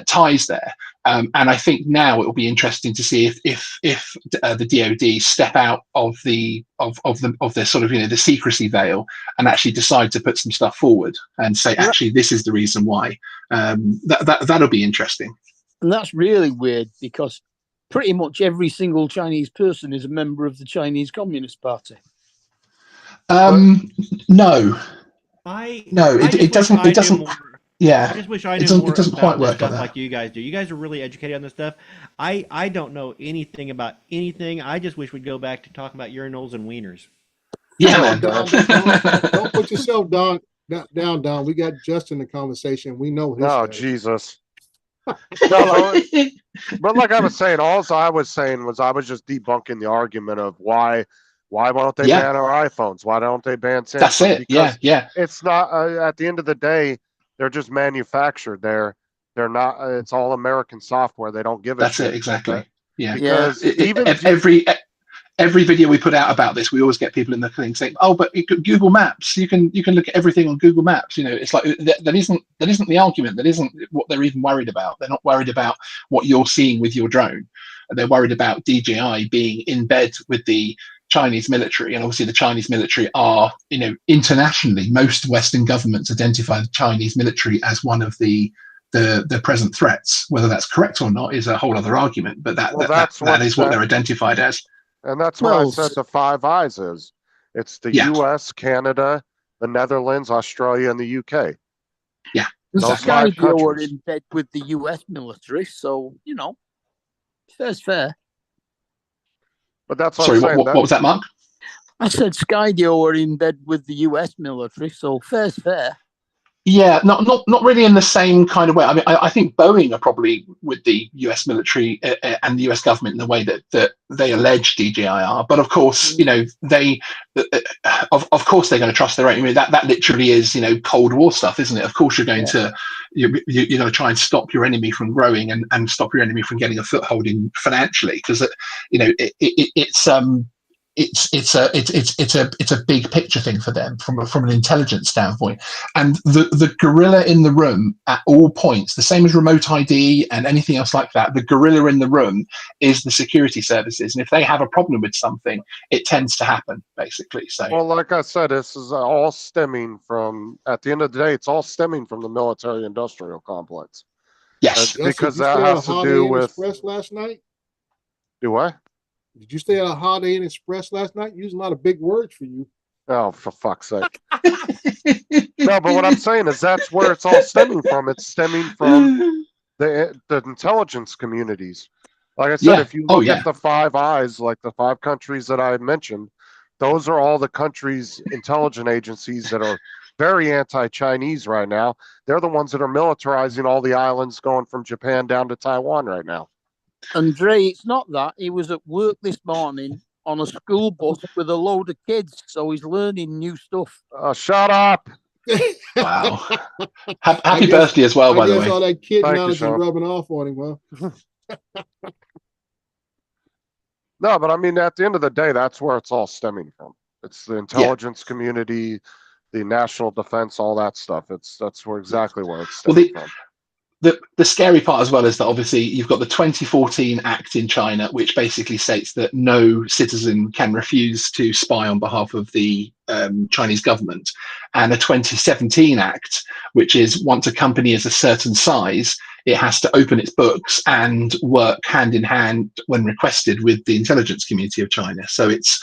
ties there. And I think now it will be interesting to see if the DoD step out of the sort of the secrecy veil and actually decide to put some stuff forward and say, actually, this is the reason why. That'll be interesting. And that's really weird because pretty much every single Chinese person is a member of the Chinese Communist Party. No. It doesn't. Yeah, I just wish I knew more it doesn't about quite this work stuff like that. like you guys do. You guys are really educated on this stuff. I don't know anything about anything. I just wish we'd go back to talking about urinals and wieners. Yeah, man. Don't put yourself down, Don. We got Justin in the conversation. We know his. Oh, Jesus. No, but like I was saying, all I was saying was I was just debunking the argument of why won't they ban our iPhones? Why don't they ban Samsung? That's it. Because Yeah. It's not at the end of the day, they're just manufactured. They're not. It's all American software. They don't give a That's shit. it exactly. Yeah. Because even every video we put out about this, we always get people in the thing saying, "Oh, but Google Maps, you can look at everything on Google Maps." It's like that isn't the argument. That isn't what they're even worried about. They're not worried about what you're seeing with your drone. They're worried about DJI being in bed with the Chinese military, and obviously the Chinese military are, internationally, most Western governments identify the Chinese military as one of the present threats. Whether that's correct or not is a whole other argument, but that is what they're identified as. And that's what I said the Five Eyes is. It's the U.S., Canada, the Netherlands, Australia, and the UK. Yeah, those 5 Skydio are countries. in bed with the US military, so fair's fair. But that's what Sorry, I'm saying. what was that, Mark? I said Skydio are in bed with the US military, so fair's fair. Yeah, not really in the same kind of way. I mean, I think Boeing are probably with the U.S. military and the U.S. government in the way that they allege DJI are. But of course, they of course they're going to trust their own. I mean, that literally is Cold War stuff, isn't it? Of course you're going to you're going to try and stop your enemy from growing and stop your enemy from getting a foothold in financially, because it's a big picture thing for them from an intelligence standpoint. And the gorilla in the room at all points, the same as remote ID and anything else like that, the gorilla in the room is the security services. And if they have a problem with something, it tends to happen, basically. So, Well, like I said, this is all stemming from, at the end of the day, it's all stemming from the military-industrial complex. Yes. Because Justin, that did you stay at has to Holiday do Inn with... Express last night? Do I? Did you stay at a Holiday Inn Express last night? Using a lot of big words for you. Oh, for fuck's sake. No, but what I'm saying is that's where it's all stemming from. It's stemming from the intelligence communities. Like I said, if you look at the Five Eyes, like the 5 countries that I mentioned, those are all the countries' intelligence agencies that are very anti-Chinese right now. They're the ones that are militarizing all the islands going from Japan down to Taiwan right now. Andre, it's not that. He was at work this morning on a school bus with a load of kids, so he's learning new stuff. Shut up. Wow. Happy birthday as well, by the way. All that kid Thank you, knowledge is Sean. rubbing off on him, huh? No, but I mean, at the end of the day, that's where it's all stemming from. It's the intelligence community, the national defense, all that stuff. That's exactly where it's stemming from. The scary part as well is that obviously you've got the 2014 Act in China, which basically states that no citizen can refuse to spy on behalf of the Chinese government, and a 2017 Act, which is once a company is a certain size, it has to open its books and work hand in hand when requested with the intelligence community of China. So it's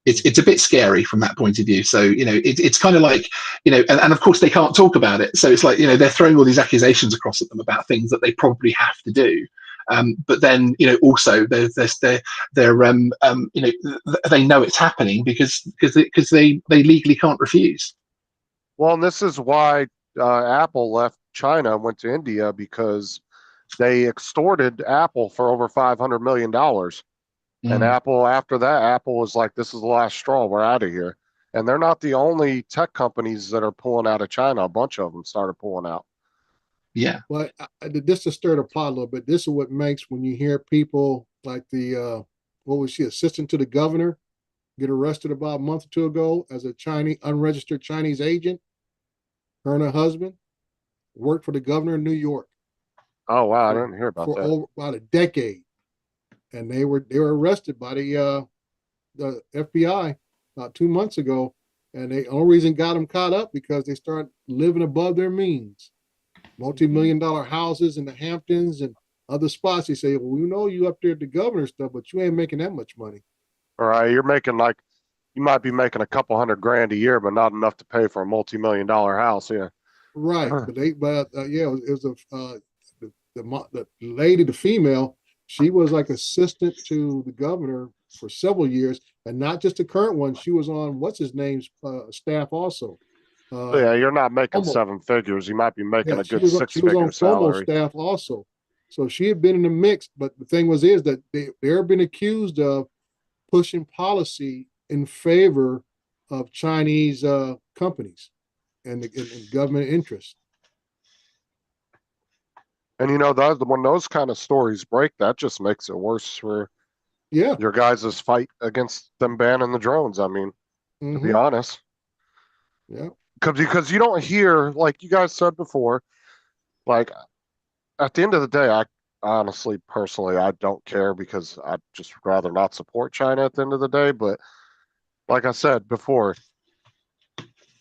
a bit scary from that point of view. So, it's kind of like, and of course they can't talk about it. So it's like, they're throwing all these accusations across at them about things that they probably have to do. But then, also they're they know it's happening because they legally can't refuse. Well, and this is why Apple left China and went to India, because they extorted Apple for over $500 million. And Apple, after that, Apple was like, this is the last straw. We're out of here. And they're not the only tech companies that are pulling out of China. A bunch of them started pulling out. Yeah. But just to stir the pot a little bit, this is what makes when you hear people like the, what was she, assistant to the governor, get arrested about a month or two ago as a unregistered Chinese agent. Her and her husband worked for the governor of New York. Oh, wow. I didn't hear about for that. over about a decade. And they were arrested by the FBI about 2 months ago. And the only reason got them caught up because they started living above their means. Multi-million-dollar houses in the Hamptons and other spots. They say, well, we know you up there at the governor stuff, but you ain't making that much money. All right. You're making you might be making a couple $100,000 a year, but not enough to pay for a multi-million-dollar house. Yeah. Right. But it was the lady, the female, she was like assistant to the governor for several years, and not just the current one. She was on what's his name's staff also. Yeah, you're not making seven figures. You might be making a good six-figure salary. Staff also. So she had been in the mix, but the thing is that they're been accused of pushing policy in favor of Chinese companies and government interests. And when those kind of stories break, that just makes it worse for your guys' fight against them banning the drones. I mean, to be honest. Yeah. Because you don't hear, like you guys said before, like at the end of the day, I honestly, personally, I don't care because I'd just rather not support China at the end of the day. But like I said before,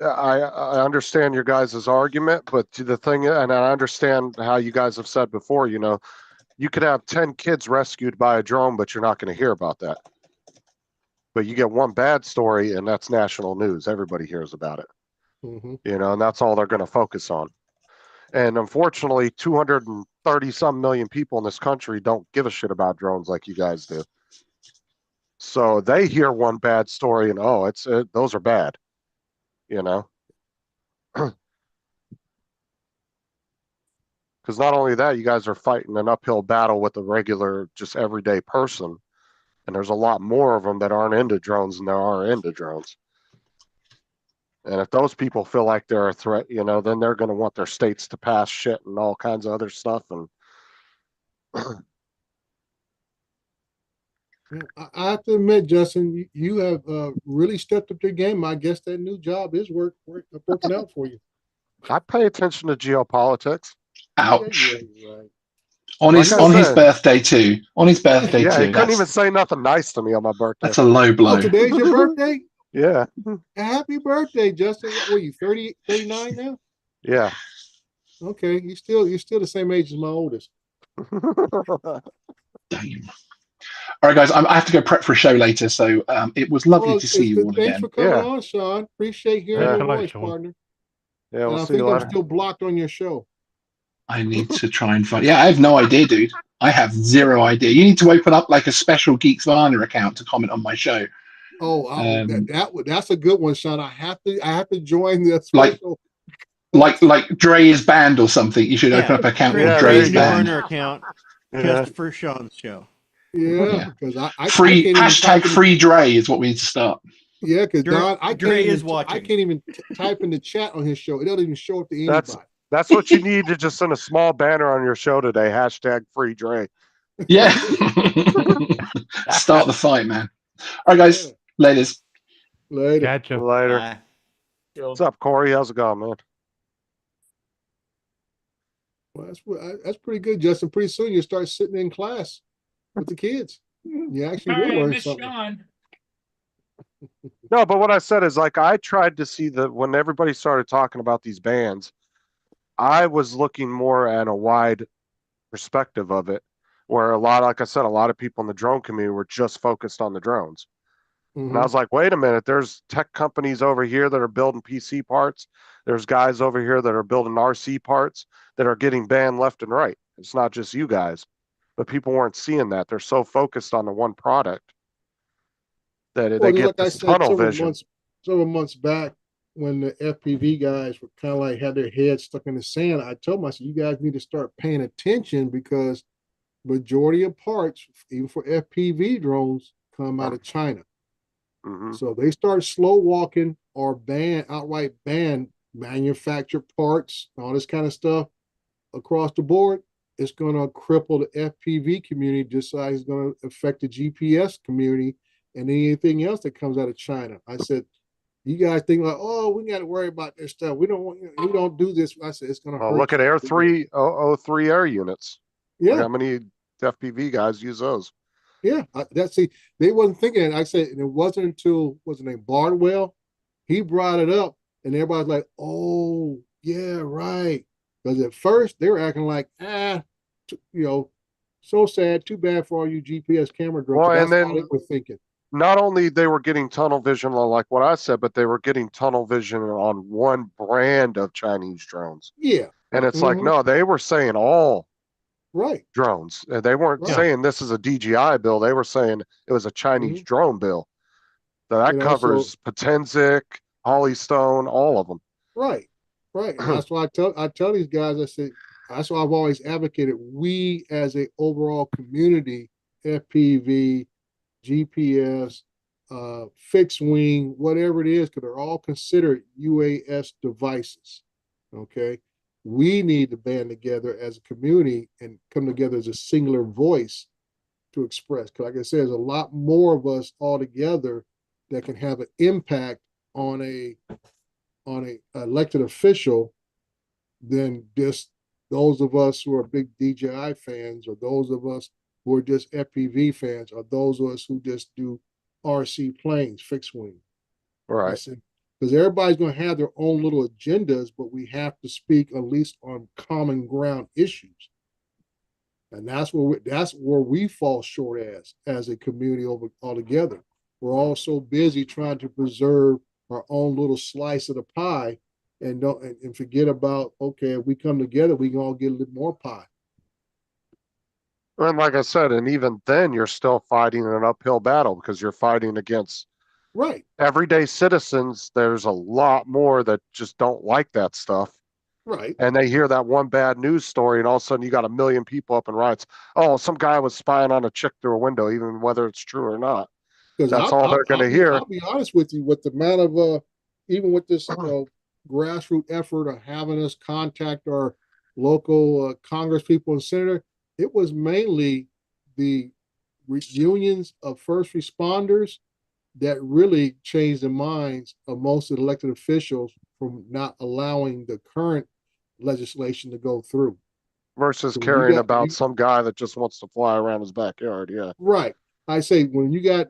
I understand your guys' argument, but the thing, and I understand how you guys have said before, you could have 10 kids rescued by a drone, but you're not going to hear about that. But you get one bad story, and that's national news. Everybody hears about it. And that's all they're going to focus on. And unfortunately, 230 some million people in this country don't give a shit about drones like you guys do. So they hear one bad story and those are bad, Because not only that, you guys are fighting an uphill battle with a regular, just everyday person. And there's a lot more of them that aren't into drones than there are into drones. And if those people feel like they're a threat, then they're going to want their states to pass shit and all kinds of other stuff. And I have to admit, Justin, you have really stepped up your game. I guess that new job is working out for you. I pay attention to geopolitics. Ouch. Yeah, right. On his birthday too. On his birthday too. He couldn't even say nothing nice to me on my birthday. That's a low blow. Oh, today's your birthday? Yeah. Happy birthday, Justin. What are you, 30, 39 now? Yeah. Okay, you're still the same age as my oldest. Damn. All right, guys, I have to go prep for a show later, so it was lovely to see you all again. Thanks for coming on, Sean. Appreciate hearing your voice, partner. Yeah, we'll see you later. I think I'm still blocked on your show. I need to try and find. Yeah, I have no idea, dude. I have zero idea. You need to open up like a special Geeks Varna account to comment on my show. Oh, that's a good one, Sean. I have to join this special. Like Dre is banned or something. You should open up an account with Dre is banned. Account just for Sean's show. Yeah, because I free hashtag free Dre is what we need to start. Yeah, because Don, Dre is watching. I can't even type in the chat on his show. It doesn't even show up to anybody. That's what you need to just send a small banner on your show today. Hashtag free Dre. Yeah. Start the fight, man. All right, guys. Later. Gotcha. Later. Bye. What's up, Corey? How's it going, man? Well, that's pretty good, Justin. Pretty soon you start sitting in class with the kids. You actually will learn something. Sean. No, but what I said is I tried to see that when everybody started talking about these bans, I was looking more at a wide perspective of it, where like I said, a lot of people in the drone community were just focused on the drones. And I was like, wait a minute, there's tech companies over here that are building PC parts. There's guys over here that are building RC parts that are getting banned left and right. It's not just you guys. but people weren't seeing that. They're so focused on the one product that Well, they get like I this said, tunnel vision. several months back, when the FPV guys were kind of like had their heads stuck in the sand, I told them, I said, you guys need to start paying attention because majority of parts, even for FPV drones, come out of China. Mhm. So they start slow walking or outright ban manufactured parts, all this kind of stuff across the board. It's going to cripple the FPV community just like it's going to affect the GPS community and anything else that comes out of China. I said, you guys think like, oh, we got to worry about this stuff. We don't do this. I said, it's going to hurt. Look at Air 303 air units. Look Yeah. how many FPV guys use those. Yeah, they wasn't thinking it. I said, and it wasn't until what's his name, Bardwell, he brought it up, and everybody's like, "Oh, yeah, right." Because at first they were acting like, so sad, too bad for all you GPS camera drones. Well, That's and how they then were thinking. not only they were getting tunnel vision on like what I said, but they were getting tunnel vision on one brand of Chinese drones. Yeah, And it's like, Mhm. no, they were saying all right drones. They weren't Right. saying this is a DJI bill. They were saying it was a Chinese drone bill. So that covers Potenzic, Hollystone, all of them. Right. And that's why I tell these guys, I say, that's why I've always advocated we as a overall community, FPV, GPS, fixed wing, whatever it is, because they're all considered UAS devices. Okay. We need to band together as a community and come together as a singular voice to express. Because like I said, there's a lot more of us all together that can have an impact on a elected official than just those of us who are big DJI fans, or those of us who are just FPV fans, or those of us who just do RC planes, fixed wing. Right. Because everybody's going to have their own little agendas, but we have to speak at least on common ground issues. And that's where we fall short as a community altogether. We're all so busy trying to preserve our own little slice of the pie and forget about, okay, if we come together, we can all get a little more pie. And like I said, and even then you're still fighting an uphill battle because you're fighting against everyday citizens. There's a lot more that just don't like that stuff. Right. And they hear that one bad news story, and all of a sudden you got 1 million people up in riots. Oh, some guy was spying on a chick through a window, even whether it's true or not. That's all they're going to hear. I'll be honest with you, with the amount of even with this grassroots effort of having us contact our local Congress people and senator, it was mainly the unions of first responders that really changed the minds of most of the elected officials from not allowing the current legislation to go through. Versus caring about some guy that just wants to fly around his backyard. Yeah. Right. I say when you got,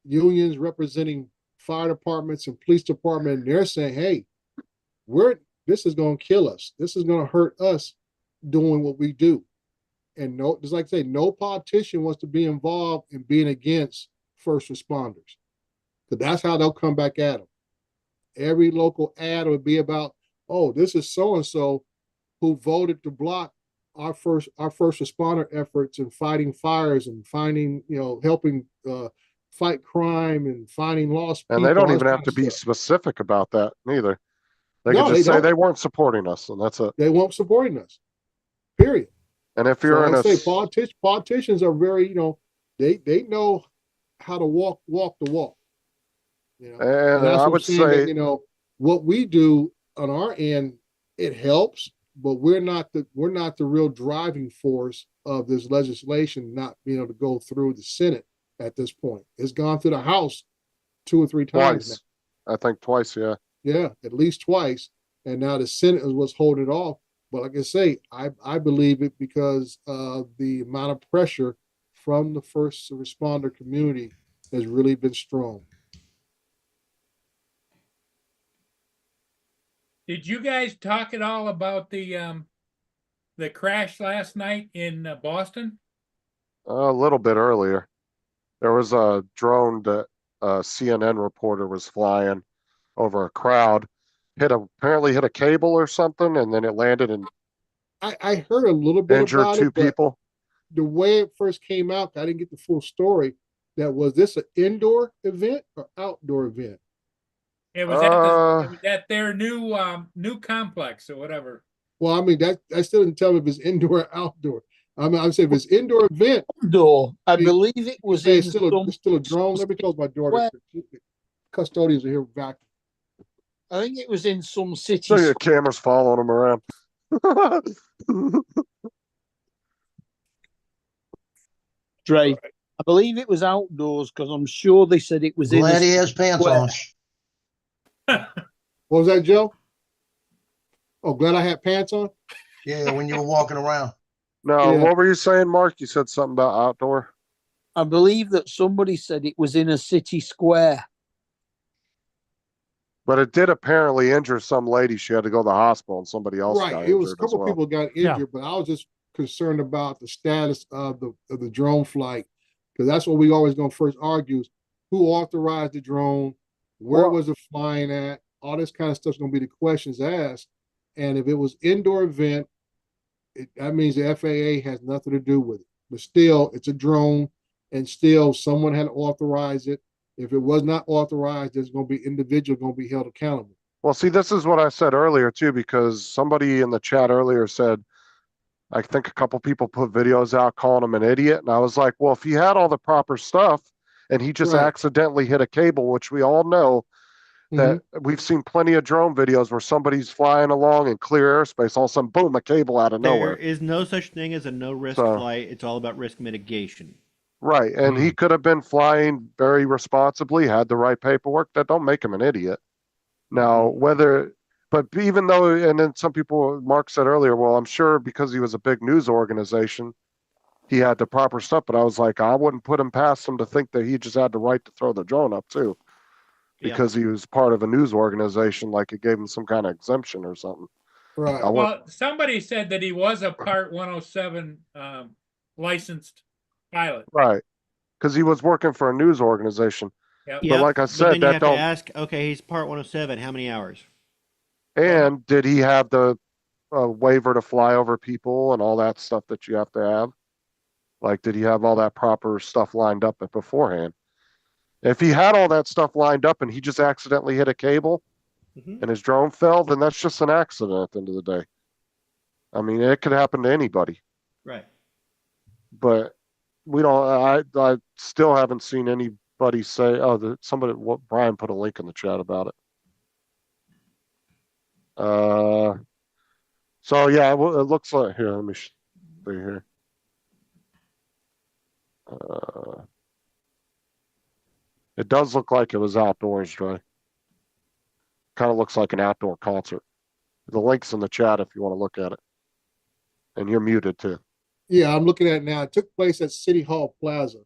unions representing fire departments and police department, and they're saying, hey, this is going to kill us. This is going to hurt us doing what we do. And just like I say, no politician wants to be involved in being against first responders. Because that's how they'll come back at them. Every local ad would be about, oh, this is so-and-so who voted to block our first responder efforts in fighting fires and finding, helping fight crime and finding lost people. And they don't even have to be specific about that neither. They can just say they weren't supporting us, and that's it. They weren't supporting us. Period. And if you're politicians are very, they know how to walk the walk. And I would say that, what we do on our end, it helps, but we're not the real driving force of this legislation not being able to go through the Senate at this point. It's gone through the House 2 or 3 times now. I think twice, yeah. Yeah, at least twice. And now the Senate is what's holding it off. But like I say, I believe it because of the amount of pressure from the first responder community has really been strong. Did you guys talk at all about the crash last night in Boston? A little bit earlier. There was a drone that a CNN reporter was flying over a crowd, apparently hit a cable or something, and then it landed and I heard a little bit injured about 2 people. the way it first came out, I didn't get the full story. That was this an indoor event or outdoor event? It was at it was at their new complex or whatever. Well, I mean that I still didn't tell me if it's indoor or outdoor. I mean, I'm saying if it's indoor event. Outdoor, I believe it was in it's still a drone. Let me close my door. Well, Custodians are here vacuuming. I think it was in some city. So your camera's following him around. Dre, I believe it was outdoors because I'm sure they said it was Glad he in. has pants on. What was that, Joe? Oh, glad I had pants on. Yeah, when you were walking around. No, Yeah. what were you saying, Mark? You said something about outdoor. I believe that somebody said it was in a city square. But it did apparently injure some lady. She had to go to the hospital, and somebody else got Right. It was a injured as couple well. people got injured, but I was just concerned about the status of the drone flight because that's what we always gonna first argue is who authorized the drone, where was it flying at, all this kind of stuff's gonna be the questions asked. And if it was indoor event, that means the FAA has nothing to do with it. But still, it's a drone, and still someone had to authorize it. If it was not authorized, there's going to be individual going to be held accountable. Well, see, this is what I said earlier too, because somebody in the chat earlier said, I think a couple people put videos out calling him an idiot, and I was like, well, if he had all the proper stuff and he just Right. accidentally hit a cable, which we all know that we've seen plenty of drone videos where somebody's flying along in clear airspace, all of a sudden, boom, a cable out of There nowhere. is no such thing as a no risk So- flight. It's all about risk mitigation. Right, and he could have been flying very responsibly, had the right paperwork. That don't make him an idiot. Now, but even though, and then some people, Mark said earlier, well, I'm sure because he was a big news organization, he had the proper stuff. But I was like, I wouldn't put him past him to think that he just had the right to throw the drone up too, because he was part of a news organization, like it gave him some kind of exemption or something. Right. Well, somebody said that he was a Part 107 licensed pilot. Right, because he was working for a news organization. Yep. But like I then said, you that have don't. to ask, okay, he's Part 107. How many hours? And did he have the waiver to fly over people and all that stuff that you have to have? Like, did he have all that proper stuff lined up beforehand? If he had all that stuff lined up and he just accidentally hit a cable and his drone fell, then that's just an accident at the end of the day. I mean, it could happen to anybody. Right. But we don't, I still haven't seen anybody say, Brian put a link in the chat about it. So yeah, it looks like, here, let me see here. It does look like it was outdoors, Dre. Kind of looks like an outdoor concert. The link's in the chat if you want to look at it. And you're muted too. Yeah, I'm looking at it now. It took place at City Hall Plaza.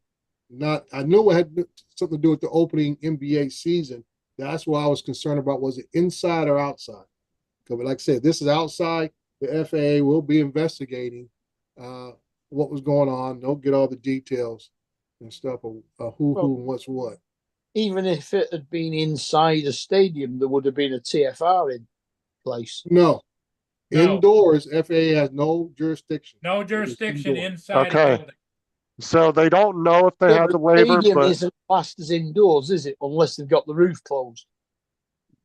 I knew it had something to do with the opening NBA season. That's why I was concerned about, was it inside or outside? Because like I said, this is outside. The FAA will be investigating what was going on. They'll get all the details and stuff of who and what's what. Even if it had been inside a stadium, there would have been a TFR in place. No. Indoors, FAA has no jurisdiction. No jurisdiction indoor. inside a Okay. building. So they don't know if they Yeah, had the but waiver, stadium but isn't classed as indoors, is it? Unless they've got the roof closed.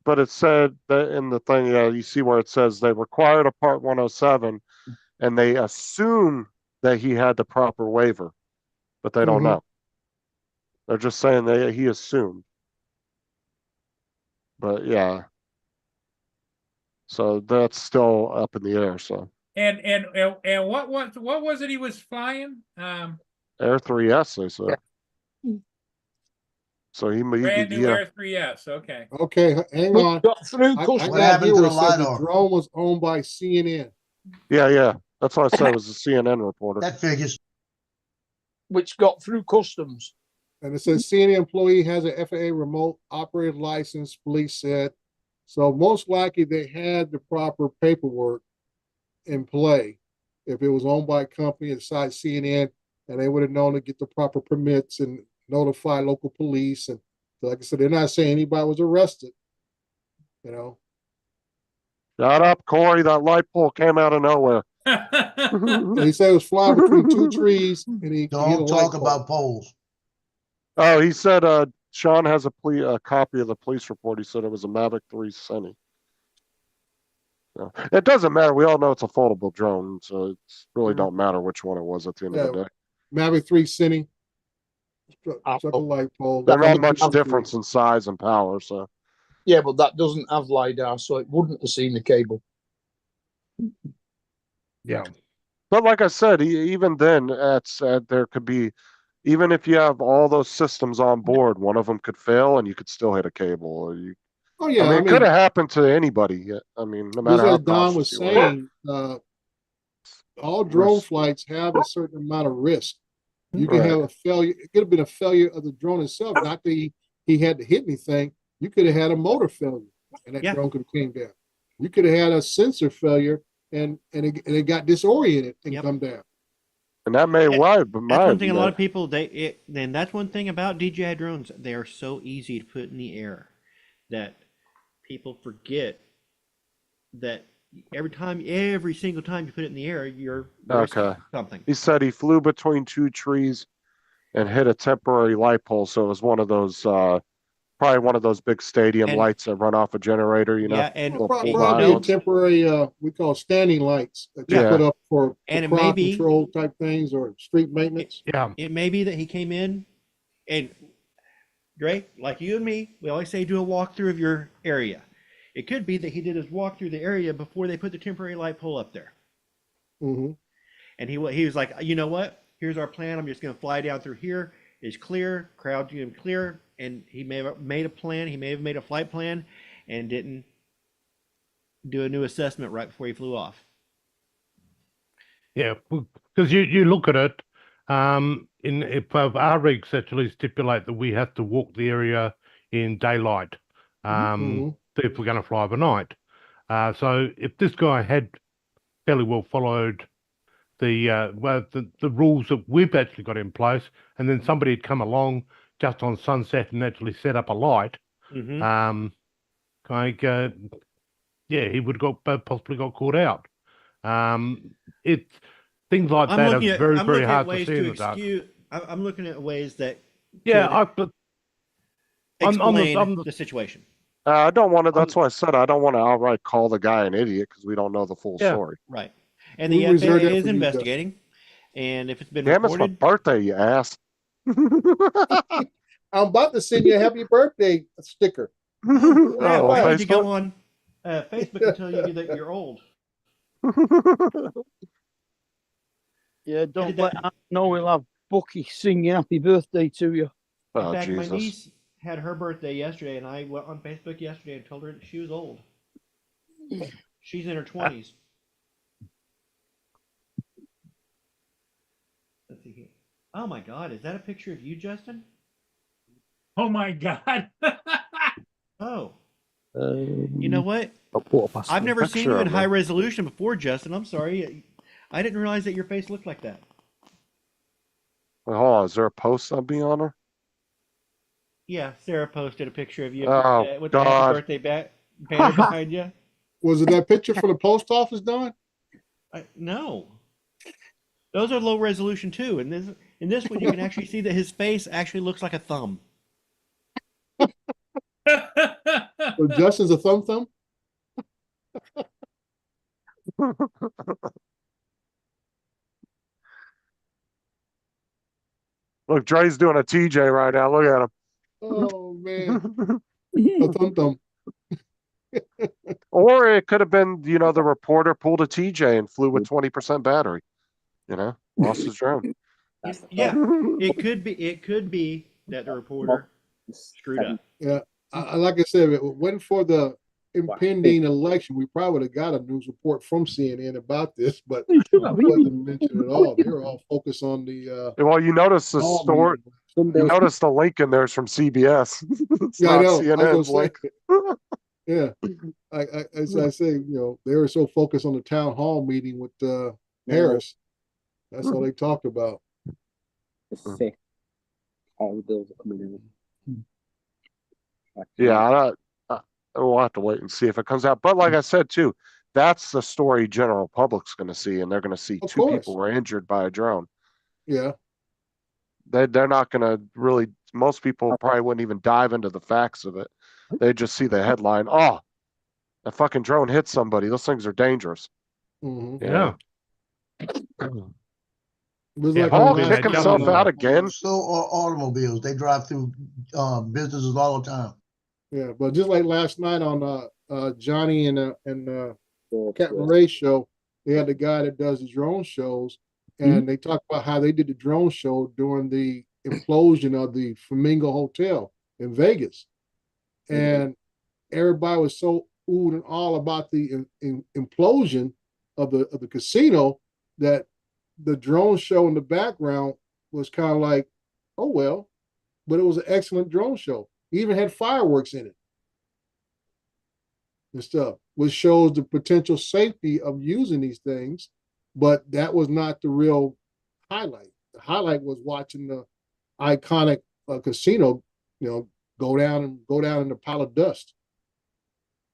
it said that in the thing, you see where it says they required a Part 107 and they assume that he had the proper waiver, but they don't know. They're just saying he assumed. But yeah. So that's still up in the air. So And what was it he was flying? Air 3S, they said. So he Brand new yeah. Air 3S. Okay. Okay, hang on. Got through What happened to the LiDAR? The drone was owned by CNN. Yeah. That's what I said. It was a CNN reporter. That figures. Which got through customs. And it says CNN employee has a FAA remote operated license, police said. So most likely they had the proper paperwork in play. If it was owned by a company inside CNN, and they would have known to get the proper permits and notify local police. And like I said, they're not saying anybody was arrested. You know. Shut up, Corey. That light pole came out of nowhere. And he said it was flying between two trees, and he hit a Don't light talk pole. about polls. Oh, he said Sean has a copy of the police report. He said it was a Mavic 3 Cine. So, it doesn't matter. We all know it's a foldable drone, so it really don't matter which one it was at the end of the day. Mavic 3 Cine. Struck a light pole. They're not much difference in size and power, so. Yeah, but that doesn't have LiDAR, so it wouldn't have seen the cable. Yeah. But like I said, even then, there could be, even if you have all those systems on board, one of them could fail and you could still hit a cable. Or you, Oh yeah, I mean, it could have happened to anybody. I mean, no matter just how as Don was cautious you were. saying, all drone flights have a certain amount of risk. You can have a failure. It could have been a failure of the drone itself. Not that he had to hit anything. You could have had a motor failure, and that drone could have came down. You could have had a sensor failure, and it got disoriented and come down. And that may why, but That's one thing. A lot of people and that's one thing about DJI drones. They are so easy to put in the air that people forget that every single time you put it in the air, you're risking something. He said he flew between two trees and hit a temporary light pole. So it was one of those, probably one of those big stadium lights that run off a generator, you know? Yeah, and probably a temporary, we call standing lights that you put up for crowd control type things or street maintenance. It may be that he came in and Drake, like you and me, we always say do a walkthrough of your area. It could be that he did his walk through the area before they put the temporary light pole up there. Mm-hmm. And he was like, you know what? Here's our plan. I'm just going to fly down through here. It's clear. Crowd can clear. And he may have made a plan. He may have made a flight plan and didn't do a new assessment right before he flew off. Yeah, because you look at it, if our regs actually stipulate that we have to walk the area in daylight, if we're going to fly overnight. So if this guy had fairly well followed the rules that we've actually got in place, and then somebody had come along just on sunset and actually set up a light, he would have possibly got caught out. It's things like that are very, very hard to see in the dark. I'm looking at ways that explain the situation. I don't want to. That's why I said I don't want to outright call the guy an idiot because we don't know the full story. Right. And the FAA is investigating. And if it's been reported, it's my birthday, you ass. I'm about to send you a happy birthday sticker. Why would you go on Facebook and tell you that you're old? Yeah, don't let I know we'll have Bucky singing happy birthday to you. In fact, my niece had her birthday yesterday, and I went on Facebook yesterday and told her that she was old. She's in her 20s. Let's see here. Oh my God, is that a picture of you, Justin? Oh my God. Oh. You know what? I've never seen you in high resolution before, Justin. I'm sorry. I didn't realize that your face looked like that. Wait, hold on. Is there a post on me on her? Yeah, Sarah posted a picture of you with God. the happy birthday banner behind you. Was it that picture from the post office, Don? No. Those are low resolution too. And in this one, you can actually see that his face actually looks like a thumb. So Justin's a thumb? Look, Dre's doing a TJ right now. Look at him. Oh man. A thumb. Or it could have been, the reporter pulled a TJ and flew with 20% battery. Lost his drone. Yeah, it could be that the reporter screwed up. Yeah, like I said, if it wasn't for the impending election, we probably would have got a news report from CNN about this, but it wasn't mentioned at all. They were all focused on the. Well, you notice the story. You notice the link in there is from CBS. It's yeah, not I know. CNN's link. Yeah, as I say, they were so focused on the town hall meeting with Harris. That's all they talked about. All the bills are coming in. Yeah, we'll have to wait and see if it comes out. But like I said too, that's the story general public's going to see, and they're going to see Of two course. people were injured by a drone. Yeah. They're not going to really. Most people probably wouldn't even dive into the facts of it. They just see the headline. Oh, a fucking drone hit somebody. Those things are dangerous. Mm-hmm. Yeah. It was Yeah, like Paul on hopefully kick that last himself doesn't- out again. So are automobiles. They drive through businesses all the time. Yeah, but just like last night on Johnny and Captain Ray's show, they had the guy that does the drone shows, and they talked about how they did the drone show during the implosion of the Flamingo Hotel in Vegas, and everybody was so oohed and all about the implosion of the casino that the drone show in the background was kind of like, oh well, but it was an excellent drone show. He even had fireworks in it and stuff, which shows the potential safety of using these things. But that was not the real highlight. The highlight was watching the iconic casino, go down in a pile of dust.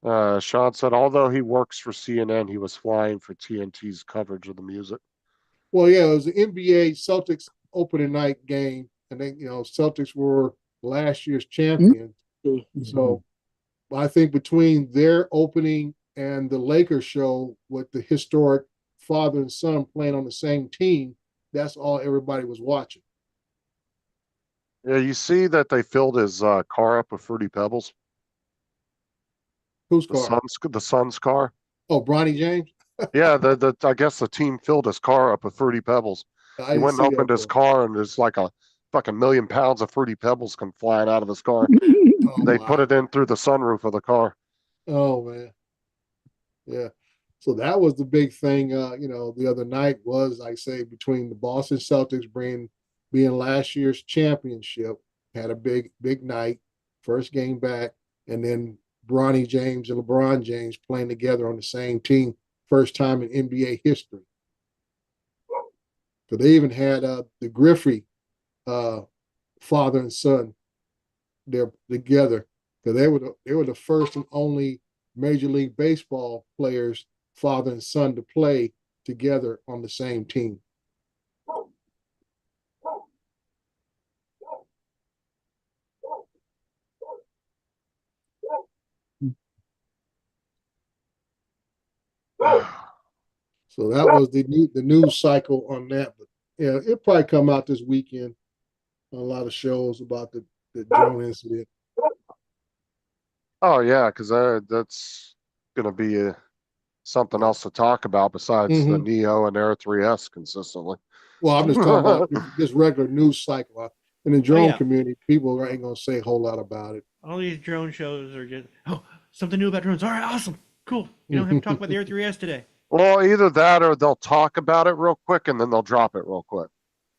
Sean said, although he works for CNN, he was flying for TNT's coverage of the music. Well, yeah, it was the NBA Celtics opening night game, and then Celtics were last year's champion. So I think between their opening and the Lakers show with the historic father and son playing on the same team, that's all everybody was watching. Yeah, you see that they filled his car up with Fruity Pebbles. Whose The car? Suns car. Oh, Bronny James. Yeah, I guess the team filled his car up with Fruity Pebbles. I He didn't went see and that opened his part. car, and there's like a fucking million pounds of Fruity Pebbles come flying out of his car. Oh, They wow. put it in through the sunroof of the car. Oh man, yeah. So that was the big thing. The other night was, like I say, between the Boston Celtics being last year's championship, had a big night, first game back, and then Bronny James and LeBron James playing together on the same team, first time in NBA history. So they even had the Griffey father and son there together, because they were the first and only Major League Baseball players, father and son, to play together on the same team. So that was the news cycle on that. But yeah, it'll probably come out this weekend on a lot of shows about the drone incident. Oh yeah, because that's gonna be something else to talk about besides the Neo and Air 3S consistently. Well, I'm just talking about this regular news cycle. In the drone yeah. community, people ain't gonna say a whole lot about it. All these drone shows are just, something new about drones. All right, awesome, cool. You don't have to talk about the Air 3S today. Well, either that or they'll talk about it real quick and then they'll drop it real quick.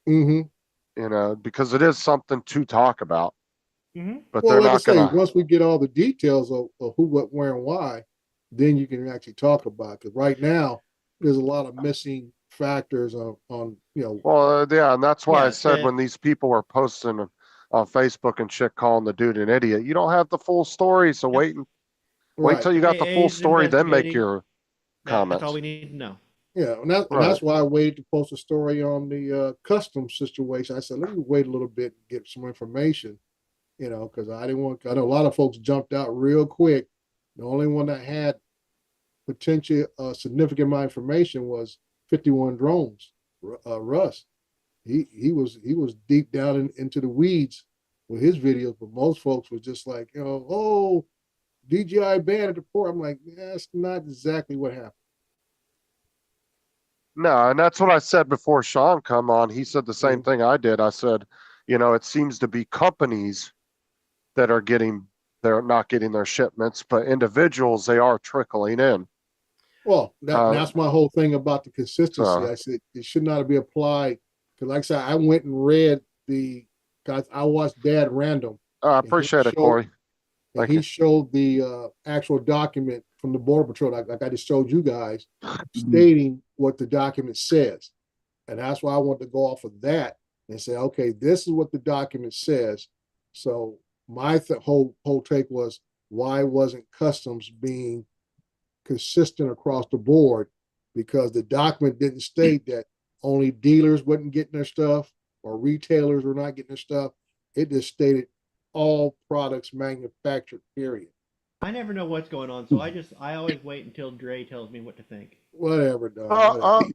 Because it is something to talk about. But Well, they're like I not say, gonna. once we get all the details of who, what, where, and why, then you can actually talk about it. Because right now, there's a lot of missing factors on. Well, yeah, and that's why I Yeah, said when these people were posting on Facebook and shit, calling the dude an idiot, you don't have the full story. So wait Right. till you got the full AA's story, then make investigating. your comments. That's all we need to know. Yeah, and that's why I waited to post a story on the customs situation. I said, let me wait a little bit and get some information, because I didn't want. I know a lot of folks jumped out real quick. The only one that had potential significant amount of information was 51 drones. Russ, he was deep down into the weeds with his videos, but most folks was just like, oh, DJI banned at the port. I'm like, that's not exactly what happened. No, and that's what I said before Sean come on. He said the same thing I did. I said, it seems to be companies that they're not getting their shipments, but individuals, they are trickling in. Well, that's my whole thing about the consistency. I said it should not be applied because, like I said, I went and read guys. I watched Dad Random. I appreciate it, Corey. And he showed the actual document from the Border Patrol, like I just showed you guys, stating what the document says. And that's why I want to go off of that and say, okay, this is what the document says. So my whole take was, why wasn't customs being consistent across the board because the document didn't state that only dealers wasn't getting their stuff or retailers were not getting their stuff. It just stated all products manufactured, period. I never know what's going on, so I always wait until Dre tells me what to think. Whatever, dog. Whatever.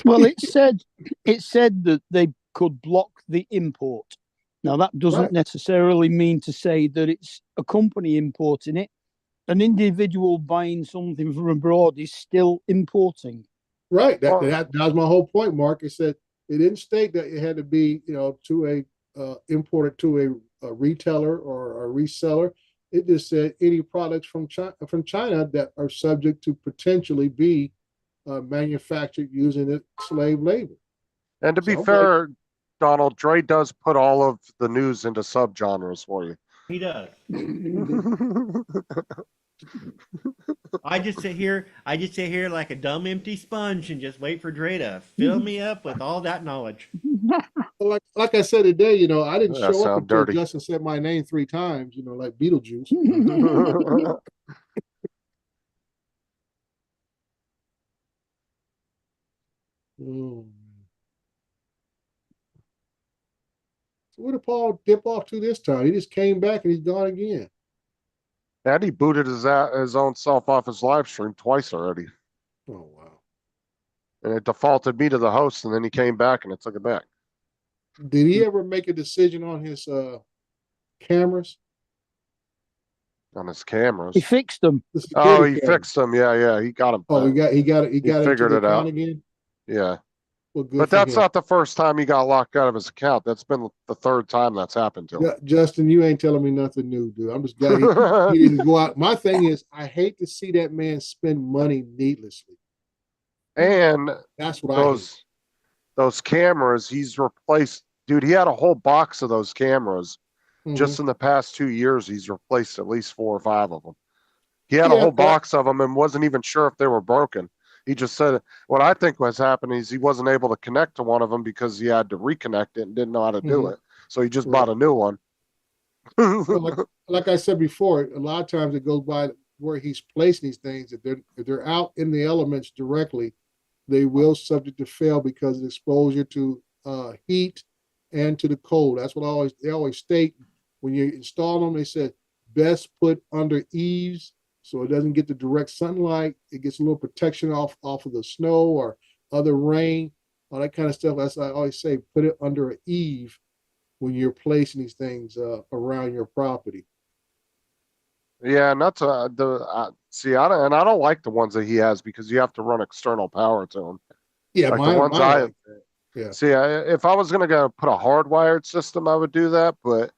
Well, it said that they could block the import. Now that doesn't Right. necessarily mean to say that it's a company importing it. An individual buying something from abroad is still importing. Right. That was my whole point, Mark. It said it didn't state that it had to be, to a imported to a retailer or a reseller. It just said any products from China that are subject to potentially be manufactured using slave labor. And to be So I'm fair, Donald, Dre does put all of the news into subgenres for you. He does. I just sit here like a dumb empty sponge and just wait for Dre to fill me up with all that knowledge. Like I said today, I didn't That show up sound until dirty. Justin said my name 3 times, like Beetlejuice. Oh, man. So where did Paul dip off to this time? He just came back and he's gone again. And he booted his own self off his live stream twice already. Oh, wow. And it defaulted me to the host, and then he came back and it took it back. Did he ever make a decision on his cameras? On his cameras. He fixed them. The Oh, security he cameras. fixed them. Yeah. He got them. Oh, he got it He into figured the it out. account again. Yeah. Well, good But for that's him. not the first time he got locked out of his account. That's been the third time that's happened to him. Justin, you ain't telling me nothing new, dude. I'm just glad he didn't go out. My thing is, I hate to see that man spend money needlessly. And That's what I hate. those cameras, he's replaced. Dude, he had a whole box of those cameras. Mm-hmm. Just in the past 2 years, he's replaced at least 4 or 5 of them. He had a Yeah, whole but- box of them and wasn't even sure if they were broken. He just said what I think was happening is he wasn't able to connect to one of them because he had to reconnect it and didn't know how to do Mhm. it. So he just bought a new one. Well, like I said before, a lot of times it goes by where he's placing these things. If they're out in the elements directly, they will subject to fail because of exposure to heat and to the cold. That's what they always state when you install them. They said best put under eaves so it doesn't get the direct sunlight. It gets a little protection off of the snow or other rain, all that kind of stuff. That's why I always say put it under an eave when you're placing these things around your property. Yeah, and that's I don't like the ones that he has because you have to run external power to them. Yeah, Like mine, the ones mine I are like that. Yeah. see. If I was gonna go put a hardwired system, I would do that. But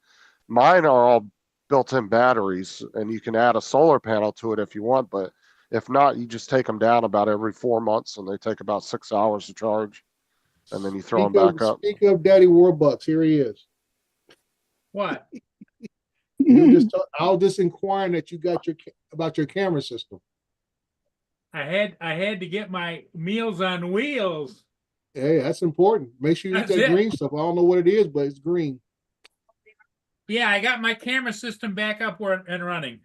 mine are all built-in batteries, and you can add a solar panel to it if you want. But if not, you just take them down about every 4 months, and they take about 6 hours to charge, and then you throw them back up. Speak of Daddy Warbucks, here he is. What? I was just inquiring that you got about your camera system. I had to get my Meals on Wheels. Hey, that's important. Make sure you eat That's that it. green stuff. I don't know what it is, but it's green. Yeah, I got my camera system back up and running.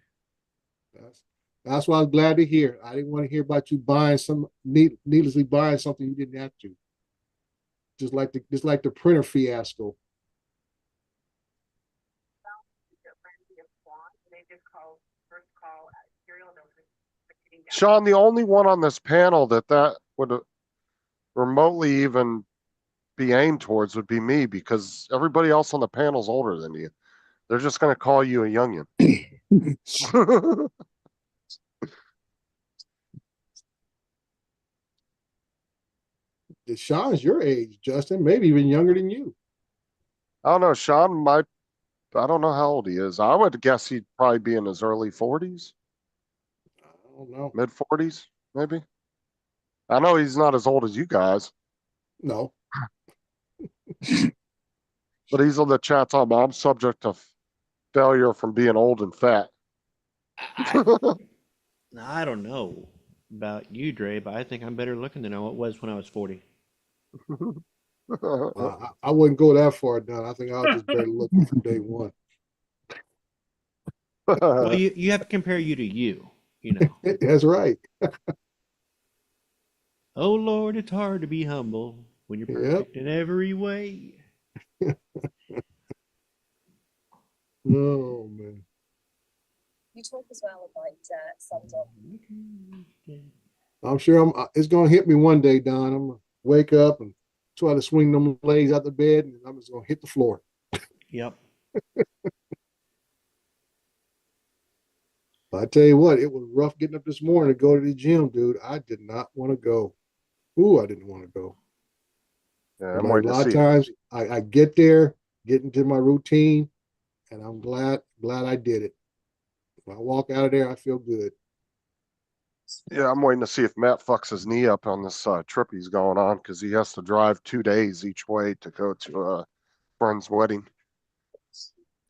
That's what I was glad to hear. I didn't want to hear about you buying needlessly buying something you didn't have to. Just like the printer fiasco. Sean, the only one on this panel that would remotely even be aimed towards would be me because everybody else on the panel's older than you. They're just going to call you a youngin. Sean's your age, Justin, maybe even younger than you. I don't know. Sean might. I don't know how old he is. I would guess he'd probably be in his early 40s, I don't know. mid 40s, maybe. I know he's not as old as you guys, No. but he's on the chat talking about I'm subject to failure from being old and fat. I don't know about you, Dre, but I think I'm better looking than I was when I was 40. I wouldn't go that far down. I think I was just better looking from day one. Well, you have to compare you to you. You know. That's right. Oh Lord, it's hard to be humble when you're Yep. perfect in every way. Oh man. You talk as well about Sundog. I'm sure it's gonna hit me one day, Don. I'm gonna wake up and try to swing them legs out the bed, and I'm just gonna hit the floor. Yep. But I tell you what, it was rough getting up this morning to go to the gym, dude. I did not want to go. Ooh, I didn't want to go. Yeah, But I'm like a waiting to lot of see. times I get there, get into my routine, and I'm glad I did it. When I walk out of there, I feel good. Yeah, I'm waiting to see if Matt fucks his knee up on this trip he's going on because he has to drive 2 days each way to go to a friend's wedding.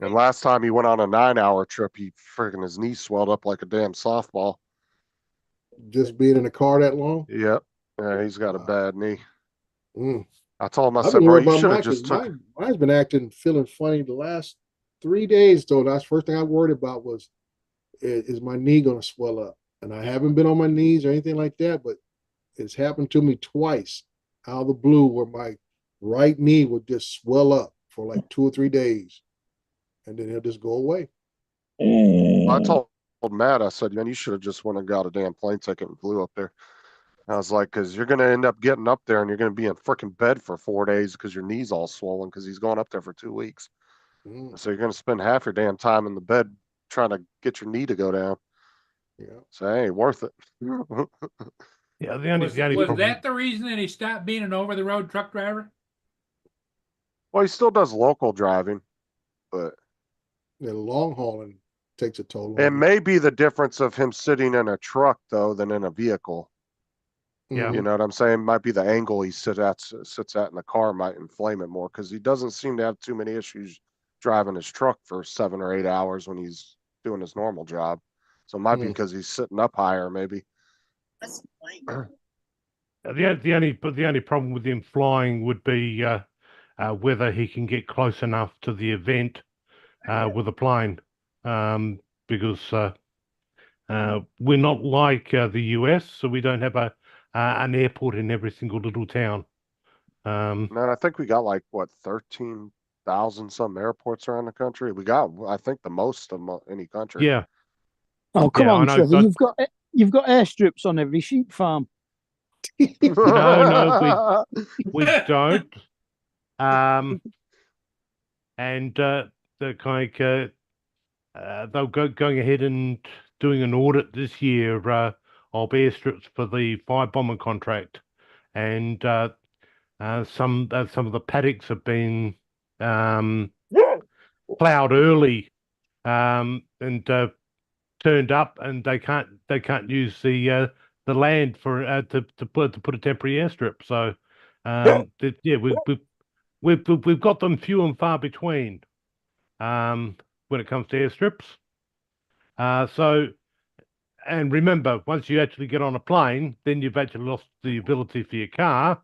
And last time he went on a 9-hour trip, he friggin' his knee swelled up like a damn softball. Just being in the car that long. Yep. Yeah, he's got a bad knee. Mm. I told him, I I've said, been bro, worried you about should have mine because just took. mine's been acting, feeling funny the last 3 days. So that's the first thing I worried about was, is my knee going to swell up? And I haven't been on my knees or anything like that, but it's happened to me twice out of the blue where my right knee would just swell up for like 2 or 3 days, and then it'll just go away. I told Matt, I said, man, you should have just went and got a damn plane ticket and flew up there. I was like, because you're going to end up getting up there and you're going to be in freaking bed for 4 days because your knee's all swollen because he's going up there for 2 weeks. Mm. So you're going to spend half your damn time in the bed trying to get your knee to go down. Yeah. So it ain't worth it. Yeah, the only Was problem. that the reason that he stopped being an over-the-road truck driver? Well, he still does local driving, but Yeah, long hauling takes a toll on it you. may be the difference of him sitting in a truck though than in a vehicle. Yeah. You know what I'm saying? Might be the angle he sits at in the car might inflame it more because he doesn't seem to have too many issues driving his truck for 7 or 8 hours when he's doing his normal job. So it might be Mm. because he's sitting up higher, maybe. The only problem with him flying would be whether he can get close enough to the event with a plane, because we're not like the US, so we don't have an airport in every single little town. Man, I think we got like what 13,000 some airports around the country. We got, I think, the most of any country. Yeah. Oh, come Yeah, I on, know, Trevor. but- You've got airstrips on every sheep farm. No, we don't. And they're kind of they're going ahead and doing an audit this year of airstrips for the fire bomber contract, and some of the paddocks have been plowed early and turned up, and they can't use the land for to put a temporary airstrip. So yeah, we've got them few and far between when it comes to airstrips. So, and remember, once you actually get on a plane, then you've actually lost the ability for your car.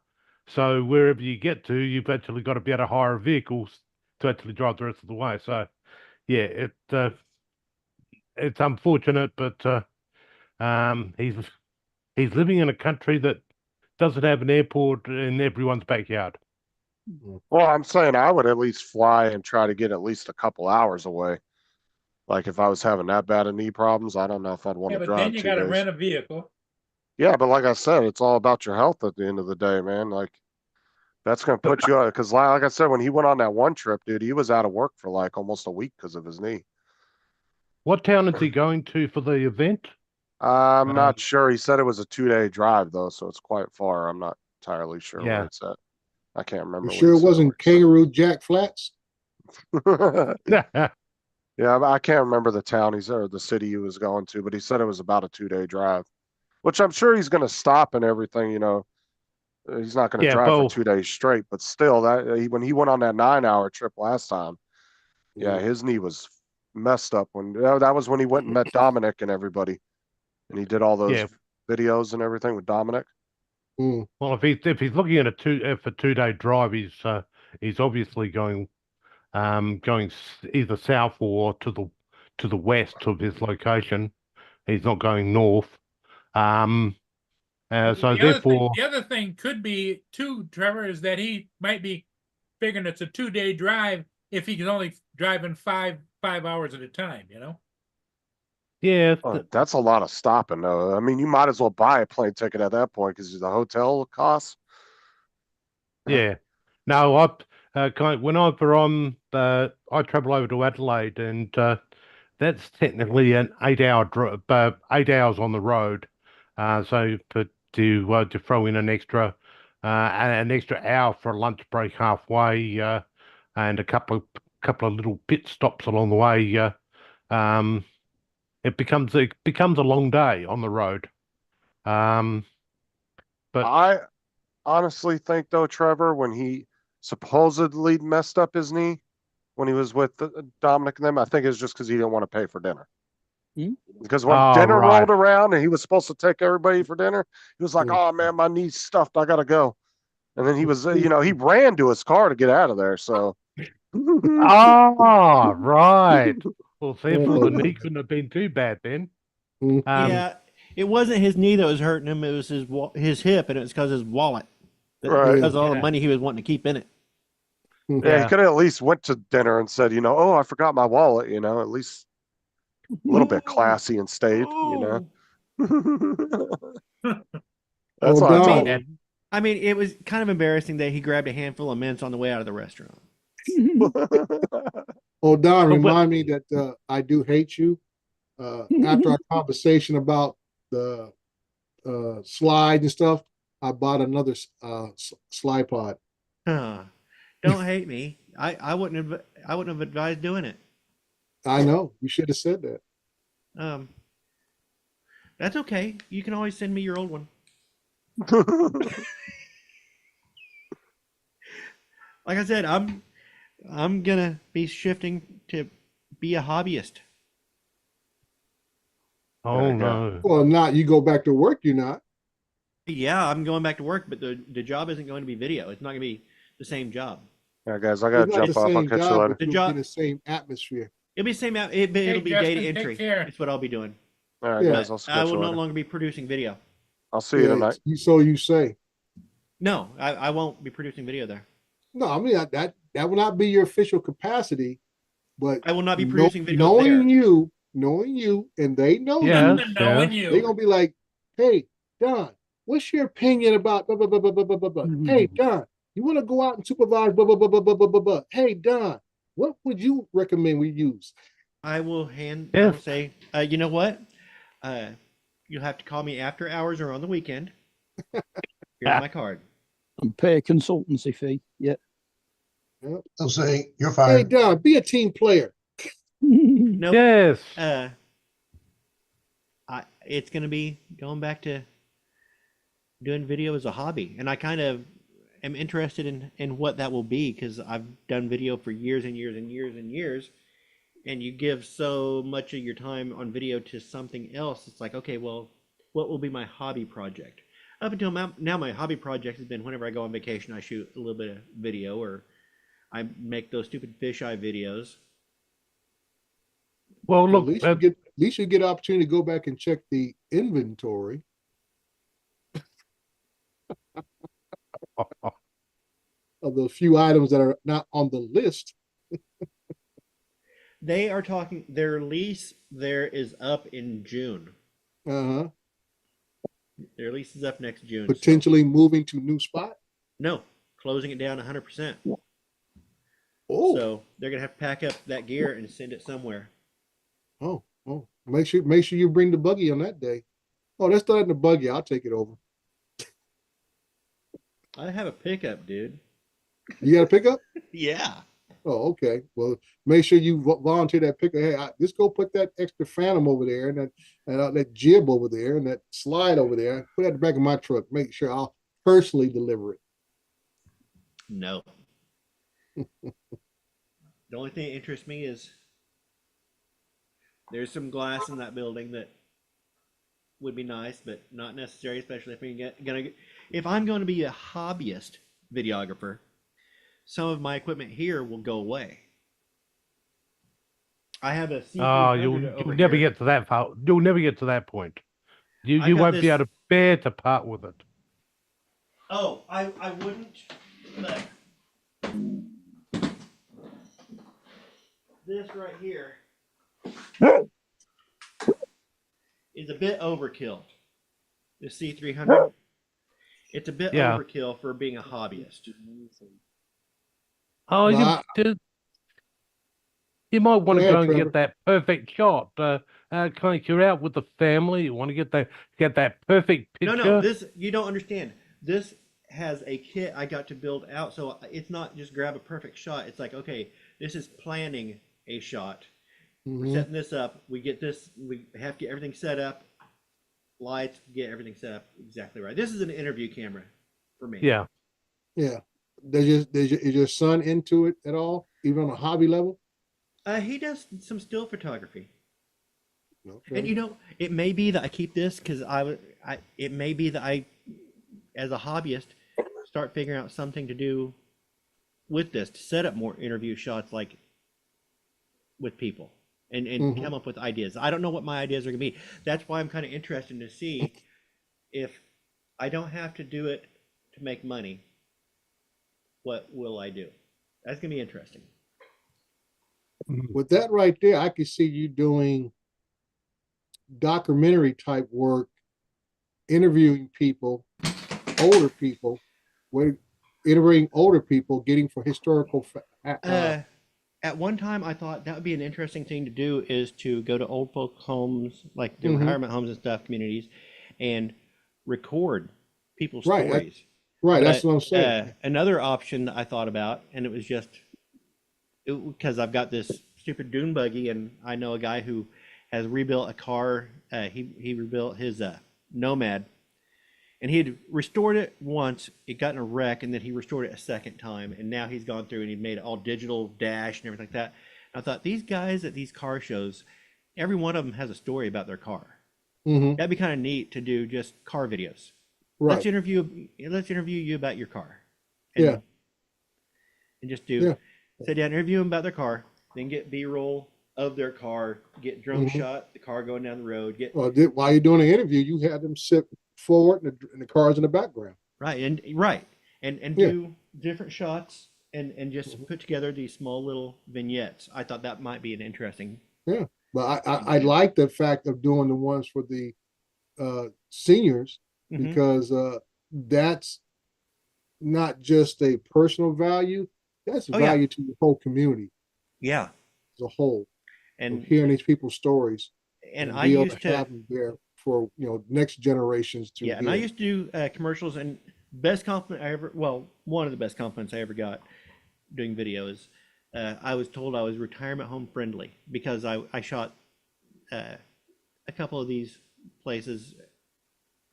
So wherever you get to, you've actually got to be able to hire vehicles to actually drive the rest of the way. So, yeah, it's unfortunate, but he's living in a country that doesn't have an airport in everyone's backyard. Well, I'm saying I would at least fly and try to get at least a couple hours away. Like if I was having that bad of knee problems, I don't know if I'd want Yeah, to but drive then you 2 got to days. rent a vehicle. Yeah, but like I said, it's all about your health at the end of the day, man. Like that's going to put you out because, like I said, when he went on that one trip, dude, he was out of work for like almost a week because of his knee. What town is he going to for the event? I'm not sure. He said it was a 2-day drive though, so it's quite far. I'm not entirely sure Yeah. where it's at. I can't remember. You what sure he it said or wasn't Kangaroo Jack Flats? Yeah, I can't remember the town he's or the city he was going to, but he said it was about a 2-day drive, which I'm sure he's going to stop and everything. You know, he's not going to Yeah, drive for Bo. 2 days straight, but still, that when he went on that 9-hour trip last time, yeah, his knee was messed up. When that was when he went and met Dominic and everybody, and he did all those Yeah. videos and everything with Dominic. Well, if he's looking at a 2-day drive, he's obviously going either south or to the west of his location, He's not going north. So therefore, the other thing could be too, Trevor, is that he might be figuring it's a 2-day drive if he's only driving five hours at a time. You know. yeah, That's a lot of stopping, though. I mean, you might as well buy a plane ticket at that point because the hotel costs. yeah. No, when I were on, I travel over to Adelaide, and that's technically an 8-hour drive, 8 hours on the road. So to throw in an extra hour for a lunch break halfway, and a couple of little pit stops along the way, it becomes a long day on the road. But I honestly think, though, Trevor, when he supposedly messed up his knee when he was with Dominic and them, I think it's just because he didn't want to pay for dinner. Because when dinner rolled around and he was supposed to take everybody for dinner, he was like, "Oh man, my knee's stuffed. I gotta go." And then he was, he ran to his car to get out of there. So, right. Well, therefore the knee couldn't have been too bad then. Yeah, it wasn't his knee that was hurting him; it was his hip, and it was because his wallet. Because of all the money he was wanting to keep in it. Yeah, he could have at least went to dinner and said, "Oh, I forgot my wallet." At least a little bit classy and stayed. That's all I told him. I mean, it was kind of embarrassing that he grabbed a handful of mints on the way out of the restaurant. Oh, Don, remind me that I do hate you. After our conversation about the slide and stuff, I bought another slide pod. Don't hate me. I wouldn't have advised doing it. I know. You should have said that. That's okay. You can always send me your old one. Like I said, I'm gonna be shifting to be a hobbyist. Oh no. Well, not you go back to work, you're not. Yeah, I'm going back to work, but the job isn't going to be video. It's not going to be the same job. Yeah, guys, I gotta jump off. I'll catch you later. The job in the same atmosphere. It'll be the same. It'll be Justin, data take entry. care. That's what I'll be doing. All right, guys, I'll catch I you will no later. longer be producing video. I'll see you tonight. So you say. No, I won't be producing video there. No, I mean that will not be your official capacity, but I will not be producing video knowing you, and they know Knowing you. they're gonna be like, "Hey, Don, what's your opinion about blah blah blah blah blah blah blah? Hey, Don, you want to go out and supervise blah blah blah blah blah blah blah blah? Hey, Don, what would you recommend we use?" I will I will say, you know what? You'll have to call me after hours or on the weekend. Here's my card. And pay a consultancy fee. Yeah. They'll say you're Hey, fired. Don, be a team player. Nope. Yes. It's going to be going back to doing video as a hobby, and I kind of am interested in what that will be because I've done video for years and years and years and years, and you give so much of your time on video to something else. It's like, okay, well, what will be my hobby project? Up until now, my hobby project has been whenever I go on vacation, I shoot a little bit of video, or I make those stupid fisheye videos. Well, look, at least you get an opportunity to go back and check the inventory of the few items that are not on the list. They are talking, their lease there is up in June. Uh-huh. Their lease is up next June. Potentially moving to new spot. No, closing it down 100%. Oh. So they're gonna have to pack up that gear and send it somewhere. Oh. Make sure you bring the buggy on that day. Oh, that's not in the buggy. I'll take it over. I have a pickup, dude. You got a pickup? Yeah. Oh, okay. Well, make sure you volunteer that pickup. Hey, just go put that extra phantom over there and that jib over there and that slide over there. Put that in the back of my truck. Make sure I'll personally deliver it. No. The only thing that interests me is there's some glass in that building that would be nice, but not necessary, especially if I'm going to be a hobbyist videographer. Some of my equipment here will go away. I have a C300 Oh, over you'll never here. get to that far. You'll never get to that point. You I've you got won't be this- able to bear to part with it. Oh, I wouldn't, but this right here is a bit overkill. The C300. It's a bit Yeah. overkill for being a hobbyist. Oh, Well, you might want to Yeah, go and Trevor. get that perfect shot. Kind of you're out with the family. You want to get that perfect picture. No, this you don't understand. This has a kit I got to build out, so it's not just grab a perfect shot. It's like, okay, this is planning a shot. We're Mhm. setting this up. We get this. We have to get everything set up. Lights, get everything set up exactly right. This is an interview camera for me. Yeah. Yeah. Is your son into it at all, even on a hobby level? He does some still photography. Okay. And you know, it may be that I keep this because it may be that I, as a hobbyist, start figuring out something to do with this to set up more interview shots, like with people, and Mhm. come up with ideas. I don't know what my ideas are gonna be. That's why I'm kind of interested to see if I don't have to do it to make money. What will I do? That's gonna be interesting. With that right there, I could see you doing documentary type work, interviewing people, older people, interviewing older people, getting for historical. At one time, I thought that would be an interesting thing to do, is to go to old folk homes, like the Mhm. retirement homes and stuff, communities, and record people's Right, stories. right, that's But, what I'm saying. Another option that I thought about, and it was just because I've got this stupid dune buggy, and I know a guy who has rebuilt a car. He rebuilt his Nomad, and he had restored it once. It got in a wreck, and then he restored it a second time, and now he's gone through and he made it all digital dash and everything like that. And I thought, these guys at these car shows, every one of them has a story about their car. Mhm. That'd be kind of neat to do just car videos. Right. Let's interview you about your car. And, Yeah. And just do Yeah. sit down, interview them about their car, then get B-roll of their car, get drone Mhm. shot, the car going down the road, get Well, while you're doing the interview, you had them sit forward and the cars in the background. right and Yeah. do different shots and just put together these small little vignettes. I thought that might be an interesting. Yeah, but I like the fact of doing the ones for the seniors Mhm. because that's not just a personal value, that's Oh, yeah. value to the whole community Yeah. as a whole. And of hearing these people's stories and I be able used to have them there for next generations to and I hear. used to do commercials, and best compliment I ever, well, one of the best compliments I ever got doing videos, I was told I was retirement home friendly because I shot a couple of these places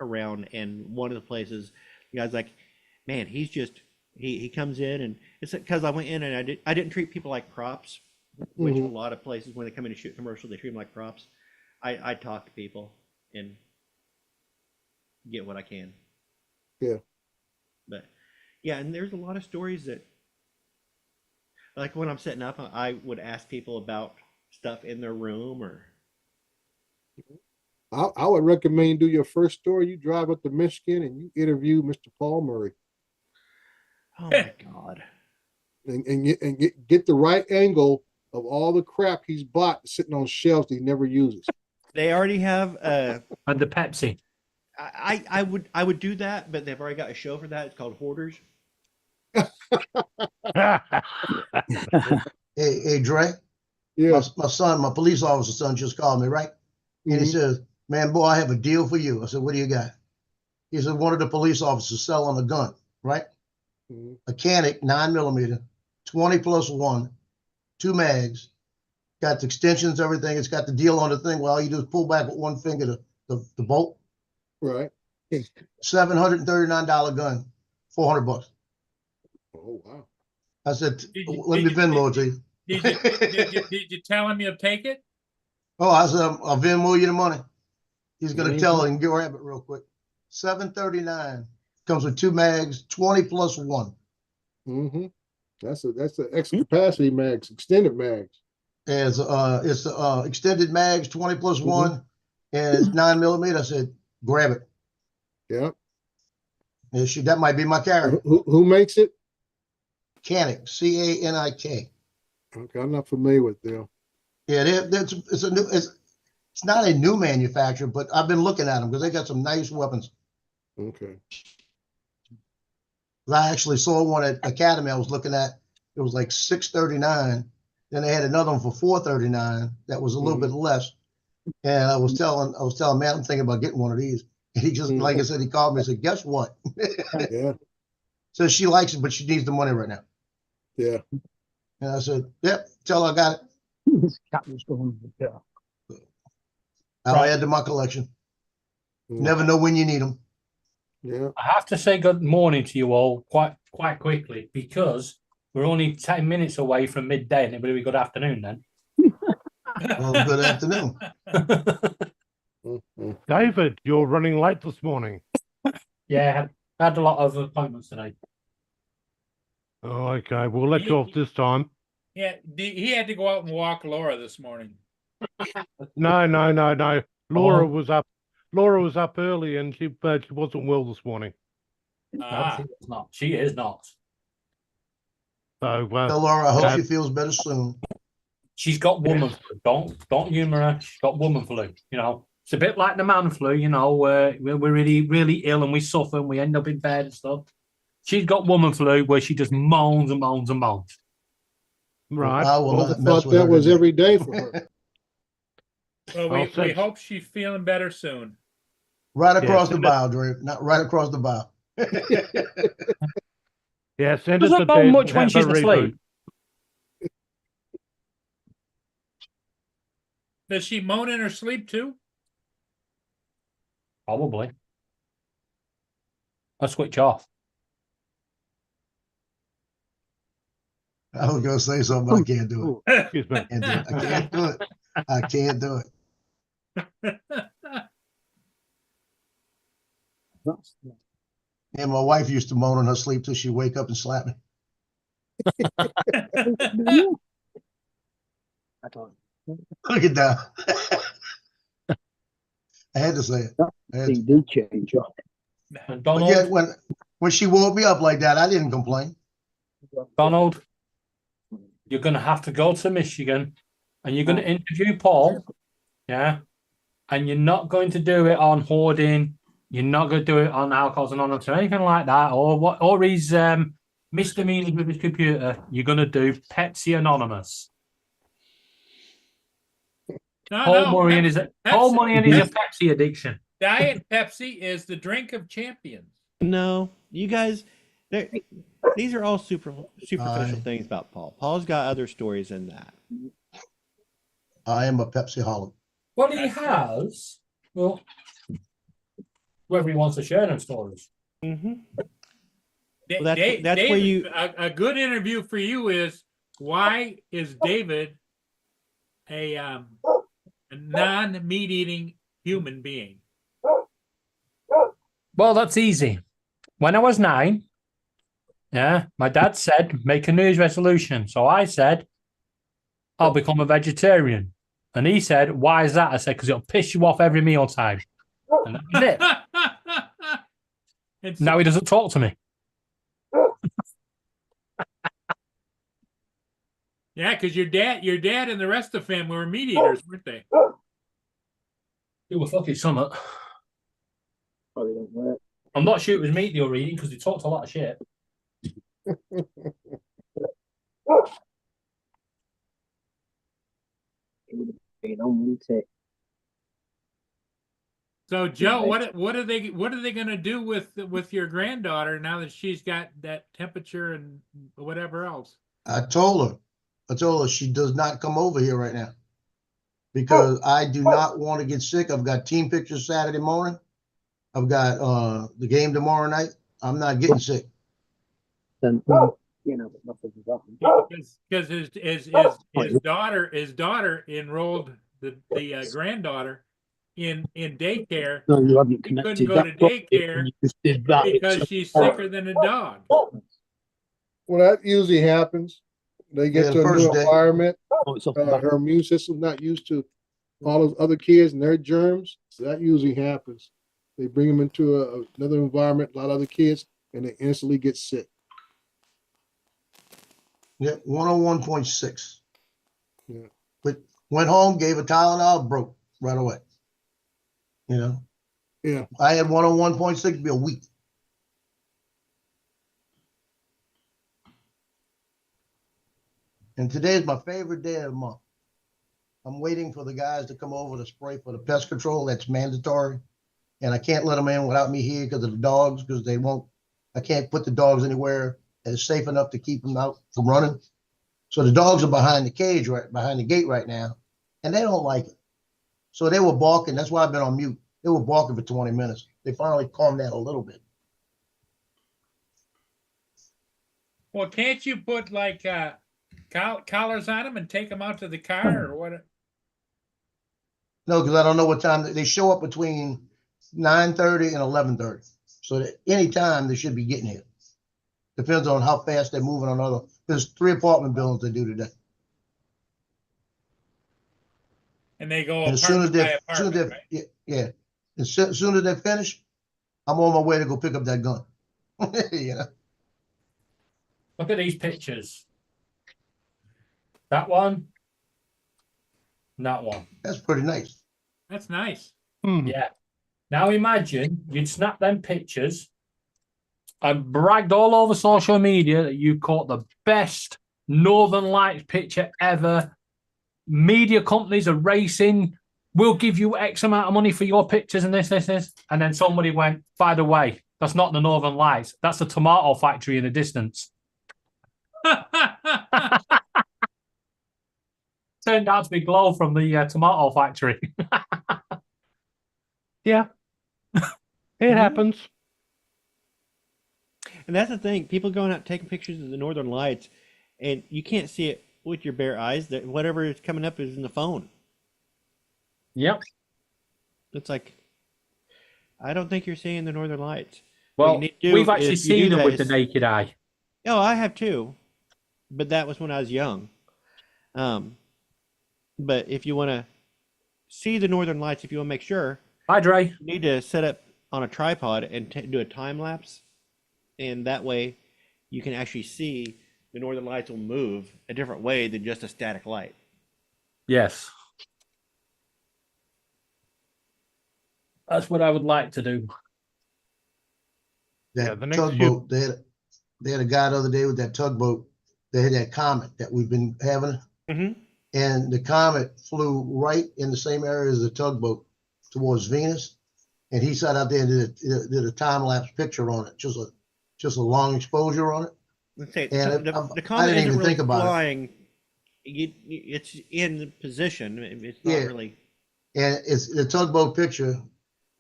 around, and one of the places, the guy's like, man, he's just, he comes in, and it's because I went in and I didn't treat people like props, which Mhm. a lot of places when they come in to shoot commercial, they treat them like props. I talk to people and get what I can. Yeah. But yeah, and there's a lot of stories that, like when I'm setting up, I would ask people about stuff in their room or. I would recommend you do your first story. You drive up to Michigan and you interview Mr. Paul Murray. Oh my God. And get the right angle of all the crap he's bought sitting on shelves that he never uses. They already have under Pepsi. I would do that, but they've already got a show for that. It's called Hoarders. Hey, Dre. Yeah. My son, my police officer son just called me, right? And he says, man, boy, I have a deal for you. I said, what do you got? He said, one of the police officers selling a gun, right? A Canic 9mm, 20+1, 2 mags, got the extensions, everything. It's got the deal on the thing. Well, all you do is pull back with one finger the bolt. Right. $739 gun, $400. Oh wow. I said, let me Venmo it to you. Did you tell him you'll take it? Oh, I said, I'll Venmo you the money. He's gonna Mhm. tell her and grab it real quick. $739 comes with 2 mags, 20+1. Mm-hmm. That's the extra capacity mags, extended mags. As it's extended mags 20 plus 1 and it's 9mm. I said, grab it. Yeah. And that might be my carry. Who makes it? Canik, C-A-N-I-K. Okay, I'm not familiar with them. Yeah, it's not a new manufacturer, but I've been looking at them because they got some nice weapons. Okay. I actually saw one at Academy I was looking at. It was like $639. Then they had another one for $439 that was a little bit less. And I was telling man, I'm thinking about getting one of these. And he just, like I said, he called me and said, guess what? Yeah. So she likes it, but she needs the money right now. Yeah. And I said, yep, tell her I got it. This cat was going to the car. I'll add to my collection. Never know when you need them. Yeah. I have to say good morning to you all quite quickly because we're only 10 minutes away from midday and it'll be good afternoon then. Well, good afternoon. David, you're running late this morning. Yeah, I had a lot of appointments today. Oh, okay. We'll let you off this time. Yeah, he had to go out and walk Laura this morning. No. Laura was up. Laura was up early and she wasn't well this morning. She is not. So tell Laura I hope she feels better soon. She's got woman flu. Don't humour her. She's got woman flu. You know, it's a bit like the man flu. You know, where we're really ill and we suffer and we end up in bed and stuff. She's got woman flu where she just moans and moans and moans. Right. I thought that was every day for her. Well, we hope she's feeling better soon. Right across the bow, Dre. Not right across the bow. Yeah, send Does us that a moan date much and when have she's a reboot. asleep? Does she moan in her sleep too? Probably. I'll switch off. I was gonna say something, but I can't do it. Excuse me. I can't do it. I can't do it. And my wife used to moan in her sleep till she'd wake up and slap me. Look at that. I had to say it. They did change up. But yet, when she woke me up like that, I didn't complain. Donald, you're going to have to go to Michigan and you're going to interview Paul. Yeah. And you're not going to do it on hoarding. You're not going to do it on Alcoholics Anonymous or anything like that, or his misdemeanors with his computer. You're going to do Pepsi Anonymous. Paul Murray is a Pepsi addiction. Diet Pepsi is the drink of champions. No, you guys, these are all superficial things about Paul. Paul's got other stories than that. I am a Pepsi-holic. Well, he has. Well, whether he wants to share them stories. Mm-hmm. Well, that's where you. A good interview for you is why is David a non-meat eating human being? Well, that's easy. When I was 9, my dad said, make a New Year's resolution. So I said, I'll become a vegetarian. And he said, why is that? I said, because it'll piss you off every meal time. And that was it. Now he doesn't talk to me. Yeah, because your dad and the rest of the family were meat eaters, weren't they? They were fucking summit. I'm not sure it was meat they were eating because they talked a lot of shit. So Joe, what are they going to do with your granddaughter now that she's got that temperature and whatever else? I told her she does not come over here right now because I do not want to get sick. I've got team pictures Saturday morning. I've got the game tomorrow night. I'm not getting sick. Then because his daughter enrolled the granddaughter in daycare. No, you haven't He connected. couldn't go to that properly, daycare and you just did that. because she's sicker than a dog. Well, that usually happens. They get Yeah, to a first new day. environment. Oh, it's off the back. Her immune system's not used to all those other kids and their germs. So that usually happens. They bring them into another environment, a lot of other kids, and they instantly get sick. Yeah, 101.6. Yeah. But went home, gave a Tylenol, broke right away. You know, Yeah. I had 101.6 be a week. And today is my favorite day of the month. I'm waiting for the guys to come over to spray for the pest control. That's mandatory. And I can't let them in without me here because of the dogs, because they won't, I can't put the dogs anywhere that is safe enough to keep them out from running. So the dogs are behind the cage, right behind the gate right now, and they don't like it. So they were barking. That's why I've been on mute. They were barking for 20 minutes. They finally calmed down a little bit. Well, can't you put like collars on them and take them out to the car or what? No, because I don't know what time they show up between 9:30 and 11:30. So that any time they should be getting here. Depends on how fast they're moving on other. There's 3 apartment buildings they do today. And they go And as soon as apartment by they're, apartment, right? yeah. As soon as they're finished, I'm on my way to go pick up that gun. You know. Look at these pictures. That one. And that one. That's pretty nice. That's nice. Yeah. Now imagine you'd snap them pictures and bragged all over social media that you caught the best Northern Lights picture ever. Media companies are racing. We'll give you X amount of money for your pictures and this. And then somebody went, by the way, that's not the Northern Lights. That's the tomato factory in the distance. Turned out to be Glow from the tomato factory. Yeah. It happens. And that's the thing. People going out taking pictures of the Northern Lights, and you can't see it with your bare eyes. That whatever is coming up is in the phone. Yep. It's like, I don't think you're seeing the Northern Lights. Well, we've actually seen them with the naked eye. Oh, I have too, but that was when I was young. But if you want to see the Northern Lights, if you want to make sure, hi Dre, you need to set up on a tripod and do a time lapse, and that way you can actually see the Northern Lights will move a different way than just a static light. Yes. That's what I would like to do. That tugboat, they had a guy the other day with that tugboat. They had that comet that we've been having. Mm-hmm. And the comet flew right in the same area as the tugboat towards Venus. And he sat out there and did a time-lapse picture on it, just a long exposure on it. Let's say And the comet didn't isn't even really think about flying. It's in the position. It's not really. And it's the tugboat picture.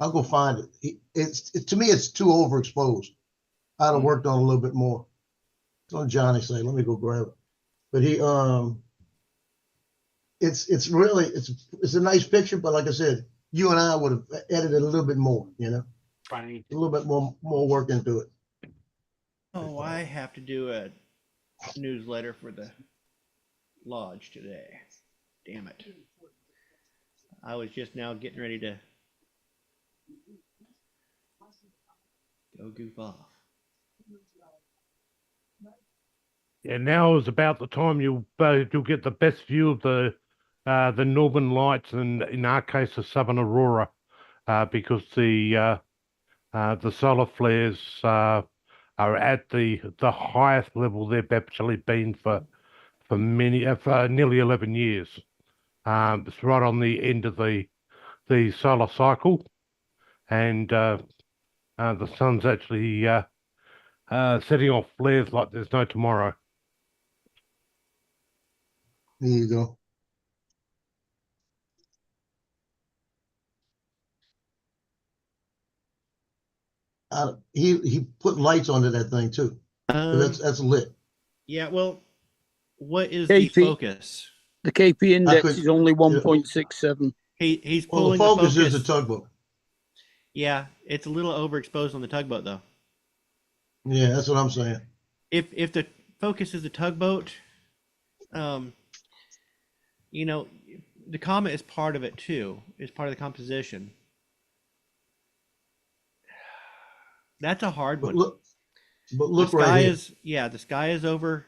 I'll go find it. It's to me, it's too overexposed. I'd have worked on it a little bit more. It's on Johnny say, let me go grab it. But he it's really it's a nice picture, but like I said, you and I would have edited a little bit more, you know. Fine. A little bit more work into it. Oh, I have to do a newsletter for the lodge today. Damn it. I was just now getting ready to go goof off. Yeah, now is about the time you'll get the best view of the Northern Lights, and in our case, the Southern Aurora, because the solar flares are at the highest level they've actually been for nearly 11 years. It's right on the end of the solar cycle, and the sun's actually setting off flares like there's no tomorrow. There you go. He put lights onto that thing too. That's lit. Yeah, well, what is KP, the focus? The KP index is only 1.67. He's Well, pulling the focus the focus. is the tugboat. Yeah, it's a little overexposed on the tugboat though. Yeah, that's what I'm saying. If the focus is the tugboat, you know, the comet is part of it too. It's part of the composition. That's a hard But one. look, but The look sky right here. is, yeah, the sky is over.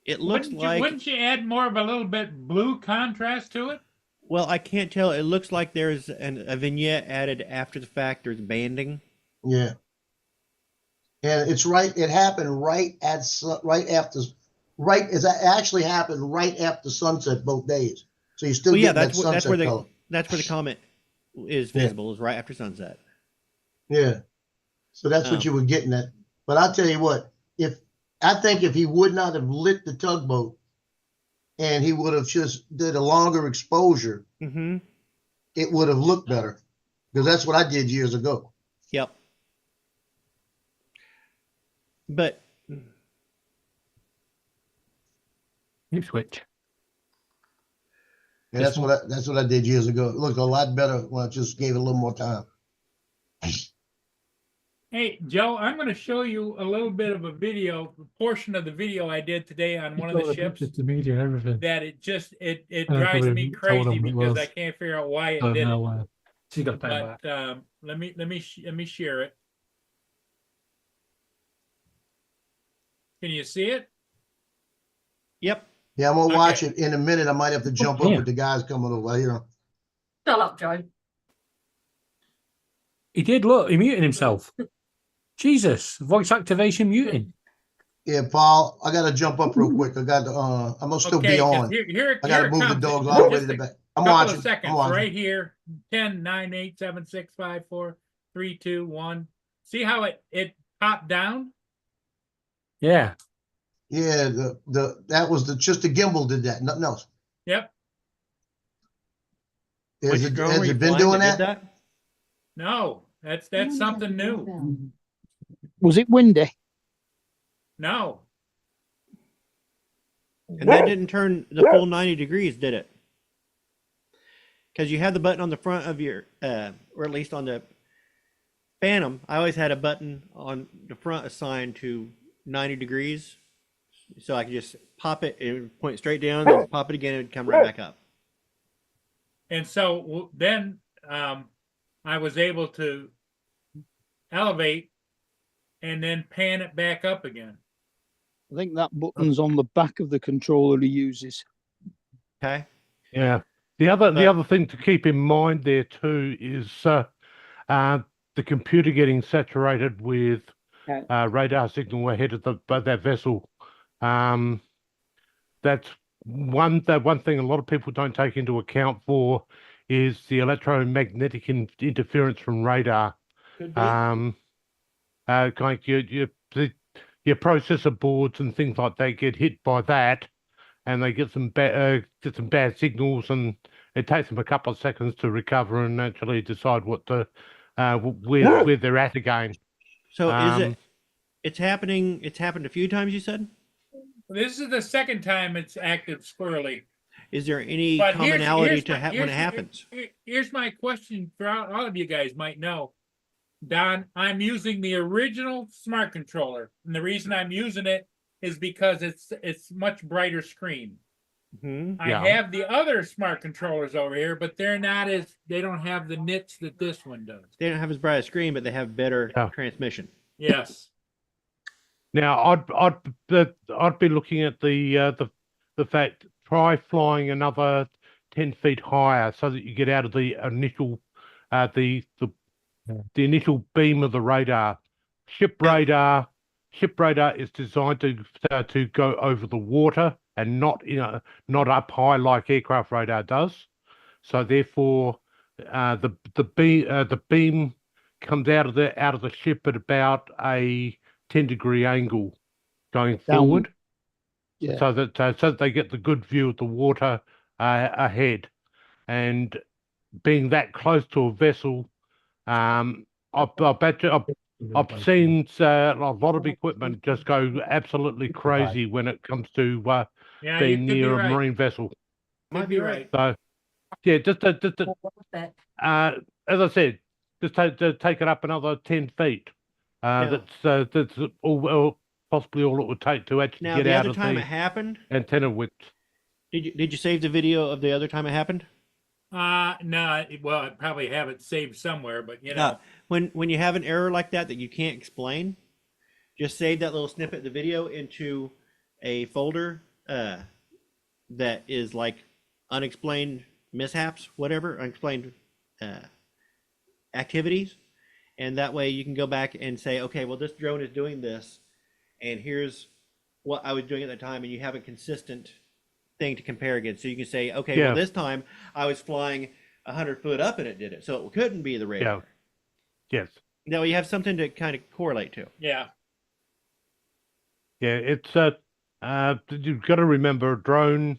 It looks like, wouldn't you add more of a little bit blue contrast to it? well, I can't tell. It looks like there's a vignette added after the fact. There's banding. Yeah. And it's right. It happened right after, it actually happened right after sunset both days. So you still Well, yeah, get that that's sunset where color. that's where the comet is visible. Is right after sunset. Yeah. So that's what Oh. you were getting at. But I'll tell you what, I think if he would not have lit the tugboat and he would have just did a longer exposure, Mm-hmm. it would have looked better. Because that's what I did years ago. Yep. But You switch. Yeah, that's what I did years ago. It looked a lot better when I just gave it a little more time. Hey, Joe, I'm going to show you a little bit of a portion of the video I did today on one of the ships. The media and everything. That it I drives could've me told crazy him it because was. I can't figure out why it Oh, did no, it. she's got to pay back. But let me share it. Can you see it? Yep. Yeah, I'm gonna Okay. watch it in a minute. I might have to jump up Yeah. with the guys coming over. I hear 'em. Shut up, Joe. He did, look, he muted himself. Jesus, voice activation muting. Yeah, Paul, I gotta jump up real quick. I got to, I'm gonna still Okay, be 'cause on. here I gotta it move the comes. dogs all the way Just to the a back. I'm couple watching. of seconds I'm watching. right here. 10, 9, 8, 7, 6, 5, 4, 3, 2, 1. See how it popped down? Yeah. Yeah, that was just the gimbal did that, nothing else. Yep. Has it been doing that? No, that's something new. Was it windy? No. And that didn't turn the full 90 degrees, did it? Because you have the button on the front of your, or at least on the Phantom. I always had a button on the front assigned to 90 degrees. So I could just pop it, it would point straight down, then pop it again, it would come right back up. And so then I was able to elevate and then pan it back up again. I think that button's on the back of the controller he uses. Okay. Yeah. The other thing to keep in mind there too is the computer getting saturated with radar signal ahead of that vessel. That's one thing a lot of people don't take into account for is the electromagnetic interference from radar. Could be. Kind of your processor boards and things like that get hit by that, and they get some bad signals, and it takes them a couple of seconds to recover and actually decide what to where they're at again. So it's happening, it's happened a few times, you said? This is the second time it's acted squirrely. Is there any But commonality here's to my- when it here's- happens? Here's my question for all of you guys might know. Don, I'm using the original smart controller, and the reason I'm using it is because it's much brighter screen. Mm-hmm. I have the other smart controllers over here, but they don't have the nits that this one does. They don't have as bright a screen, but they have better transmission. Yes. Now, I'd be looking at the fact try flying another 10 feet higher so that you get out of the initial the initial beam of the radar. Ship radar is designed to go over the water and not up high like aircraft radar does. So therefore, the beam comes out of the ship at about a 10-degree angle going forward. Yeah. So that they get the good view of the water ahead, and being that close to a vessel, I bet you I've seen a lot of equipment just go absolutely crazy when it comes to Yeah, being you could be near a right. marine vessel. Might be right. So, yeah, just as I said, just take it up another 10 feet. That's possibly all it would take to actually Now, get the out other of time the it happened, antenna width. did you save the video of the other time it happened? No, well, I probably have it saved somewhere, but you know, When you have an error like that you can't explain, just save that little snippet of the video into a folder that is like unexplained mishaps, whatever, unexplained activities, and that way you can go back and say, okay, well, this drone is doing this, and here's what I was doing at the time, and you have a consistent thing to compare against. So you can say, okay, Yeah. well, this time I was flying 100 foot up and it did it, so it couldn't be the radar. Yeah. Yes. Now you have something to kind of correlate to. yeah. Yeah, it's you've got to remember a drone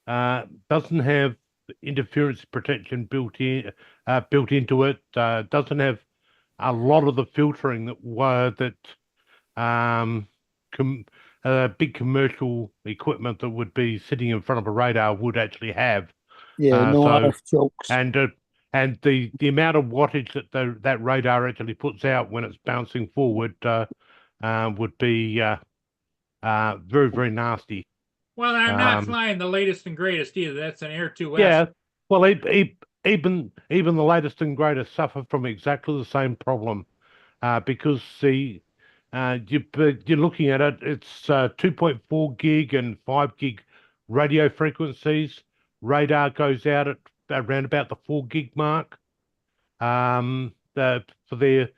doesn't have interference protection built into it. Doesn't have a lot of the filtering that big commercial equipment that would be sitting in front of a radar would actually have. Yeah, no RF chokes. And the amount of wattage that that radar actually puts out when it's bouncing forward would be very, very nasty. Well, I'm not flying the latest and greatest either. That's an Air 2S. Yeah, well, even the latest and greatest suffer from exactly the same problem because you're looking at it. It's 2.4 gig and 5 gig radio frequencies. Radar goes out at around about the 4 gig mark for their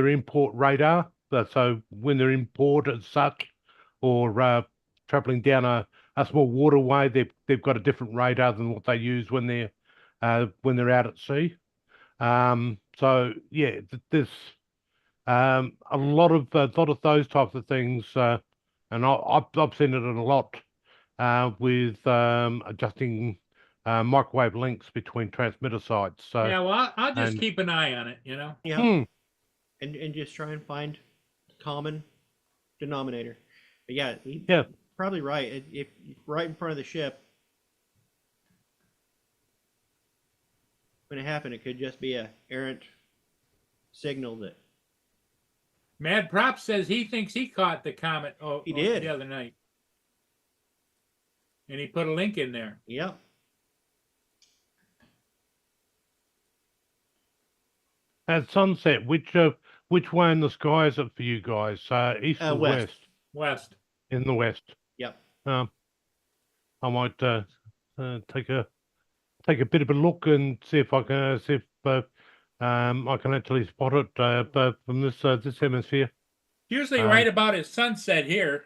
import radar. So when they're imported as such, or traveling down a small waterway, they've got a different radar than what they use when they're out at sea. So yeah, there's a lot of those types of things, and I've seen it a lot with adjusting microwave links between transmitter sites. So yeah, well, I'll just keep an eye on it. You know. Yeah. And just try and find common denominator. But yeah, probably right. If right in front of the ship, when it happened, it could just be a errant signal that. Mad Prop says he thinks he caught the comet. He did the other night, and he put a link in there. Yep. At sunset, which way in the sky is it for you guys? East or West. west? West. In the west. Yep. I might take a bit of a look and see if I can I can actually spot it from this hemisphere. Usually right about at sunset here.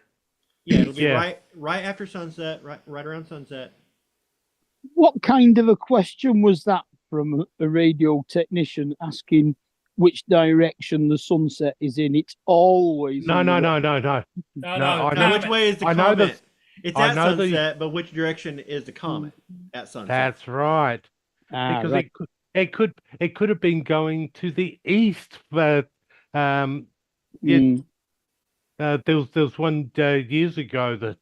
Yeah, it'll be right after sunset, right around sunset. What kind of a question was that from a radio technician asking which direction the sunset is in? It's always No. Which way is the I know comet? It's I at know sunset, but which direction is the comet at sunset? That's right. Because right. it could have been going to the east, but there was one years ago that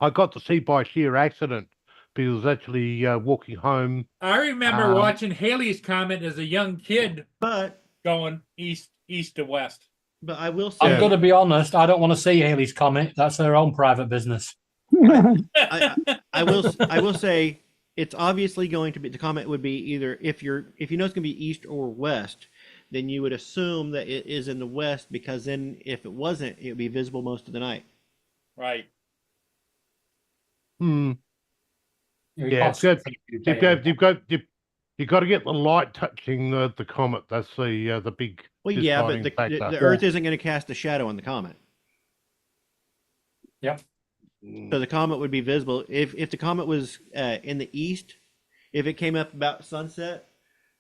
I got to see by sheer accident because I was actually walking home. I remember watching Halley's Comet as a young kid, but going east to west. But I will say, I'm going to be honest. I don't want to see Halley's Comet. That's their own private business. I will say it's obviously going to be, the comet would be either, if you know it's going to be east or west, then you would assume that it is in the west, because then if it wasn't, it would be visible most of the night. Right. Yeah, it's good. You've got to get the light touching the comet. That's the big. Well, yeah, but factor. the Earth isn't going to cast a shadow on the comet. Yep. So the comet would be visible if the comet was in the east. If it came up about sunset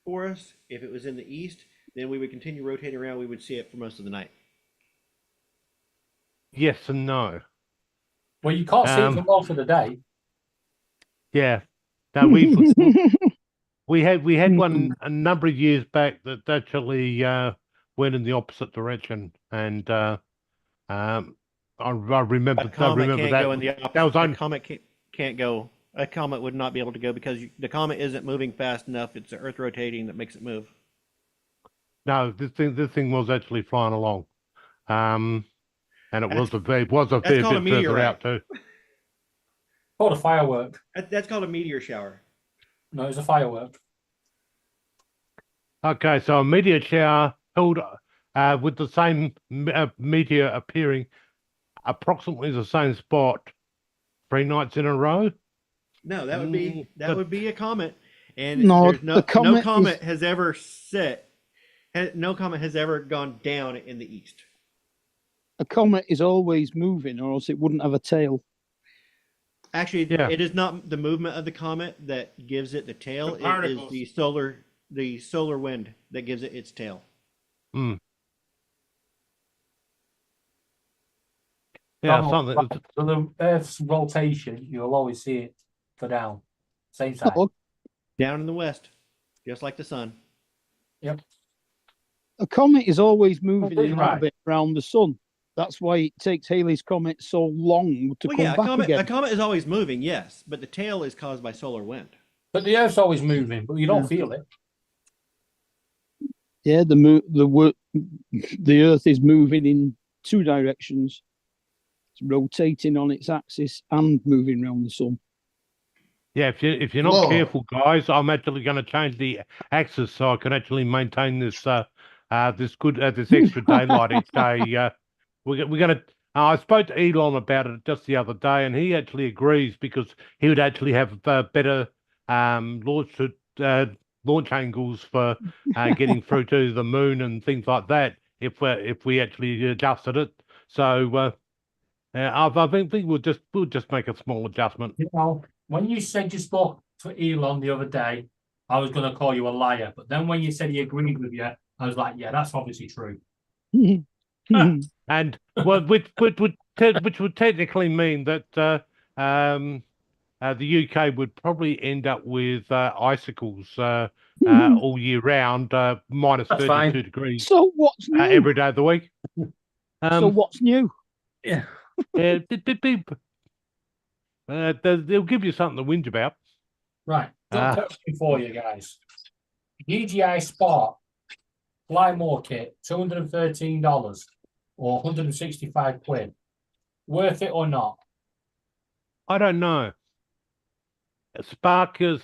for us, if it was in the east, then we would continue rotating around. We would see it for most of the night. Yes and no. Well, you can't see it for most of the day. Yeah. No, we had one a number of years back that actually went in the opposite direction, and I remember that. Go in the opposite. That was a comet can't go. A comet would not be able to go because the comet isn't moving fast enough. It's the Earth rotating that makes it move. No, this thing was actually flying along. and it was a fair called a bit further meteorite. out too. Called a firework. That's called a meteor shower. No, it's a firework. Okay, so a meteor shower held with the same meteor appearing approximately the same spot 3 nights in a row. No, that would be a comet, and No, there's the comet no comet is- has ever set. No comet has ever gone down in the east. A comet is always moving, or else it wouldn't have a tail. Actually, Yeah. it is not the movement of the comet that gives it the tail. The It is particles. the solar wind that gives it its tail. Hmm. Yeah, something. So the Earth's rotation, you'll always see it go down. Same side. Oh, Down in the west, just like the sun. Yep. a comet is always moving Oh, in right. orbit around the sun. That's why it takes Halley's Comet so long to Well, come yeah, back a again. comet is always moving, yes, but the tail is caused by solar wind. But the Earth's always moving, but you don't feel it. Yeah, the Earth is moving in 2 directions. It's rotating on its axis and moving around the sun. Yeah, if you're not Whoa. careful, guys, I'm actually going to change the axis so I can actually maintain this this extra daylight each day. We're gonna. I spoke to Elon about it just the other day, and he actually agrees because he would actually have better launch angles for getting through to the moon and things like that if we actually adjusted it. So I think we'll just make a small adjustment. You know, when you said you spoke to Elon the other day, I was going to call you a liar. But then when you said he agreed with you, I was like, yeah, that's obviously true. And which would technically mean that the UK would probably end up with icicles all year round, minus That's 32 fine. degrees So what's new? every day of the week. So what's new? Yeah. They'll give you something to whinge about. Right. Got a question for you guys. DJI Sport Fly More kit, $213 or 165 quid. Worth it or not? I don't know. Spark is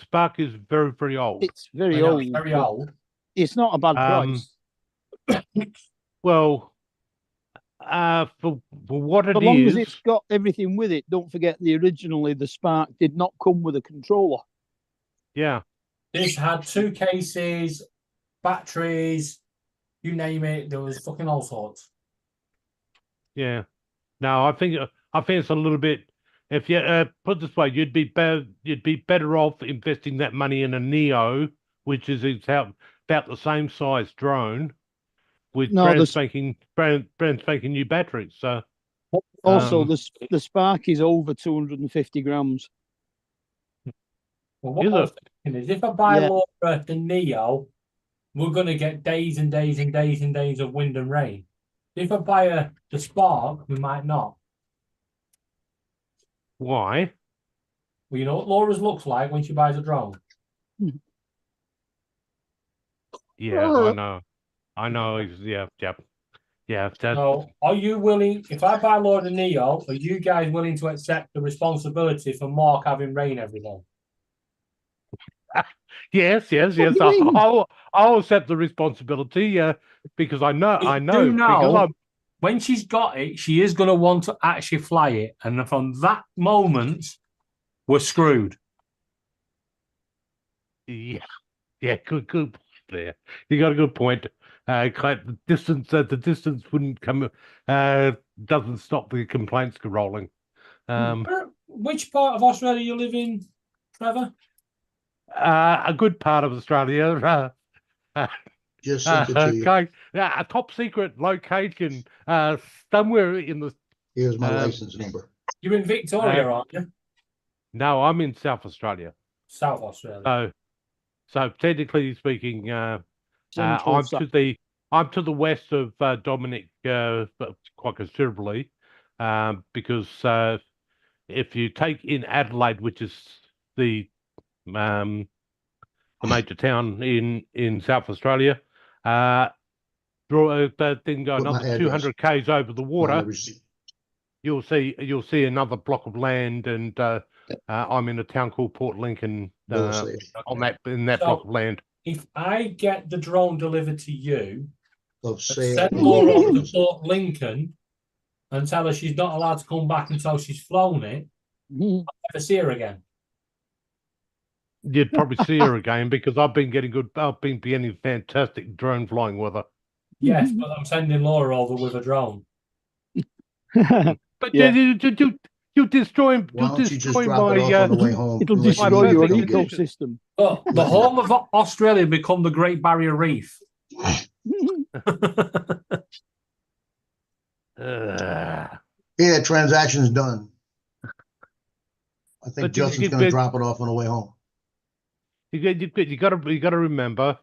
very, very old. It's very I know, old. it's very but old. It's not a bad price. Well, for what it As long as is, it's got everything with it, don't forget originally the Spark did not come with a controller. yeah. This had 2 cases, batteries, you name it. There was fucking all sorts. Yeah. No, I think it's a little bit. If you put it this way, you'd be better off investing that money in a Neo, which is about the same size drone, with brand spanking new batteries. So Also, the Spark is over 250 grams. Well, what I was thinking is if I buy Yeah. Laura the Neo, we're going to get days and days and days and days of wind and rain. If I buy the Spark, we might not. why? Well, you know what Laura's looks like when she buys a drone? Yeah, I know. Yeah. So, are you willing, if I buy Laura the Neo, are you guys willing to accept the responsibility for Mark having rain every day? Yes. do you mean? I'll accept the responsibility. Because I know. Do know Because when she's got it, she is going to want to actually fly it, and from that moment, we're screwed. Yeah, good point there. You got a good point. The distance wouldn't come. Doesn't stop the complaints rolling. Which part of Australia you live in, Trevor? A good part of Australia. Just sent it to you. Okay, a top secret location. Somewhere in the. Here's my license number. You're in Victoria, aren't you? No, I'm in South Australia. South Australia. So technically speaking, I'm Central to the west of Dominic quite considerably, because if you take in Adelaide, which is the major town in South Australia, then go Put my another address. 200 k's over the water, you'll see another block of land, and I'm in a town called Port Lincoln on that block So of land. if I get the drone delivered to you, Of send Laura over to Port Lincoln and tell her she's not allowed to come back until she's flown it, I'll never see her again. You'd probably see her again because I've been getting fantastic drone flying with her. Yes, but I'm sending Laura over with a drone. But you destroy Why don't you just destroy drop it my off on the way home? It'll The way destroy you your go get it. ecosystem. Look, the whole of Australia become the Great Barrier Reef. Yeah, transaction's done. I think But you- Justin's you- gonna but- drop it off on the way home. You gotta remember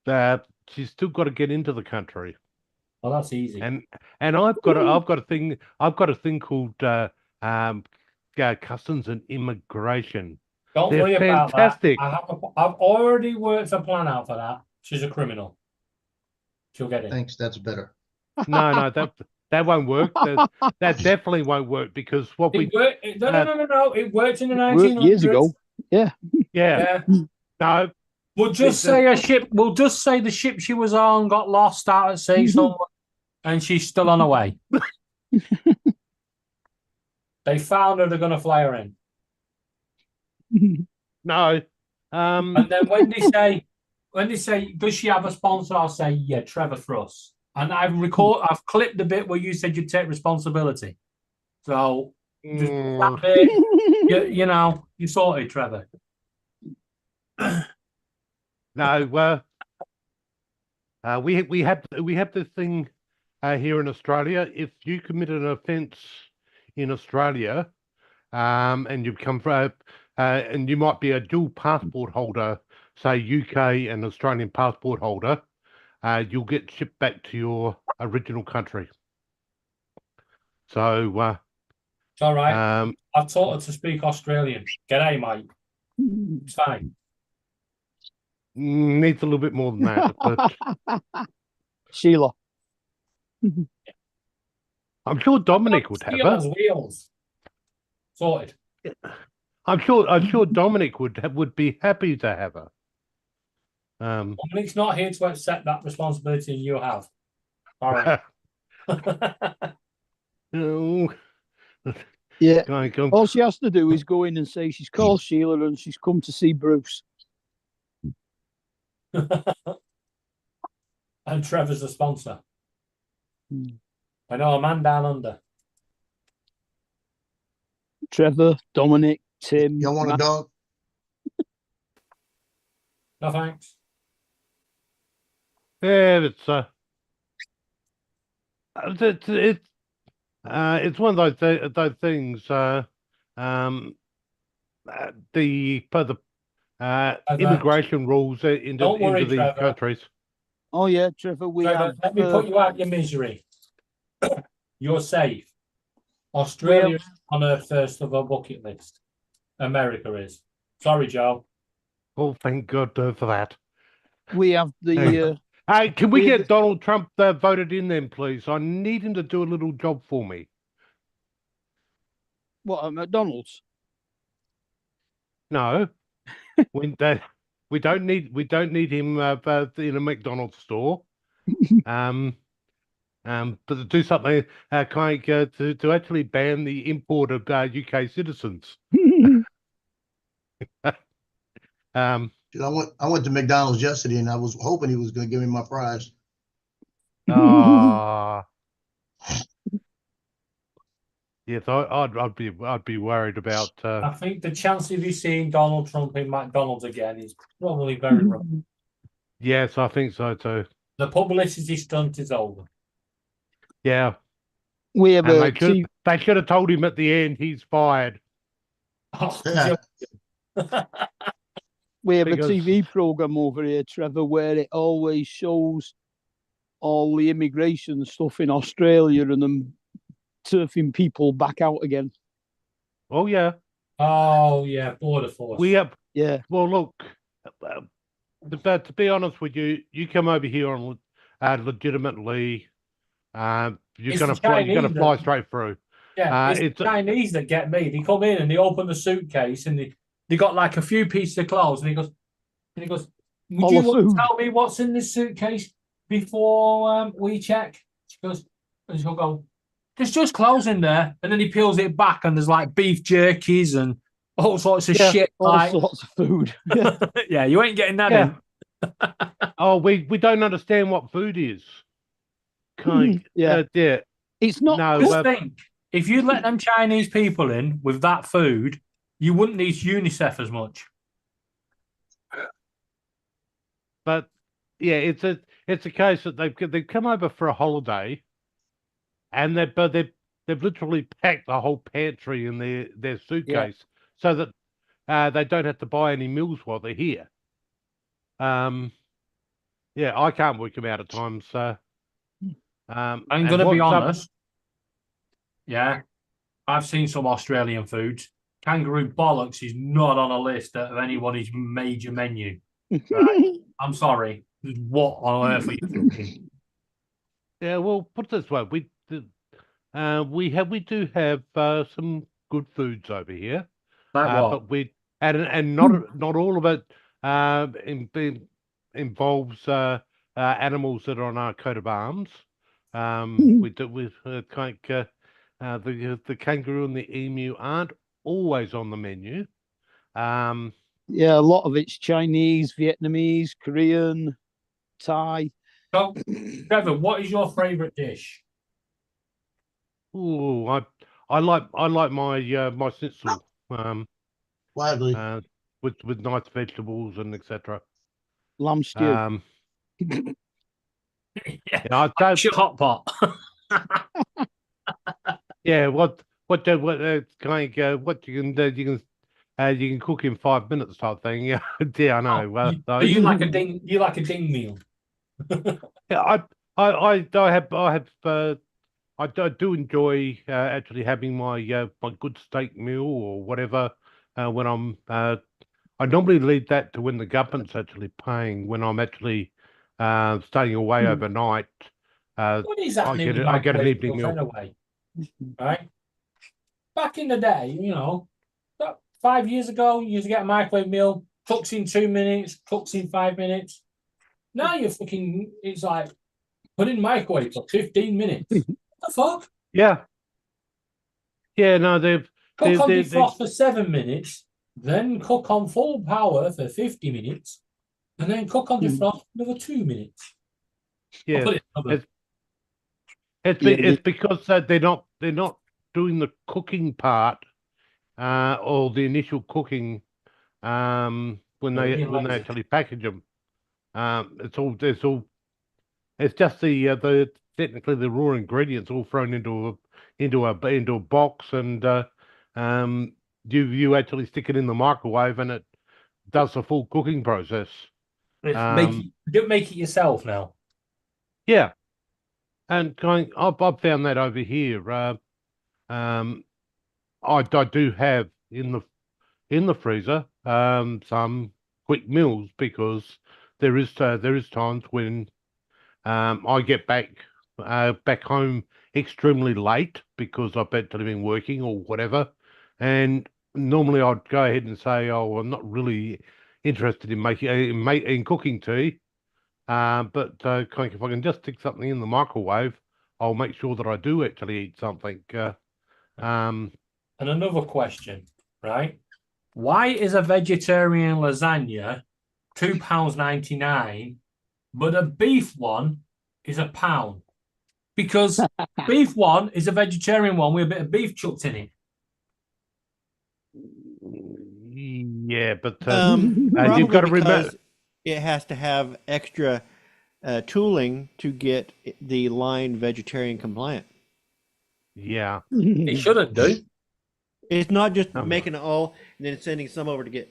that she's still got to get into the country. Well, that's easy. And I've got a thing called customs and immigration. Don't They're worry about fantastic. that. I've already worked a plan out for that. She's a criminal. She'll get in. Thanks, that's better. No, that won't work. That definitely won't work because what we It worked. No. It worked in the Worked 1900s. years ago. Yeah. yeah. No, We'll just say a ship. We'll just say the ship she was on got lost out at sea somewhere, and she's still on her way. They found her. They're going to fly her in. no. And then when they say, does she have a sponsor? I'll say, yeah, Trevor Truss. And I've clipped the bit where you said you'd take responsibility. So just that bit, you sorted, Trevor. No, we have this thing here in Australia. If you commit an offence in Australia, and you've come from, and you might be a dual passport holder, say UK and Australian passport holder, you'll get shipped back to your original country. So it's all right. I've taught her to speak Australian. G'day, mate. It's fine. Needs a little bit more than that, but Sheila. I'm sure Dominic would have Wheels, her. wheels. Sorted. I'm sure Dominic would be happy to have her. Dominic's not here to accept that responsibility, and you have. All right. No. Yeah. Go. All she has to do is go in and say she's called Sheila and she's come to see Bruce. And Trevor's the sponsor. I know a man down under. Trevor, Dominic, Tim. Y'all want a Matt. dog? No thanks. Yeah, it's one of those things. The immigration rules into these Trevor. countries. Oh yeah, Trevor. Trevor, let me put you out of your misery. You're safe. Australia's on her first of a bucket list. America is. Sorry, Joe. Oh, thank God for that. We have the. Hey, can we get Donald Trump voted in then, please? I need him to do a little job for me. What at McDonald's? No, we don't need him in a McDonald's store. But to do something to actually ban the import of UK citizens. I went to McDonald's yesterday and I was hoping he was going to give me my fries. Yes, I'd be worried about. I think the chance of you seeing Donald Trump in McDonald's again is probably very rough. Yes, I think so too. The publicity stunt is over. Yeah. We have And they should have told him at the end he's fired. We have Because- a TV program over here, Trevor, where it always shows all the immigration stuff in Australia and them turfing people back out again. Oh yeah. Oh yeah, border force. We have. Yeah. Well, look. To be honest with you, you come over here on legitimately You're It's gonna the fly. You're gonna Chinese fly that- straight through. Yeah, it's it's the Chinese that get me. They come in and they open the suitcase and they got like a few pieces of clothes and he goes, would All you the want to food. tell me what's in this suitcase before we check? She goes, and she'll go, there's just clothes in there. And then he peels it back and there's like beef jerkies and all sorts of shit. All Like, sorts of food. yeah, you ain't getting that Yeah. in. Oh, we don't understand what food is. Kind Yeah. yeah. It's not. No, Just think, if you let them Chinese people in with that food, you wouldn't need UNICEF as much. but yeah, it's a case that they've come over for a holiday, and they've literally packed the whole pantry in their suitcase so that they don't have to buy any meals while they're here. Yeah, I can't work them out at times. I'm and going to be what's up- honest. Yeah, I've seen some Australian foods. Kangaroo bollocks is not on a list of anybody's major menu. Right? I'm sorry. What on earth are you thinking? Yeah, well, put it this way, we do have some good foods over here. Like what? But and not all of it involves animals that are on our coat of arms. We do with the kangaroo and the emu aren't always on the menu. Yeah, a lot of it's Chinese, Vietnamese, Korean, Thai. So, Trevor, what is your favourite dish? Ooh, I like my my schnitzel. Widely. With nice vegetables and etc. Lamb stew. Yeah, I'd say, hot pot. yeah, what you can do, you can cook in 5 minutes type thing. Yeah, yeah, I know. Well, Are you like a ding? You like a ding meal? yeah, I do enjoy actually having my my good steak meal or whatever when I'm. I normally leave that to when the government's actually paying. When I'm actually staying away overnight, What is happening with I get an microwave evening meals meal. anyway? Right? Back in the day, you know, 5 years ago, you used to get a microwave meal, cooks in 2 minutes, cooks in 5 minutes. Now you're fucking, it's like, put in microwave for 15 minutes. What the fuck? Yeah. Yeah, no, they've Cook on they defrost for 7 minutes, then cook on full power for 50 minutes, and then cook on defrost for another 2 minutes. yeah. I'll put it in the oven. It's because they're not doing the cooking part or the initial cooking when They're being they lazy. actually package them. It's just the technically the raw ingredients all thrown into a box, and you actually stick it in the microwave and it does the full cooking process. Don't make it yourself now. Yeah, and I've found that over here. I do have in the freezer some quick meals because there is times when I get back home extremely late because I've actually been working or whatever, and normally I'd go ahead and say, oh, I'm not really interested in in cooking tea, but if I can just stick something in the microwave, I'll make sure that I do actually eat something. And another question, right? Why is a vegetarian lasagna £2.99, but a beef one is £1? Because beef one is a vegetarian one with a bit of beef chucked in it. Yeah, but Probably you've got to remember. because it has to have extra tooling to get the line vegetarian compliant. Yeah, It shouldn't do. It's not just making it all and then sending some over to get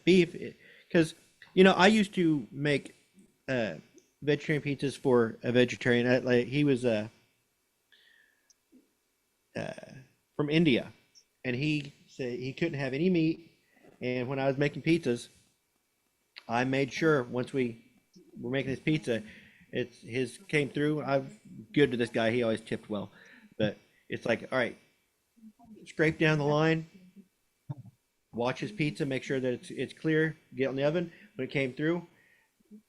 beef. Because, I used to make vegetarian pizzas for a vegetarian. Like he was from India, and he said he couldn't have any meat. And when I was making pizzas, I made sure once we were making this pizza, his came through. I've good to this guy. He always tipped well, but it's like, all right, scrape down the line, watch his pizza, make sure that it's clear, get on the oven. When it came through,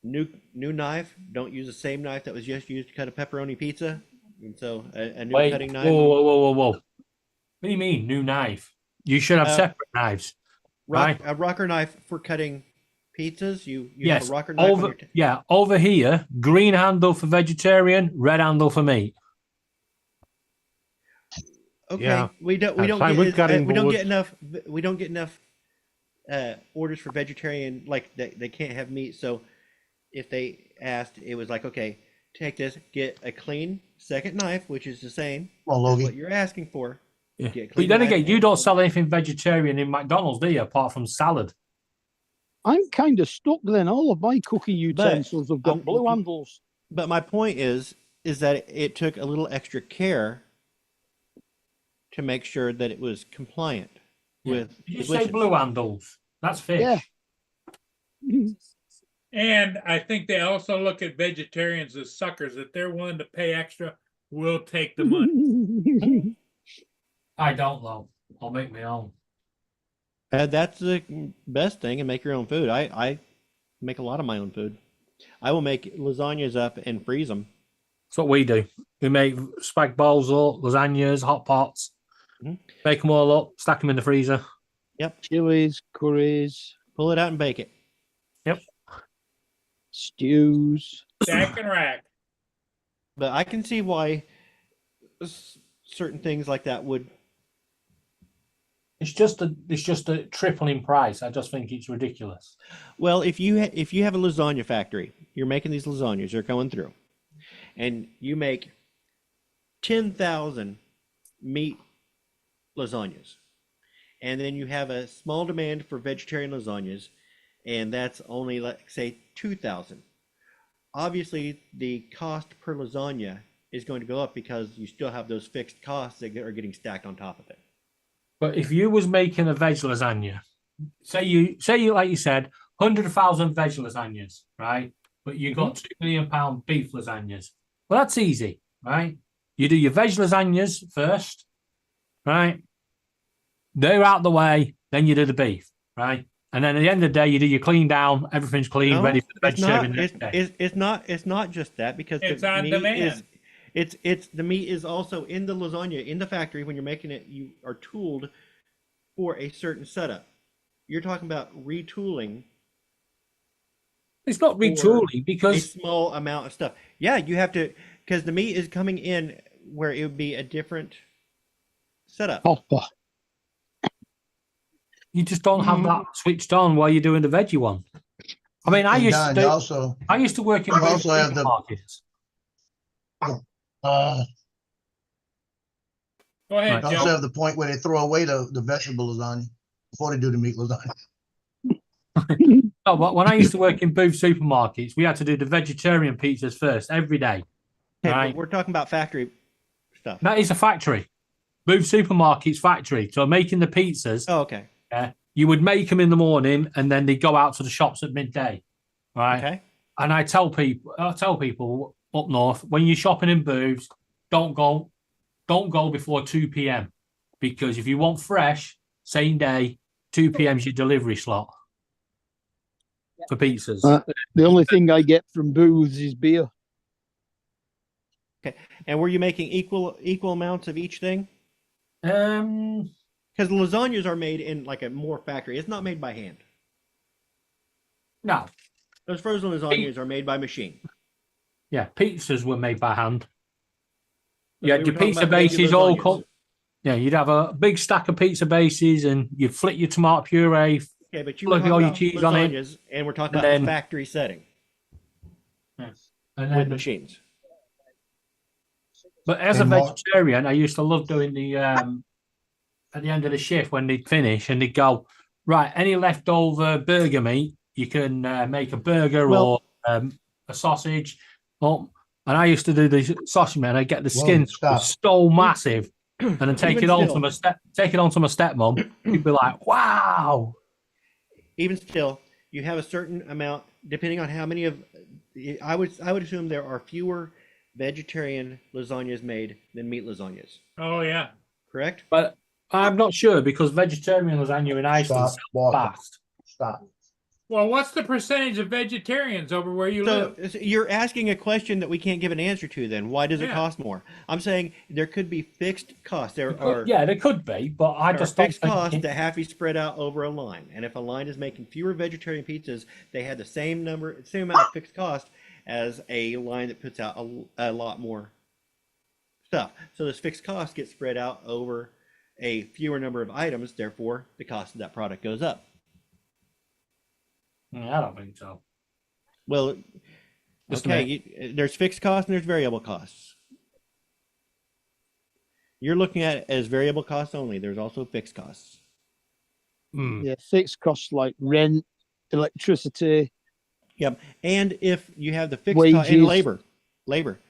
new knife. Don't use the same knife that was just used to cut a pepperoni pizza. And so a new Wait, cutting knife. whoa. What do you mean, new knife? You should have separate knives, right? A rocker knife for cutting pizzas. You use Yes, a rocker knife. on your over here, green handle for vegetarian, red handle for meat. Okay, Yeah. we don't Same with get cutting we don't boards. get enough orders for vegetarian, like they can't have meat. So if they asked, it was like, okay, take this, get a clean second knife, which is the same Come on, as Logie. what you're asking for. Yeah. Get a But clean then knife. again, you don't sell anything vegetarian in McDonald's, do you? Apart from salad. I'm kind of stuck then. All of my cooking utensils have got blue handles. But my point is that it took a little extra care to make sure that it was compliant with. Did you the say wishes. blue handles? That's fish. Yeah. And I think they also look at vegetarians as suckers. If they're willing to pay extra, we'll take the money. I don't know. I'll make my own. That's the best thing, and make your own food. I make a lot of my own food. I will make lasagnas up and freeze them. That's what we do. We make spag bowls up, lasagnas, hot pots, make them all up, stack them in the freezer. Yep. Chilies, curries. Pull it out and bake it. Yep. Stews. Stack and rack. But I can see why certain things like that would. It's just a triple in price. I just think it's ridiculous. Well, if you have a lasagna factory, you're making these lasagnas, they're going through, and you make 10,000 meat lasagnas, and then you have a small demand for vegetarian lasagnas, and that's only, like, say 2,000. Obviously, the cost per lasagna is going to go up because you still have those fixed costs that are getting stacked on top of it. But if you was making a veg lasagna, say you like you said, 100,000 veg lasagnas, right? But you got £2 million beef lasagnas. Well, that's easy, right? You do your veg lasagnas first, right? They're out the way, then you do the beef, right? And then at the end of the day, you do your clean down, everything clean, No, ready for the it's not. vegetarian next day. It's not just that, because It's the on meat demand. it's the meat is also in the lasagna in the factory. When you're making it, you are tooled for a certain setup. You're talking about retooling. It's not for retooling a because small amount of stuff. Yeah, you have to, because the meat is coming in where it would be a different setup. you just don't have that switched on while you're doing the veggie one. I mean, I And used Don, to you do, also I used to work in you also have the supermarkets. Go ahead, you also Joe. have the point where they throw away the vegetable lasagna before they do the meat lasagna. No, but when I used to work in Booth supermarkets, we had to do the vegetarian pizzas first every day. Okay, Right? but we're talking about factory stuff. That is a factory. Booth supermarkets factory. So making the pizzas, Oh, okay. you would make them in the morning and then they go out to the shops at midday. Right. Okay. And I tell people up north, when you're shopping in Booths, don't go before 2 p.m. because if you want fresh, same day, 2 p.m. is your delivery slot for pizzas. The only thing I get from booths is beer. Okay. And were you making equal amounts of each thing? Um, Because lasagnas are made in like a more factory. It's not made by hand. no. Those frozen lasagnas are made by machine. Yeah, pizzas were made by hand. But You we had were your talking pizza about baby bases all lasagnas. cut. Yeah, you'd have a big stack of pizza bases and you'd flick your tomato puree, Okay, but you were plug talking all your about cheese on it. lasagnas, and we're talking and about then- the factory setting and with then, machines. but as a And more- vegetarian, I used to love doing the at the end of the shift when they'd finish and they'd go, right, any leftover burger meat, you can make a burger or a sausage. Oh, and I used to do the sausage, man. I get the Whoa, skins stop. so massive, and then take Even it on still. to my stepmom. You'd be like, wow. Even still, you have a certain amount, depending on how many of. I would assume there are fewer vegetarian lasagnas made than meat lasagnas. Oh yeah. Correct? But I'm not sure because vegetarian lasagna in Iceland Stop walking. fast. Stop. Well, what's the percentage of vegetarians over where you So live? you're asking a question that we can't give an answer to then. Why does it Yeah. cost more? I'm saying there could be fixed costs. There are Yeah, there could be, but I there just are don't fixed think costs it- that have to be spread out over a line. And if a line is making fewer vegetarian pizzas, they had the same amount of fixed cost as a line that puts out a lot more stuff. So this fixed cost gets spread out over a fewer number of items, therefore the cost of that product goes up. I don't think so. Well, Just a okay, there's fixed costs and there's variable costs. You're looking at it as variable costs only. There's also fixed costs. Yeah, fixed costs like rent, electricity. Yep. And if you have the fixed cost and Wages. labor,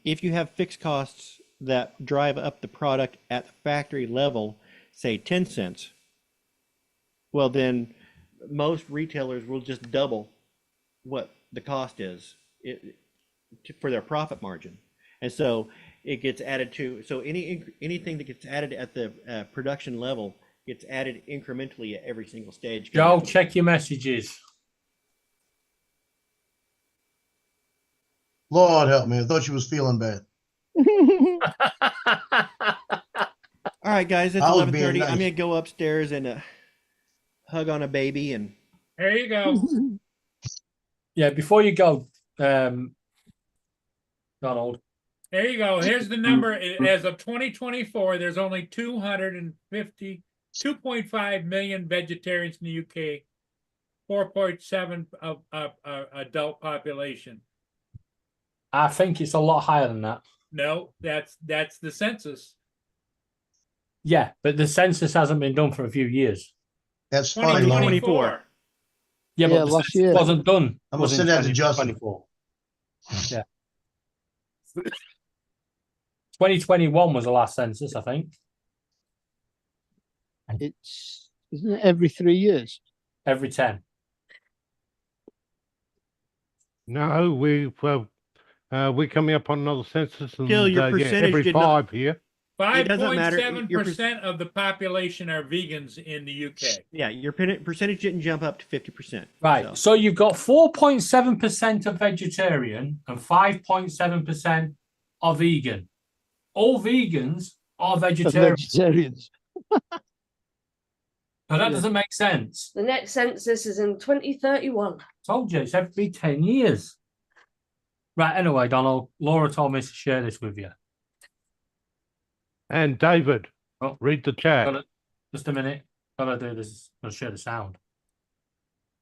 if you have fixed costs that drive up the product at the factory level, say 10 cents, well, then most retailers will just double what the cost is for their profit margin. And so it gets added to, so anything that gets added at the production level gets added incrementally at every single stage. Joe, check your messages. Lord help me. I thought she was feeling bad. All right, guys, it's I was being 11:30. I'm nice. gonna go upstairs and hug on a baby and. There you go. Yeah, before you go, Donald. There you go. Here's the number. As of 2024, there's only 2.5 million vegetarians in the UK, 4.7 of adult population. I think it's a lot higher than that. No, that's the census. Yeah, but the census hasn't been done for a few years. That's funny. Lauren. 2024. Yeah, Yeah, but the last census year. wasn't done. I'm was gonna in send that to Justin. 2024. Yeah. 2021 was the last census, I think. Isn't it every 3 years? Every 10. No, we're coming up on another census, and Still, your yeah, percentage every did not- 5 here. It doesn't matter. 5.7% of the population are vegans in the UK. Yeah, your percentage didn't jump up to 50%. Right. So you've got 4.7% of vegetarian and 5.7% are vegan. All vegans are vegetarian. Vegetarians. But that doesn't make sense. The next census is in 2031. Told you, it's every 10 years. Right, anyway, Donald, Laura told me to share this with you. And David, Oh. read the chat. Just a minute. Gotta do this. I'll share the sound.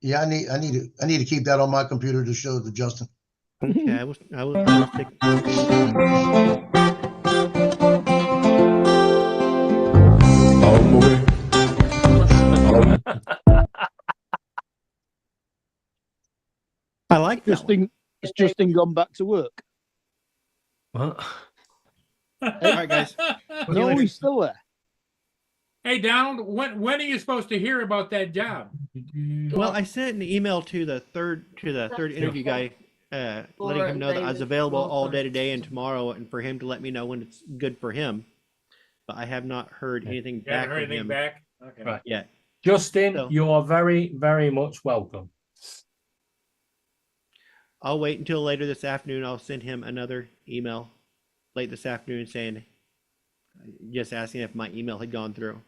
Yeah, I need to keep that on my computer to show to Justin. Okay, I will stick. I like that one. It's Justin gone back to work. What? All right, guys. No, he's still there. Hey, Donald, when are you supposed to hear about that job? Well, I sent an email to the third interview guy, letting him know that I was available all day today and tomorrow, and for him to let me know when it's good for him. But I have not heard anything You back haven't heard from anything him back? Okay. Right. yet. Justin, So- you are very, very much welcome. I'll wait until later this afternoon. I'll send him another email late this afternoon saying, just asking if my email had gone through.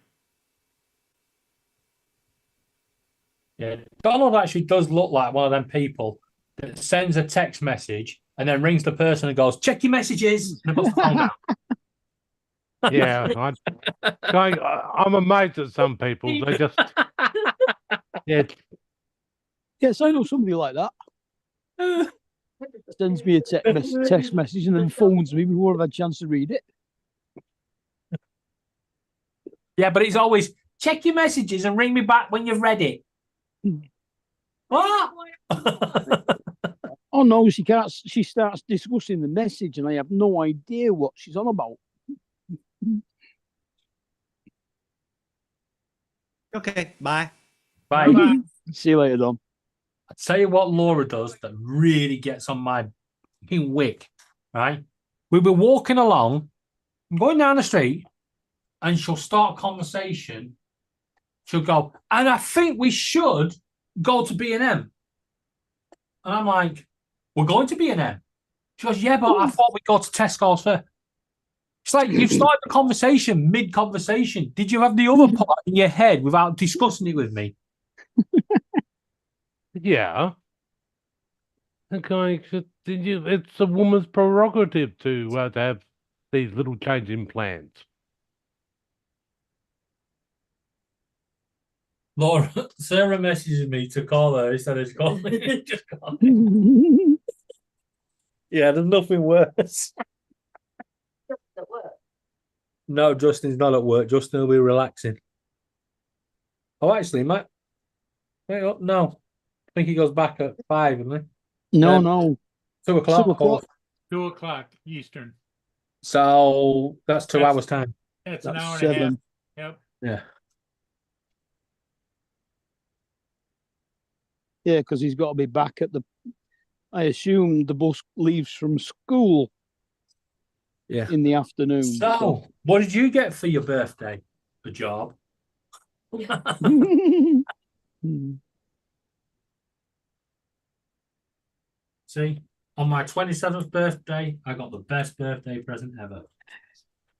Yeah, Donald actually does look like one of them people that sends a text message and then rings the person and goes, "Check your messages." And puts the phone down. Yeah, I'm amazed at some people. They just, yeah, Yes, I know somebody like that. Sends me a text message and then phones me before I've had a chance to read it. Yeah, but it's always check your messages and ring me back when you've read it. What? Oh no, she can't. She starts discussing the message, and I have no idea what she's on about. Okay, bye. Bye. See you later, Don. I tell you what Laura does that really gets on my fucking wick, right? We'll be walking along, going down the street, and she'll start a conversation. She'll go, and I think we should go to B&M. And I'm like, we're going to B&M. She goes, yeah, but I thought we'd go to Tesco's first. It's like you've started the conversation mid-conversation. Did you have the other part in your head without discussing it with me? Yeah. Okay, it's a woman's prerogative to have these little changes in plans. Laura, Sarah messages me to call her instead of calling me. Just call me. Yeah, there's nothing worse. At work. No, Justin's not at work. Justin will be relaxing. Oh, actually, Matt. No. I think he goes back at 5, isn't he? No. 2 o'clock. 2 o'clock. 2 o'clock Eastern. So that's 2 hours time. That's an hour 7. and a half. Yep. Yeah. Yeah, because he's got to be back at the. I assume the bus leaves from school. Yeah. In the afternoon. So, what did you get for your birthday? A job. See, on my 27th birthday, I got the best birthday present ever.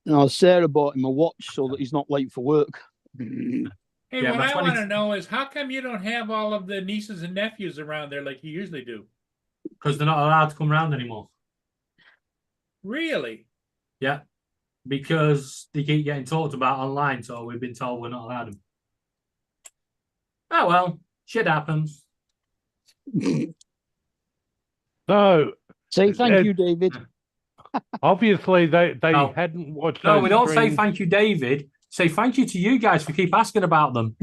No, Sarah bought him a watch so that he's not late for work. Hey, Yeah, what my I 20 want to know is how come you don't have all of the nieces and nephews around there like you usually do? Because they're not allowed to come around anymore. Really? Yeah. Because they keep getting talked about online, so we've been told we're not allowed them. Oh well, shit happens. So say thank you, David. Obviously, they No. hadn't watched. No, those we don't say streams. thank you, David. Say thank you to you guys for keep asking about them.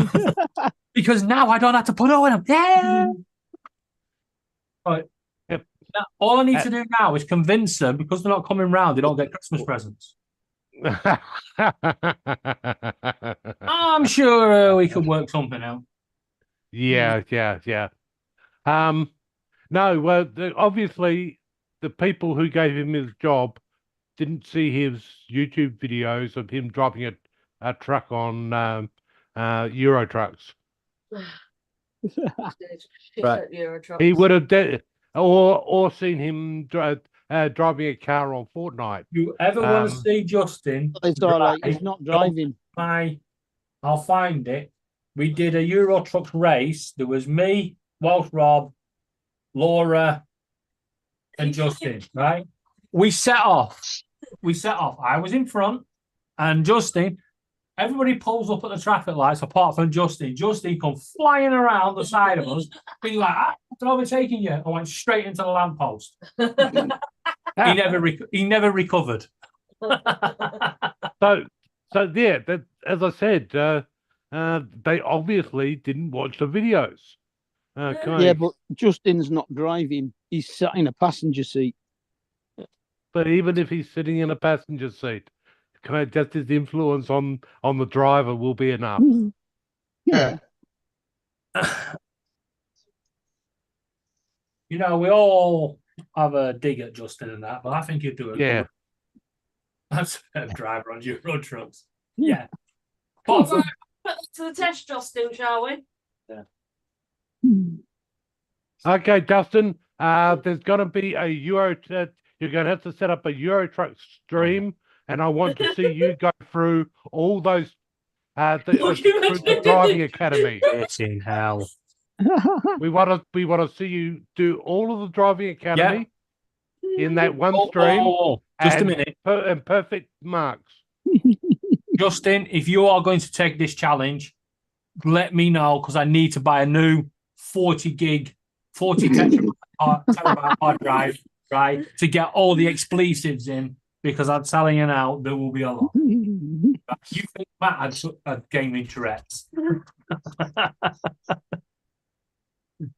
Because now I don't have to put on them. Yeah. Right. Yep. Now, all I need to do now is convince them because they're not coming round, they don't get Christmas presents. I'm sure we could work something out. Yeah. No, well, obviously, the people who gave him his job didn't see his YouTube videos of him driving a truck on Euro trucks. Right. He would have or seen him driving a car on Fortnite. You ever want to see Justin? It's all right. drive? He's not driving. I'll find it. We did a Euro Trucks race. There was me, Welsh Rob, Laura, and Justin, right? We set off. I was in front, and Justin, everybody pulls up at the traffic lights apart from Justin. Justin come flying around the side of us, being like, I'm overtaking you. I went straight into the lamppost. He never recovered. So yeah, as I said, they obviously didn't watch the videos. Yeah, but Justin's not driving. He's sat in a passenger seat. But even if he's sitting in a passenger seat, just his influence on the driver will be enough. Yeah. You know, we all have a dig at Justin and that, but I think he'd do it. Yeah. That's a better driver on Euro Trucks. Hmm. Yeah. Put But that to the test, Justin, shall we? Okay, Justin. There's going to be a Euro. You're going to have to set up a Euro Truck stream, and I want to see you go through all those. Through the driving academy. It's in hell. We want to see you do all of the driving academy in that one stream. Just a minute. And perfect marks. Justin, if you are going to take this challenge, let me know because I need to buy a new 40 terabyte hard drive, right, to get all the expletives in because I'm telling you now, there will be a lot. You think Matt had gaming Tourette's?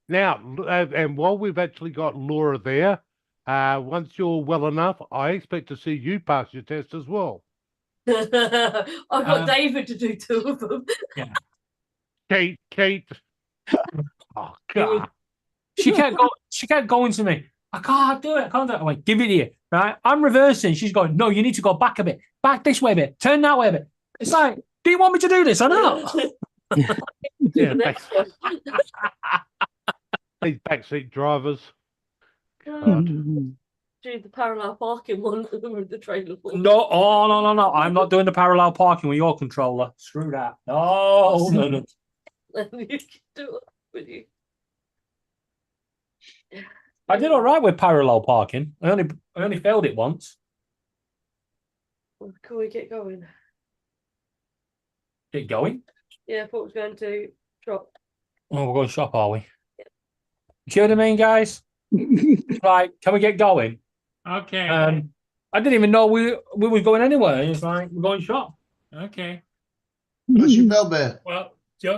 Now, and while we've actually got Laura there, once you're well enough, I expect to see you pass your test as well. I've got David to do 2 of them. Yeah. Kate. Oh God. She kept going to me. I can't do it. I went, give it here. right? I'm reversing. She's going, no, you need to go back a bit. Back this way a bit. Turn that way a bit. It's like, do you want me to do this or not? Yeah, these backseat drivers. Do the parallel parking one with the trailer. No, oh, no. I'm not doing the parallel parking with your controller. Screw that. No. Let me do it with you. I did all right with parallel parking. I only failed it once. Can we get going? Get going? Yeah, I thought we was going to shop. Oh, we're going shop, are we? You see what I mean, guys? Right, can we get going? Okay. I didn't even know we were going anywhere. It's like we're going shop. Okay. But she felt bad. Well,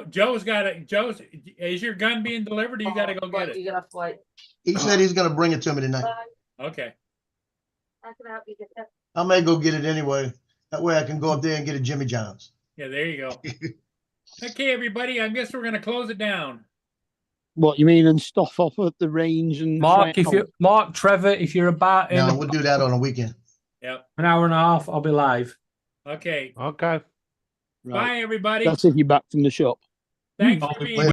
Joe's got it. Joe's, is your gun being delivered? Or you got to go get it. You're gonna have to wait. He said he's gonna bring it to me tonight. Okay. I can help you get that. I may go get it anyway. That way I can go up there and get a Jimmy John's. Yeah, there you go. Okay, everybody. I guess we're gonna close it down. What you mean, and stuff off at the range and Mark, Trevor, if you're about No, we'll do that on a weekend. Yep. an hour and a half, I'll be live. Okay. Okay. Bye, everybody. That's if you're back from the shop. Thanks for being